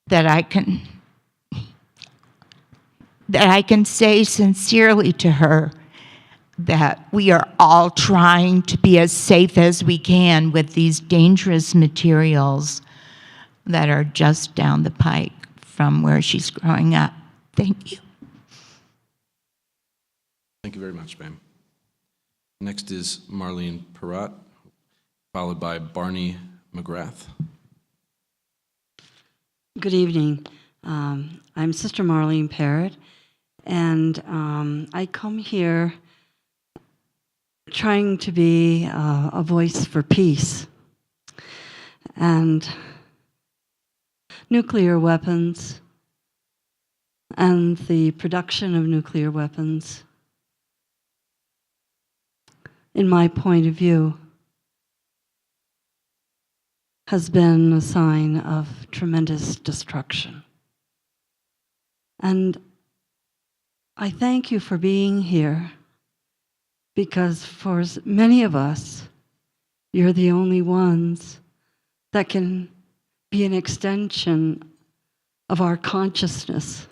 that I can say sincerely to her that we are all trying to be as safe as we can with these dangerous materials that are just down the pike from where she's growing up. Thank you.
Thank you very much, ma'am. Next is Marlene Perrott, followed by Barney McGrath.
Good evening. I'm Sister Marlene Parrott, and I come here trying to be a voice for peace. And nuclear weapons and the production of nuclear weapons, in my point of view, has been a sign of tremendous destruction. And I thank you for being here, because for many of us, you're the only ones that can be an extension of our consciousness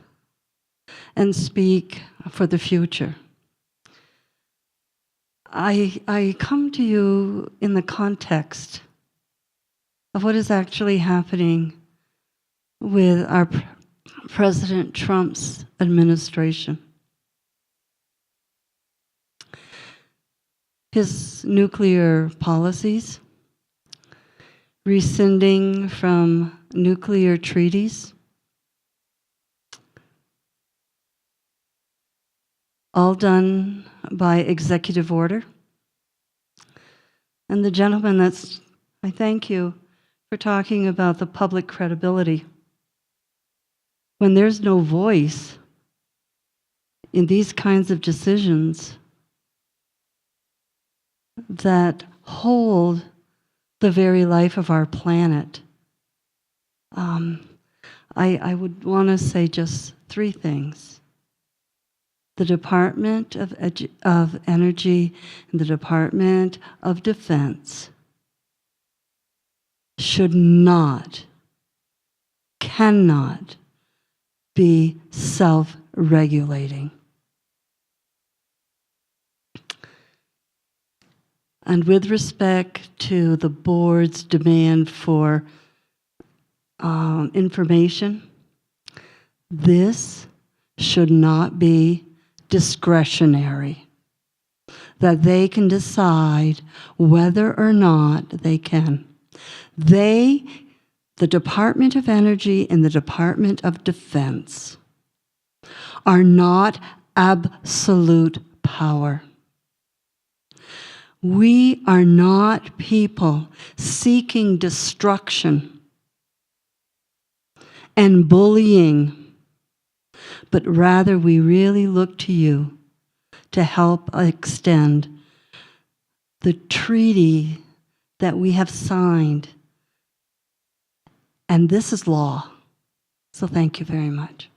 and speak for the future. I come to you in the context of what is actually happening with our President Trump's administration. His nuclear policies, rescinding from nuclear treaties, all done by executive order. And the gentleman I thank you for talking about the public credibility. When there's no voice in these kinds of decisions that hold the very life of our planet, I would want to say just three things. The Department of Energy and the Department of Defense should not, cannot be self-regulating. And with respect to the board's demand for information, this should not be discretionary, that they can decide whether or not they can. The Department of Energy and the Department of Defense are not absolute power. We are not people seeking destruction and bullying, but rather we really look to you to help extend the treaty that we have signed. And this is law. So thank you very much.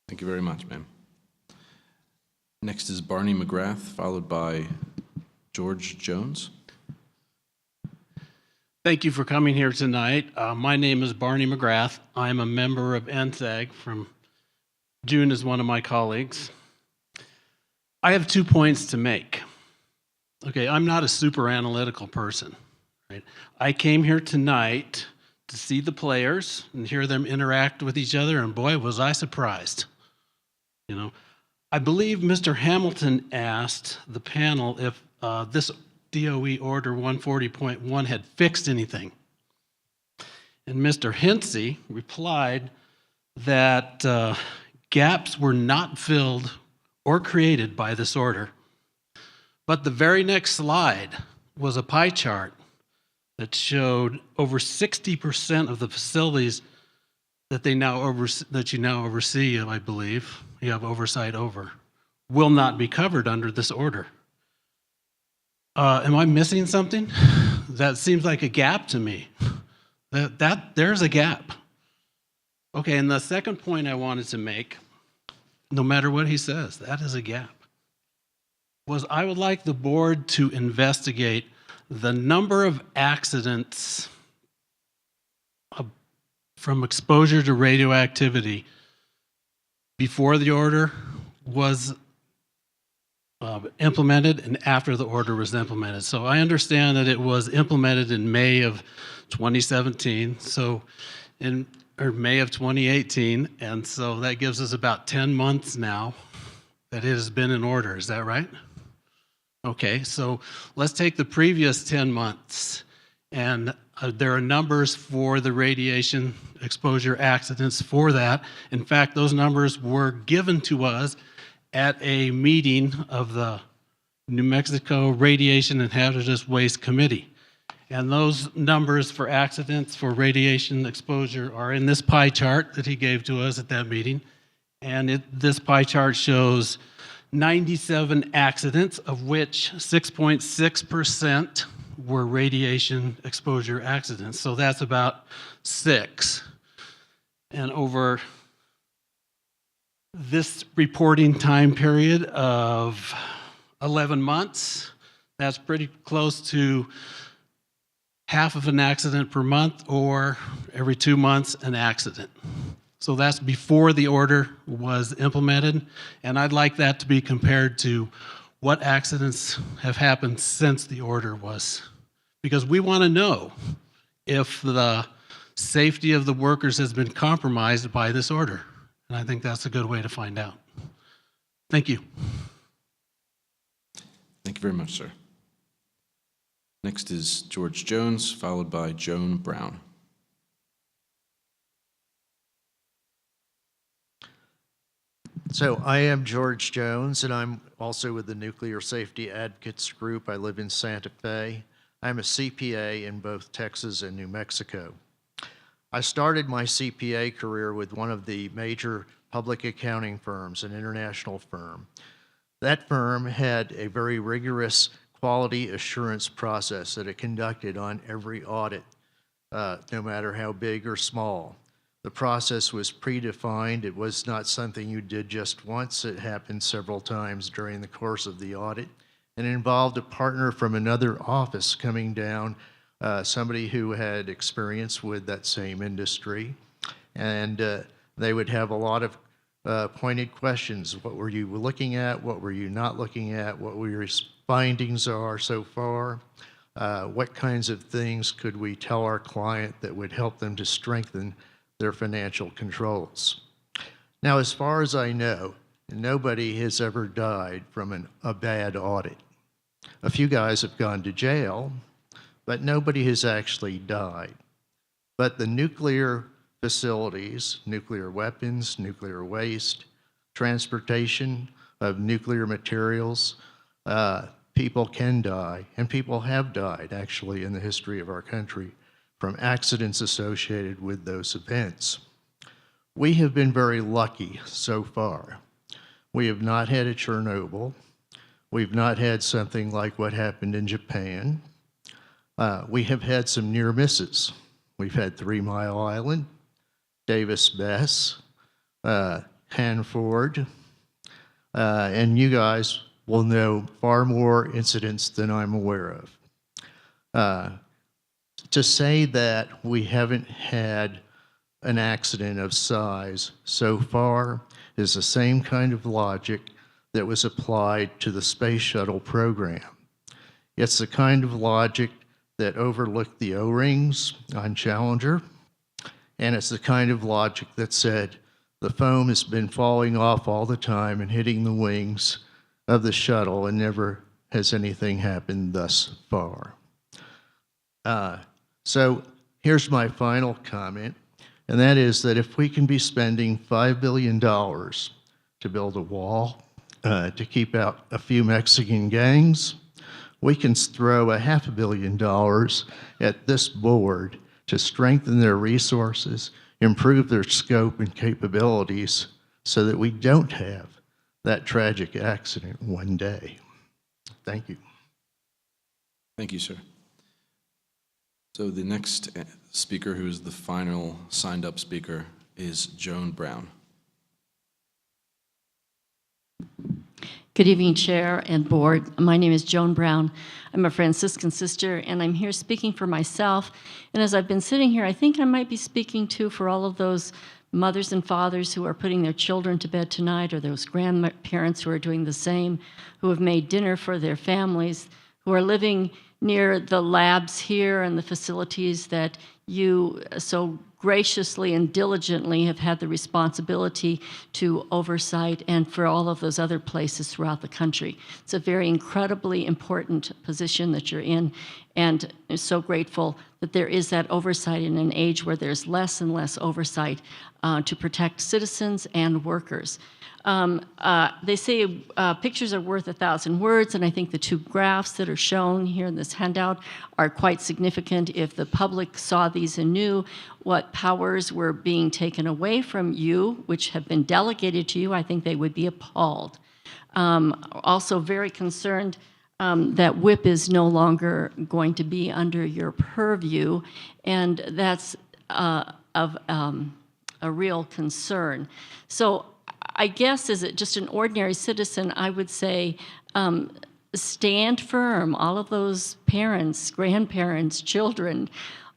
Thank you very much, ma'am. Next is Barney McGrath, followed by George Jones.
Thank you for coming here tonight. My name is Barney McGrath. I'm a member of NSAG. June is one of my colleagues. I have 2 points to make. Okay, I'm not a super analytical person. Right? I came here tonight to see the players and hear them interact with each other, and boy, was I surprised. You know, I believe Mr. Hamilton asked the panel if this DOE Order 140.1 had fixed anything. And Mr. Hensey replied that gaps were not filled or created by this order. But the very next slide was a pie chart that showed over 60% of the facilities that you now oversee, I believe, you have oversight over, will not be covered under this order. Am I missing something? That seems like a gap to me. There's a gap. Okay, and the second point I wanted to make, no matter what he says, that is a gap, was I would like the board to investigate the number of accidents from exposure to radioactivity before the order was implemented and after the order was implemented. So I understand that it was implemented in May of 2017, or May of 2018, and so that gives us about 10 months now that it has been in order. Is that right? Okay, so let's take the previous 10 months, and there are numbers for the radiation exposure accidents for that. In fact, those numbers were given to us at a meeting of the New Mexico Radiation and Hazardous Waste Committee. And those numbers for accidents for radiation exposure are in this pie chart that he gave to us at that meeting. And this pie chart shows 97 accidents, of which 6.6% were radiation exposure accidents. So that's about 6. And over this reporting time period of 11 months, that's pretty close to half of an accident per month, or every 2 months an accident. So that's before the order was implemented, and I'd like that to be compared to what accidents have happened since the order was, because we want to know if the safety of the workers has been compromised by this order, and I think that's a good way to find out. Thank you.
Thank you very much, sir. Next is George Jones, followed by Joan Brown.
So I am George Jones, and I'm also with the Nuclear Safety Advocates Group. I live in Santa Fe. I'm a CPA in both Texas and New Mexico. I started my CPA career with one of the major public accounting firms, an international firm. That firm had a very rigorous quality assurance process that it conducted on every audit, no matter how big or small. The process was predefined. It was not something you did just once. It happened several times during the course of the audit, and it involved a partner from another office coming down, somebody who had experience with that same industry, and they would have a lot of pointed questions. What were you looking at? What were you not looking at? What were your findings are so far? What kinds of things could we tell our client that would help them to strengthen their financial controls? Now, as far as I know, nobody has ever died from a bad audit. A few guys have gone to jail, but nobody has actually died. But the nuclear facilities, nuclear weapons, nuclear waste, transportation of nuclear materials, people can die, and people have died actually in the history of our country from accidents associated with those events. We have been very lucky so far. We have not had a Chernobyl. We've not had something like what happened in Japan. We have had some near misses. We've had 3 Mile Island, Davis-Besse, Hanford, and you guys will know far more incidents than I'm aware of. To say that we haven't had an accident of size so far is the same kind of logic that was applied to the Space Shuttle program. It's the kind of logic that overlooked the O-rings on Challenger, and it's the kind of logic that said the foam has been falling off all the time and hitting the wings of the shuttle, and never has anything happened thus far. So here's my final comment, and that is that if we can be spending $5 billion to build a wall, to keep out a few Mexican gangs, we can throw $500 million at this board to strengthen their resources, improve their scope and capabilities, so that we don't have that tragic accident one day. Thank you.
Thank you, sir. So the next speaker, who is the final signed-up speaker, is Joan Brown.
Good evening, Chair and Board. My name is Joan Brown. I'm a Franciscan sister, and I'm here speaking for myself. And as I've been sitting here, I think I might be speaking too for all of those mothers and fathers who are putting their children to bed tonight, or those grandparents who are doing the same, who have made dinner for their families, who are living near the labs here and the facilities that you so graciously and diligently have had the responsibility to oversight and for all of those other places throughout the country. It's a very incredibly important position that you're in, and I'm so grateful that there is that oversight in an age where there's less and less oversight to protect citizens and workers. They say pictures are worth 1,000 words, and I think the two graphs that are shown here in this handout are quite significant. If the public saw these and knew what powers were being taken away from you, which have been delegated to you, I think they would be appalled. Also very concerned that WIP is no longer going to be under your purview, and that's of a real concern. So I guess as just an ordinary citizen, I would say stand firm. All of those parents, grandparents, children,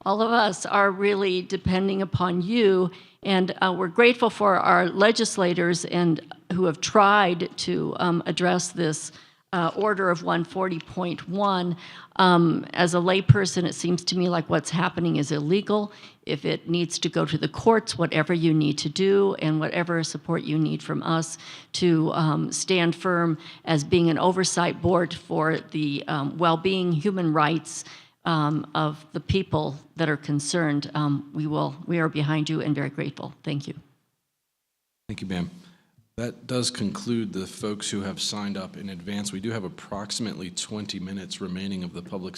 all of us are really depending upon you, and we're grateful for our legislators and who have tried to address this order of 140.1. As a layperson, it seems to me like what's happening is illegal. If it needs to go to the courts, whatever you need to do and whatever support you need from us to stand firm as being an oversight board for the well-being, human rights of the people that are concerned, we are behind you and very grateful. Thank you.
Thank you, ma'am. That does conclude the folks who have signed up in advance. We do have approximately 20 minutes remaining of the public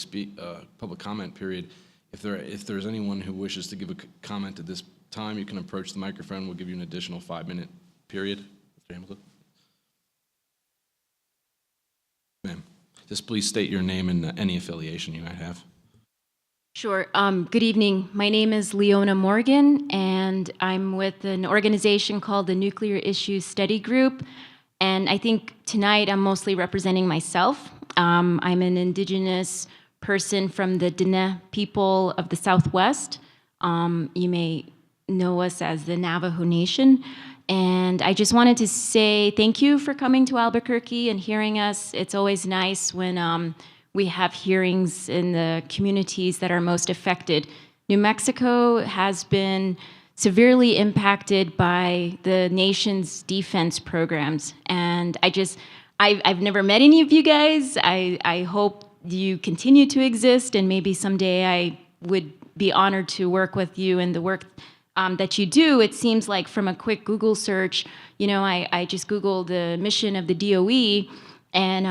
comment period. If there's anyone who wishes to give a comment at this time, you can approach the microphone. We'll give you an additional 5-minute period. Mr. Hamilton. Ma'am, just please state your name and any affiliation you might have.
Sure. Good evening. My name is Leona Morgan, and I'm with an organization called the Nuclear Issues Study Group. And I think tonight I'm mostly representing myself. I'm an indigenous person from the Diné people of the Southwest. You may know us as the Navajo Nation. And I just wanted to say thank you for coming to Albuquerque and hearing us. It's always nice when we have hearings in the communities that are most affected. New Mexico has been severely impacted by the nation's defense programs. And I've never met any of you guys. I hope you continue to exist, and maybe someday I would be honored to work with you in the work that you do. It seems like from a quick Google search, I just Googled the mission of the DOE, and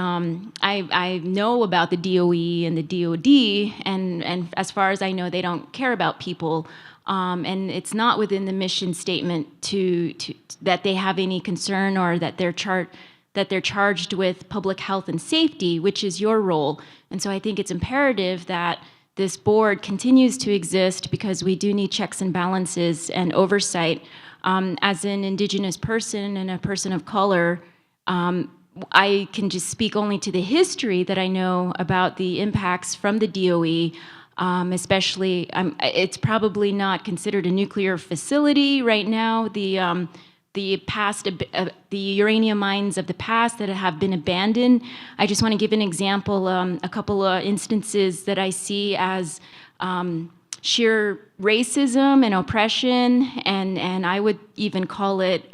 I know about the DOE and the DOD, and as far as I know, they don't care about people, and it's not within the mission statement that they have any concern or that they're charged with public health and safety, which is your role. And so I think it's imperative that this board continues to exist because we do need checks and balances and oversight. As an indigenous person and a person of color, I can just speak only to the history that I know about the impacts from the DOE, especially, it's probably not considered a nuclear facility right now. The uranium mines of the past that have been abandoned. I just want to give an example, a couple of instances that I see as sheer racism and oppression, and I would even call it,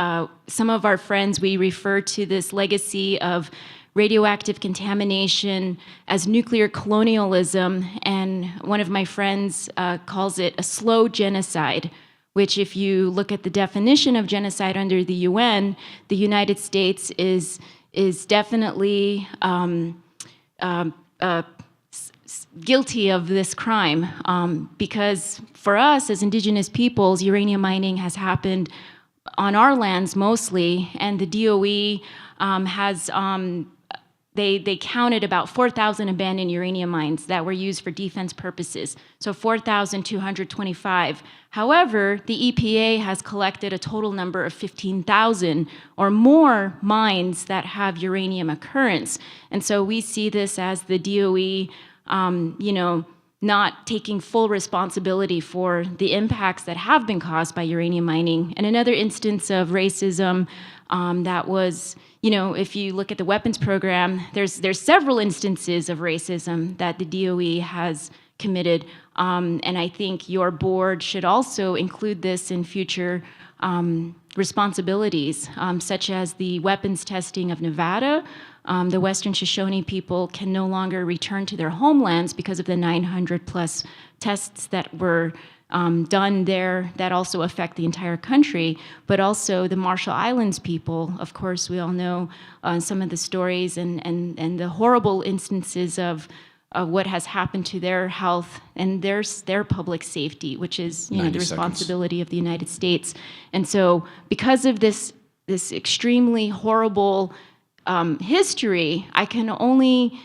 some of our friends, we refer to this legacy of radioactive contamination as nuclear colonialism, and one of my friends calls it a slow genocide, which if you look at the definition of genocide under the UN, the United States is definitely guilty of this crime, because for us as indigenous peoples, uranium mining has happened on our lands mostly, and the DOE has they counted about 4,000 abandoned uranium mines that were used for defense purposes, so 4,225. However, the EPA has collected a total number of 15,000 or more mines that have uranium occurrence. And so we see this as the DOE, not taking full responsibility for the impacts that have been caused by uranium mining. And another instance of racism that was, if you look at the weapons program, there's several instances of racism that the DOE has committed. And I think your board should also include this in future responsibilities, such as the weapons testing of Nevada. The Western Shoshone people can no longer return to their homelands because of the 900 plus tests that were done there that also affect the entire country, but also the Marshall Islands people. Of course, we all know some of the stories and the horrible instances of what has happened to their health and their public safety, which is the responsibility of the United States. And so because of this extremely horrible history, I can only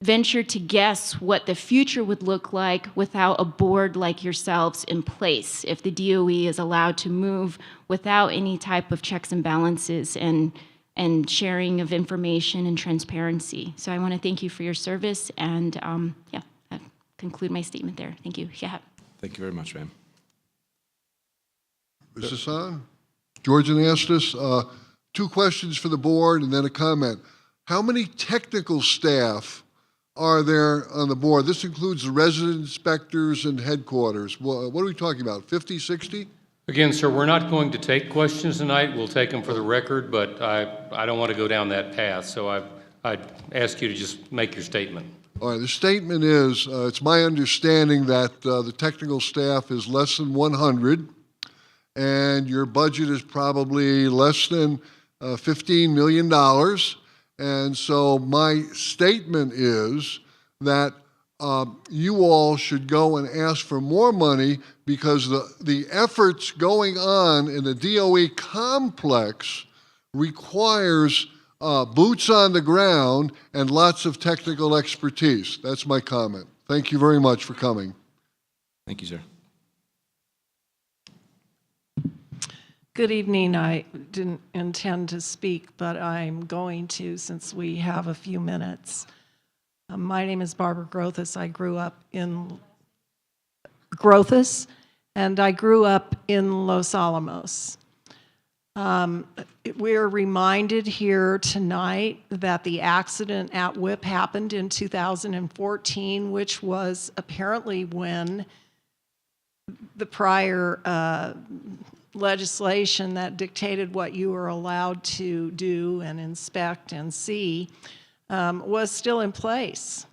venture to guess what the future would look like without a board like yourselves in place, if the DOE is allowed to move without any type of checks and balances and sharing of information and transparency. So I want to thank you for your service, and yeah, I conclude my statement there. Thank you. Yeah.
Thank you very much, ma'am.
Ms. Hassan? George Anastas, 2 questions for the board and then a comment. How many technical staff are there on the board? This includes the resident inspectors and headquarters. What are we talking about, 50, 60?
Again, sir, we're not going to take questions tonight. We'll take them for the record, but I don't want to go down that path, so I'd ask you to just make your statement.
All right, the statement is, it's my understanding that the technical staff is less than 100, and your budget is probably less than $15 million. And so my statement is that you all should go and ask for more money, because the efforts going on in the DOE complex requires boots on the ground and lots of technical expertise. That's my comment. Thank you very much for coming.
Thank you, sir.
Good evening. I didn't intend to speak, but I'm going to since we have a few minutes. My name is Barbara Grothus. I grew up in Grothus, and I grew up in Los Alamos. We're reminded here tonight that the accident at WIP happened in 2014, which was apparently when the prior legislation that dictated what you were allowed to do and inspect and see was still in place.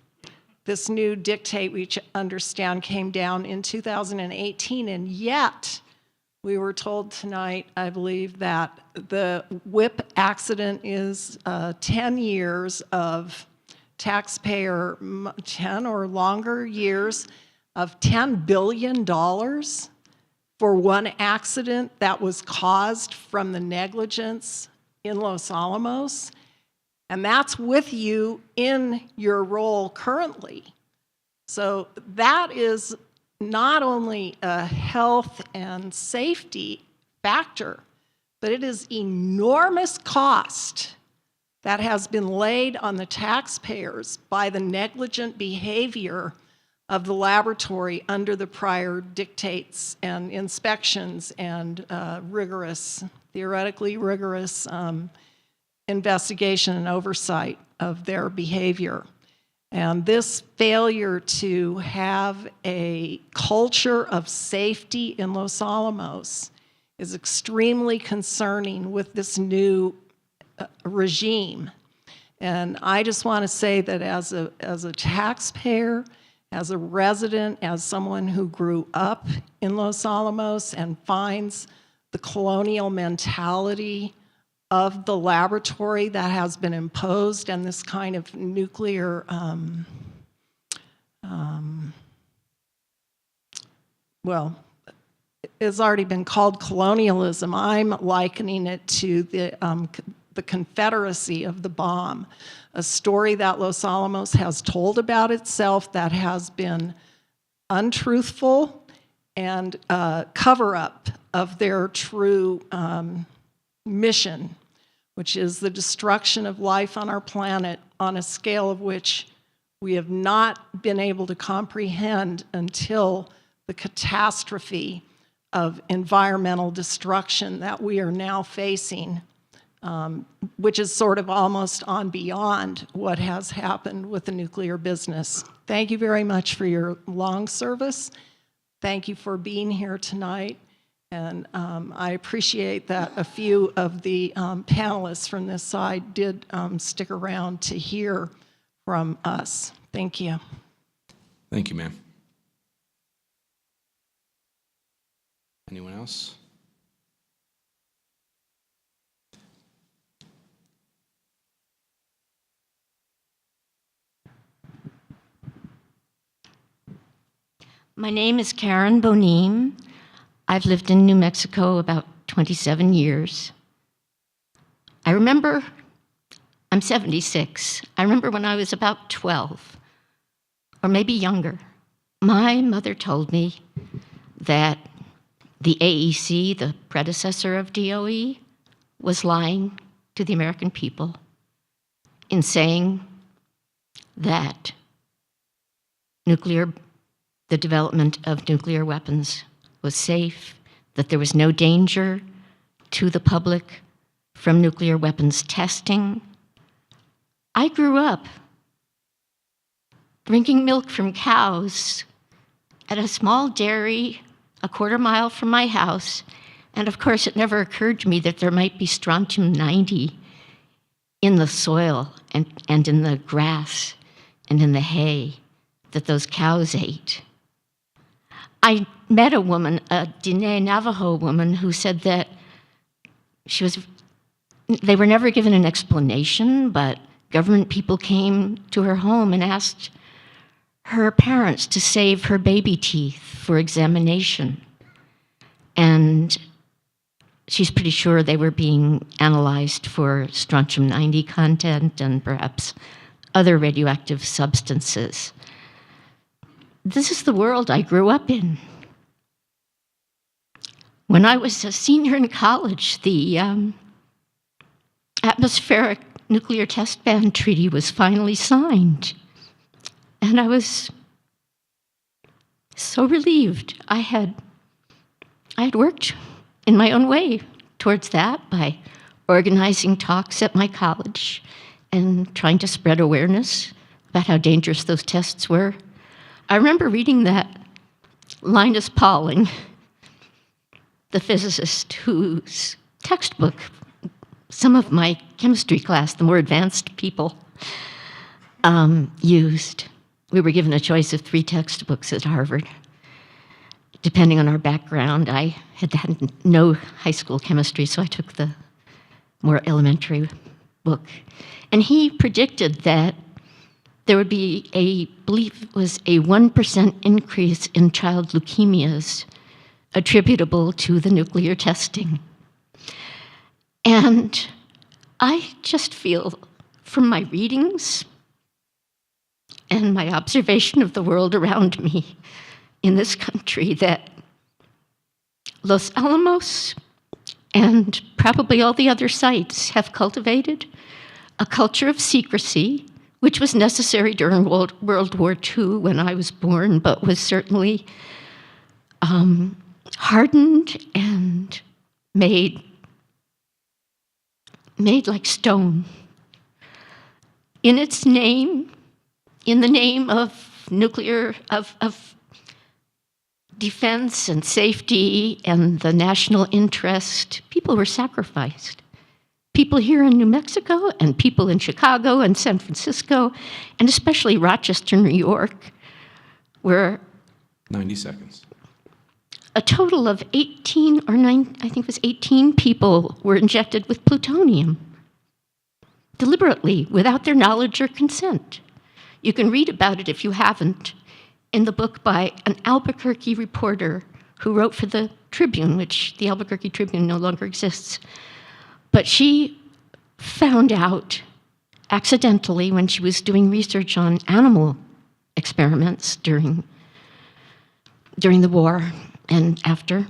This new dictate, we understand, came down in 2018, and yet we were told tonight, I believe, that the WIP accident is 10 years of taxpayer, 10 or longer years of $10 billion for one accident that was caused from the negligence in Los Alamos. And that's with you in your role currently. So that is not only a health and safety factor, but it is enormous cost that has been laid on the taxpayers by the negligent behavior of the laboratory under the prior dictates and inspections and theoretically rigorous investigation and oversight of their behavior. And this failure to have a culture of safety in Los Alamos is extremely concerning with this new regime. And I just want to say that as a taxpayer, as a resident, as someone who grew up in Los Alamos and finds the colonial mentality of the laboratory that has been imposed and this kind of nuclear well, it's already been called colonialism. I'm likening it to the Confederacy of the bomb, a story that Los Alamos has told about itself that has been untruthful and cover-up of their true mission, which is the destruction of life on our planet on a scale of which we have not been able to comprehend until the catastrophe of environmental destruction that we are now facing
which is sort of almost on beyond what has happened with the nuclear business. Thank you very much for your long service. Thank you for being here tonight. And I appreciate that a few of the panelists from this side did stick around to hear from us. Thank you.
Thank you, ma'am. Anyone else?
My name is Karen Bonim. I've lived in New Mexico about 27 years. I'm 76. I remember when I was about 12, or maybe younger. My mother told me that the AEC, the predecessor of DOE, was lying to the American people in saying that the development of nuclear weapons was safe, that there was no danger to the public from nuclear weapons testing. I grew up drinking milk from cows at a small dairy a quarter-mile from my house, and of course it never occurred to me that there might be strontium-90 in the soil and in the grass and in the hay that those cows ate. I met a woman, a Diné Navajo woman, who said that they were never given an explanation, but government people came to her home and asked her parents to save her baby teeth for examination. And she's pretty sure they were being analyzed for strontium-90 content and perhaps other radioactive substances. This is the world I grew up in. When I was a senior in college, the Atmospheric Nuclear Test Ban Treaty was finally signed. And I was so relieved. I had worked in my own way towards that by organizing talks at my college and trying to spread awareness about how dangerous those tests were. I remember reading that Linus Pauling, the physicist whose textbook some of my chemistry class, the more advanced people, used. We were given a choice of 3 textbooks at Harvard. Depending on our background, I had no high school chemistry, so I took the more elementary book. And he predicted that there would be I believe it was a 1% increase in child leukemias attributable to the nuclear testing. And I just feel from my readings and my observation of the world around me in this country that Los Alamos and probably all the other sites have cultivated a culture of secrecy, which was necessary during World War II when I was born, but was certainly hardened and made like stone. In its name, in the name of nuclear, of defense and safety and the national interest, people were sacrificed. People here in New Mexico and people in Chicago and San Francisco, and especially Rochester, New York, where
90 seconds.
a total of 18 or 9, I think it was 18 people were injected with plutonium deliberately without their knowledge or consent. You can read about it if you haven't in the book by an Albuquerque reporter who wrote for the Tribune, which the Albuquerque Tribune no longer exists. But she found out accidentally when she was doing research on animal experiments during the war and after,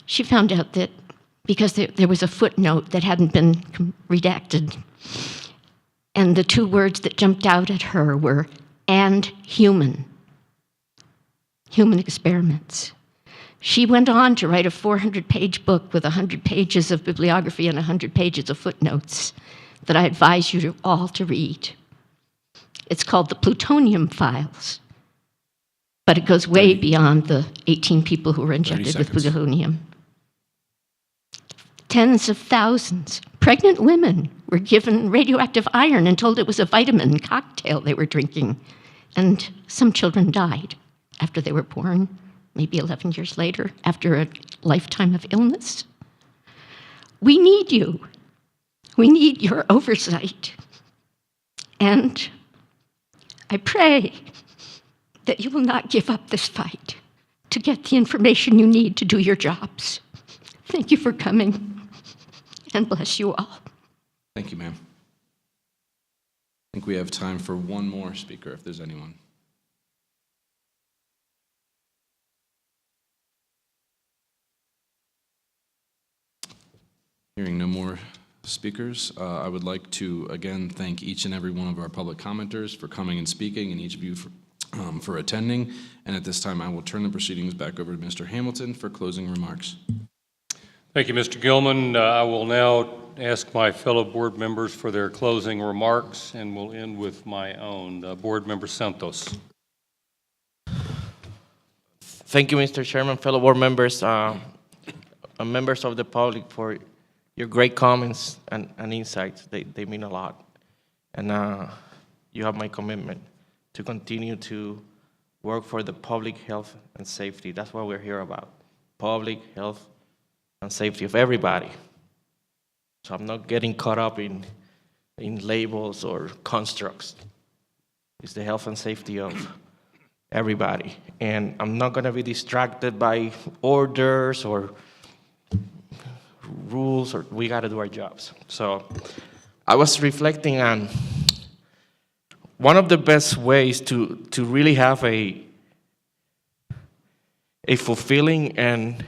she found out that because there was a footnote that hadn't been redacted, and the 2 words that jumped out at her were "and human experiments." She went on to write a 400-page book with 100 pages of bibliography and 100 pages of footnotes that I advise you all to read. It's called The Plutonium Files, but it goes way beyond the 18 people who were injected with plutonium. Tens of thousands, pregnant women, were given radioactive iron and told it was a vitamin cocktail they were drinking. And some children died after they were born, maybe 11 years later, after a lifetime of illness. We need you. We need your oversight. And I pray that you will not give up this fight to get the information you need to do your jobs. Thank you for coming, and bless you all.
Thank you, ma'am. I think we have time for one more speaker, if there's anyone. Hearing no more speakers, I would like to again thank each and every one of our public commenters for coming and speaking, and each of you for attending. And at this time, I will turn the proceedings back over to Mr. Hamilton for closing remarks.
Thank you, Mr. Gilman. I will now ask my fellow board members for their closing remarks, and we'll end with my own. Board Member Santos.
Thank you, Mr. Chairman, fellow board members, members of the public, for your great comments and insights. They mean a lot. And you have my commitment to continue to work for the public health and safety. That's what we're here about, public health and safety of everybody. So I'm not getting caught up in labels or constructs. It's the health and safety of everybody. And I'm not gonna be distracted by orders or rules, or we gotta do our jobs. So I was reflecting on one of the best ways to really have a fulfilling and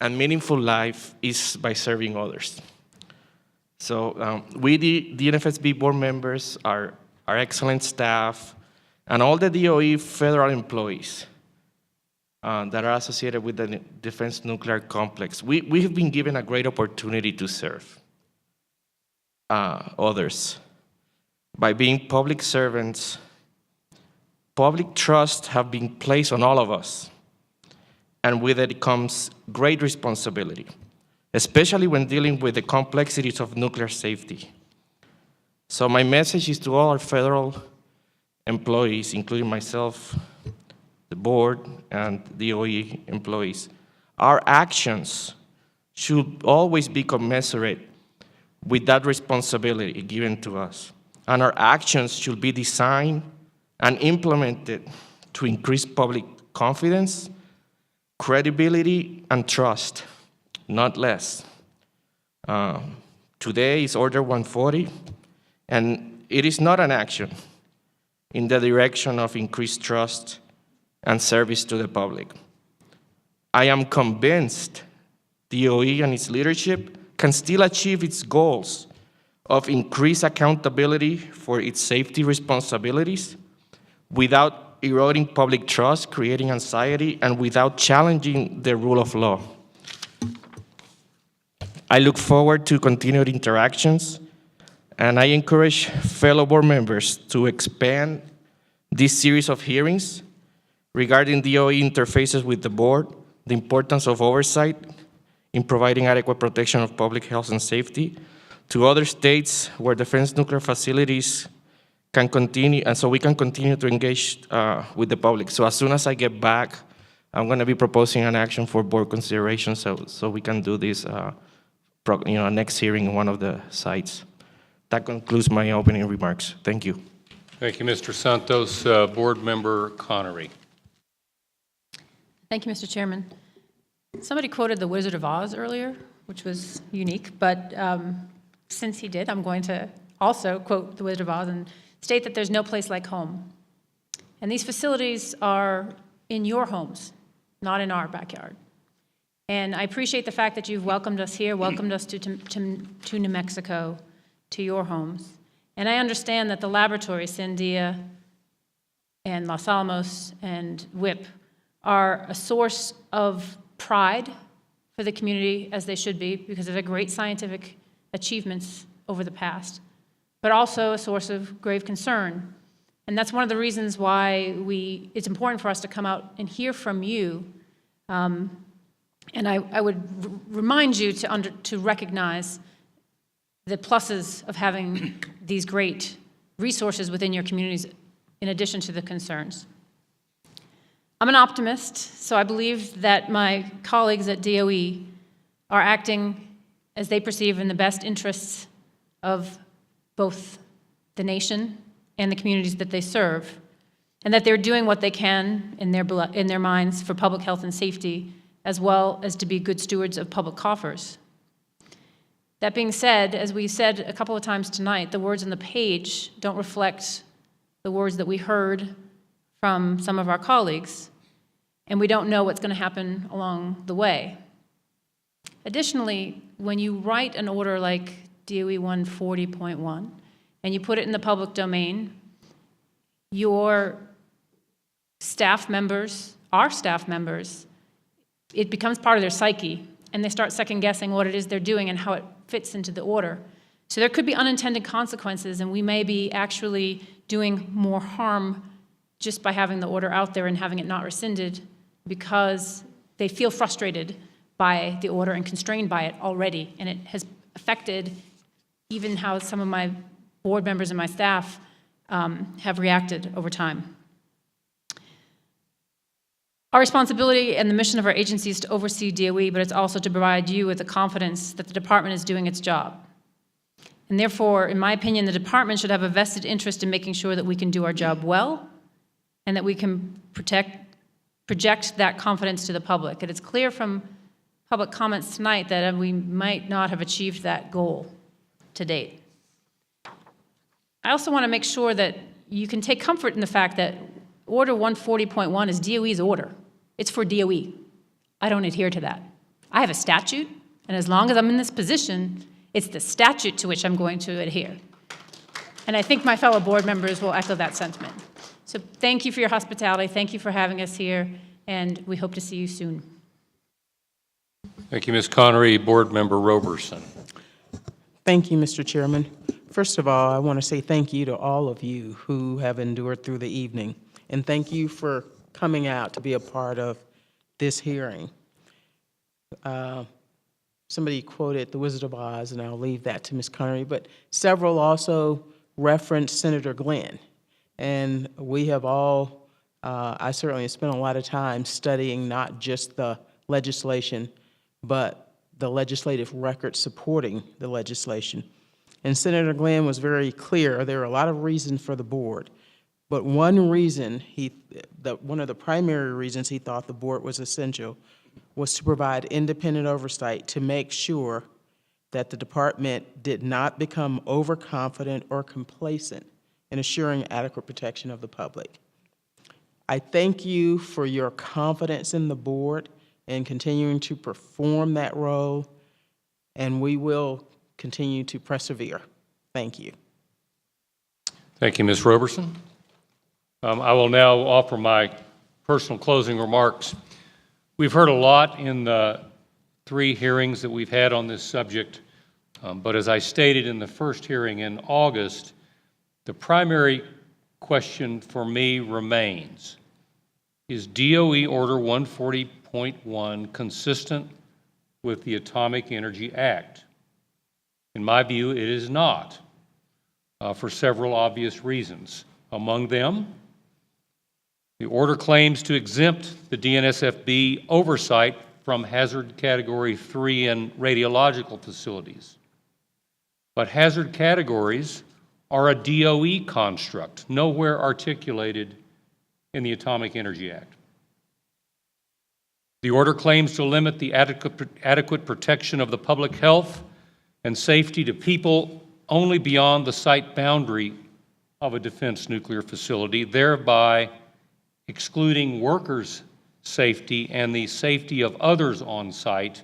meaningful life is by serving others. So we, the NFSB board members, our excellent staff, and all the DOE federal employees that are associated with the Defense Nuclear Complex, we have been given a great opportunity to serve others. By being public servants, public trust have been placed on all of us. And with it comes great responsibility, especially when dealing with the complexities of nuclear safety. So my message is to all our federal employees, including myself, the board, and DOE employees. Our actions should always be commensurate with that responsibility given to us. And our actions should be designed and implemented to increase public confidence, credibility, and trust, not less. Today is Order 140, and it is not an action in the direction of increased trust and service to the public. I am convinced DOE and its leadership can still achieve its goals of increased accountability for its safety responsibilities without eroding public trust, creating anxiety, and without challenging the rule of law. I look forward to continued interactions, and I encourage fellow board members to expand this series of hearings regarding DOE interfaces with the board, the importance of oversight in providing adequate protection of public health and safety to other states where defense nuclear facilities can continue, and so we can continue to engage with the public. So as soon as I get back, I'm going to be proposing an action for board consideration, so we can do this next hearing in one of the sites. That concludes my opening remarks. Thank you.
Thank you, Mr. Santos. Board Member Connery.
Thank you, Mr. Chairman. Somebody quoted The Wizard of Oz earlier, which was unique, but since he did, I'm going to also quote The Wizard of Oz and state that there's no place like home. And these facilities are in your homes, not in our backyard. And I appreciate the fact that you've welcomed us here, welcomed us to New Mexico, to your homes. And I understand that the laboratory, Sandia and Los Alamos and WIP, are a source of pride for the community, as they should be, because of their great scientific achievements over the past, but also a source of grave concern. And that's one of the reasons why it's important for us to come out and hear from you. And I would remind you to recognize the pluses of having these great resources within your communities in addition to the concerns. I'm an optimist, so I believe that my colleagues at DOE are acting as they perceive in the best interests of both the nation and the communities that they serve, and that they're doing what they can in their minds for public health and safety, as well as to be good stewards of public coffers. That being said, as we said a couple of times tonight, the words on the page don't reflect the words that we heard from some of our colleagues, and we don't know what's going to happen along the way. Additionally, when you write an order like DOE 140.1 and you put it in the public domain, your staff members, our staff members, it becomes part of their psyche, and they start second-guessing what it is they're doing and how it fits into the order. So there could be unintended consequences, and we may be actually doing more harm just by having the order out there and having it not rescinded because they feel frustrated by the order and constrained by it already, and it has affected even how some of my board members and my staff have reacted over time. Our responsibility and the mission of our agency is to oversee DOE, but it's also to provide you with the confidence that the department is doing its job. And therefore, in my opinion, the department should have a vested interest in making sure that we can do our job well and that we can project that confidence to the public. And it's clear from public comments tonight that we might not have achieved that goal to date. I also want to make sure that you can take comfort in the fact that Order 140.1 is DOE's order. It's for DOE. I don't adhere to that. I have a statute, and as long as I'm in this position, it's the statute to which I'm going to adhere. And I think my fellow board members will echo that sentiment. So thank you for your hospitality. Thank you for having us here, and we hope to see you soon.
Thank you, Ms. Connery. Board Member Roberson.
Thank you, Mr. Chairman. First of all, I want to say thank you to all of you who have endured through the evening, and thank you for coming out to be a part of this hearing. Somebody quoted The Wizard of Oz, and I'll leave that to Ms. Connery, but several also referenced Senator Glenn. And we have all, I certainly have spent a lot of time studying not just the legislation, but the legislative record supporting the legislation. And Senator Glenn was very clear. There are a lot of reasons for the board, but one reason one of the primary reasons he thought the board was essential was to provide independent oversight to make sure that the department did not become overconfident or complacent in assuring adequate protection of the public. I thank you for your confidence in the board and continuing to perform that role, and we will continue to persevere. Thank you.
Thank you, Ms. Roberson. I will now offer my personal closing remarks. We've heard a lot in the 3 hearings that we've had on this subject, but as I stated in the first hearing in August, the primary question for me remains, is DOE Order 140.1 consistent with the Atomic Energy Act? In my view, it is not, for several obvious reasons. Among them, the order claims to exempt the DNSFB oversight from hazard category 3 in radiological facilities. But hazard categories are a DOE construct, nowhere articulated in the Atomic Energy Act. The order claims to limit the adequate protection of the public health and safety to people only beyond the site boundary of a defense nuclear facility, thereby excluding workers' safety and the safety of others on site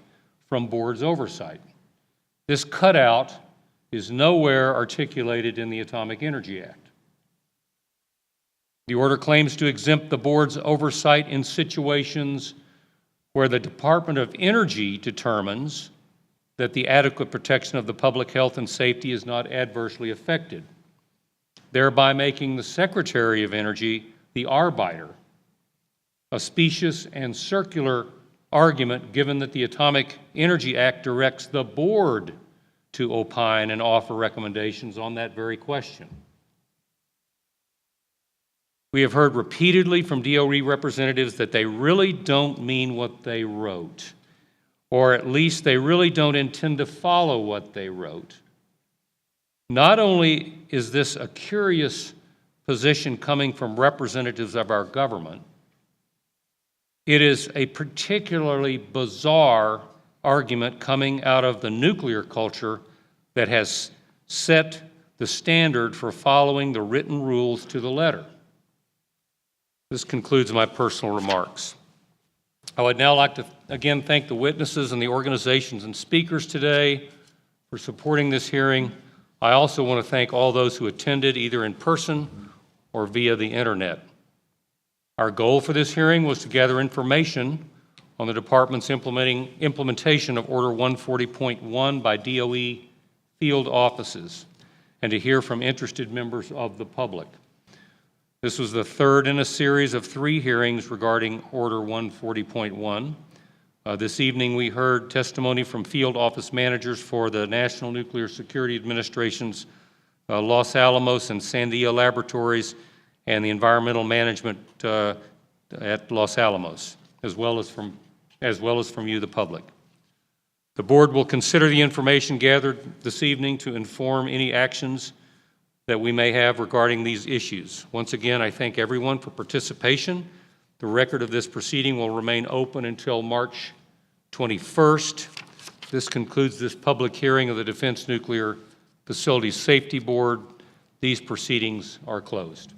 from board's oversight. This cutout is nowhere articulated in the Atomic Energy Act. The order claims to exempt the board's oversight in situations where the Department of Energy determines that the adequate protection of the public health and safety is not adversely affected, thereby making the Secretary of Energy the arbiter, a specious and circular argument given that the Atomic Energy Act directs the board to opine and offer recommendations on that very question. We have heard repeatedly from DOE representatives that they really don't mean what they wrote, or at least they really don't intend to follow what they wrote. Not only is this a curious position coming from representatives of our government, it is a particularly bizarre argument coming out of the nuclear culture that has set the standard for following the written rules to the letter. This concludes my personal remarks. I would now like to again thank the witnesses and the organizations and speakers today for supporting this hearing. I also want to thank all those who attended either in person or via the internet. Our goal for this hearing was to gather information on the department's implementation of Order 140.1 by DOE field offices and to hear from interested members of the public. This was the third in a series of 3 hearings regarding Order 140.1. This evening we heard testimony from field office managers for the National Nuclear Security Administration's Los Alamos and Sandia laboratories and the environmental management at Los Alamos, as well as from you, the public. The board will consider the information gathered this evening to inform any actions that we may have regarding these issues. Once again, I thank everyone for participation. The record of this proceeding will remain open until March 21st. This concludes this public hearing of the Defense Nuclear Facilities Safety Board. These proceedings are closed.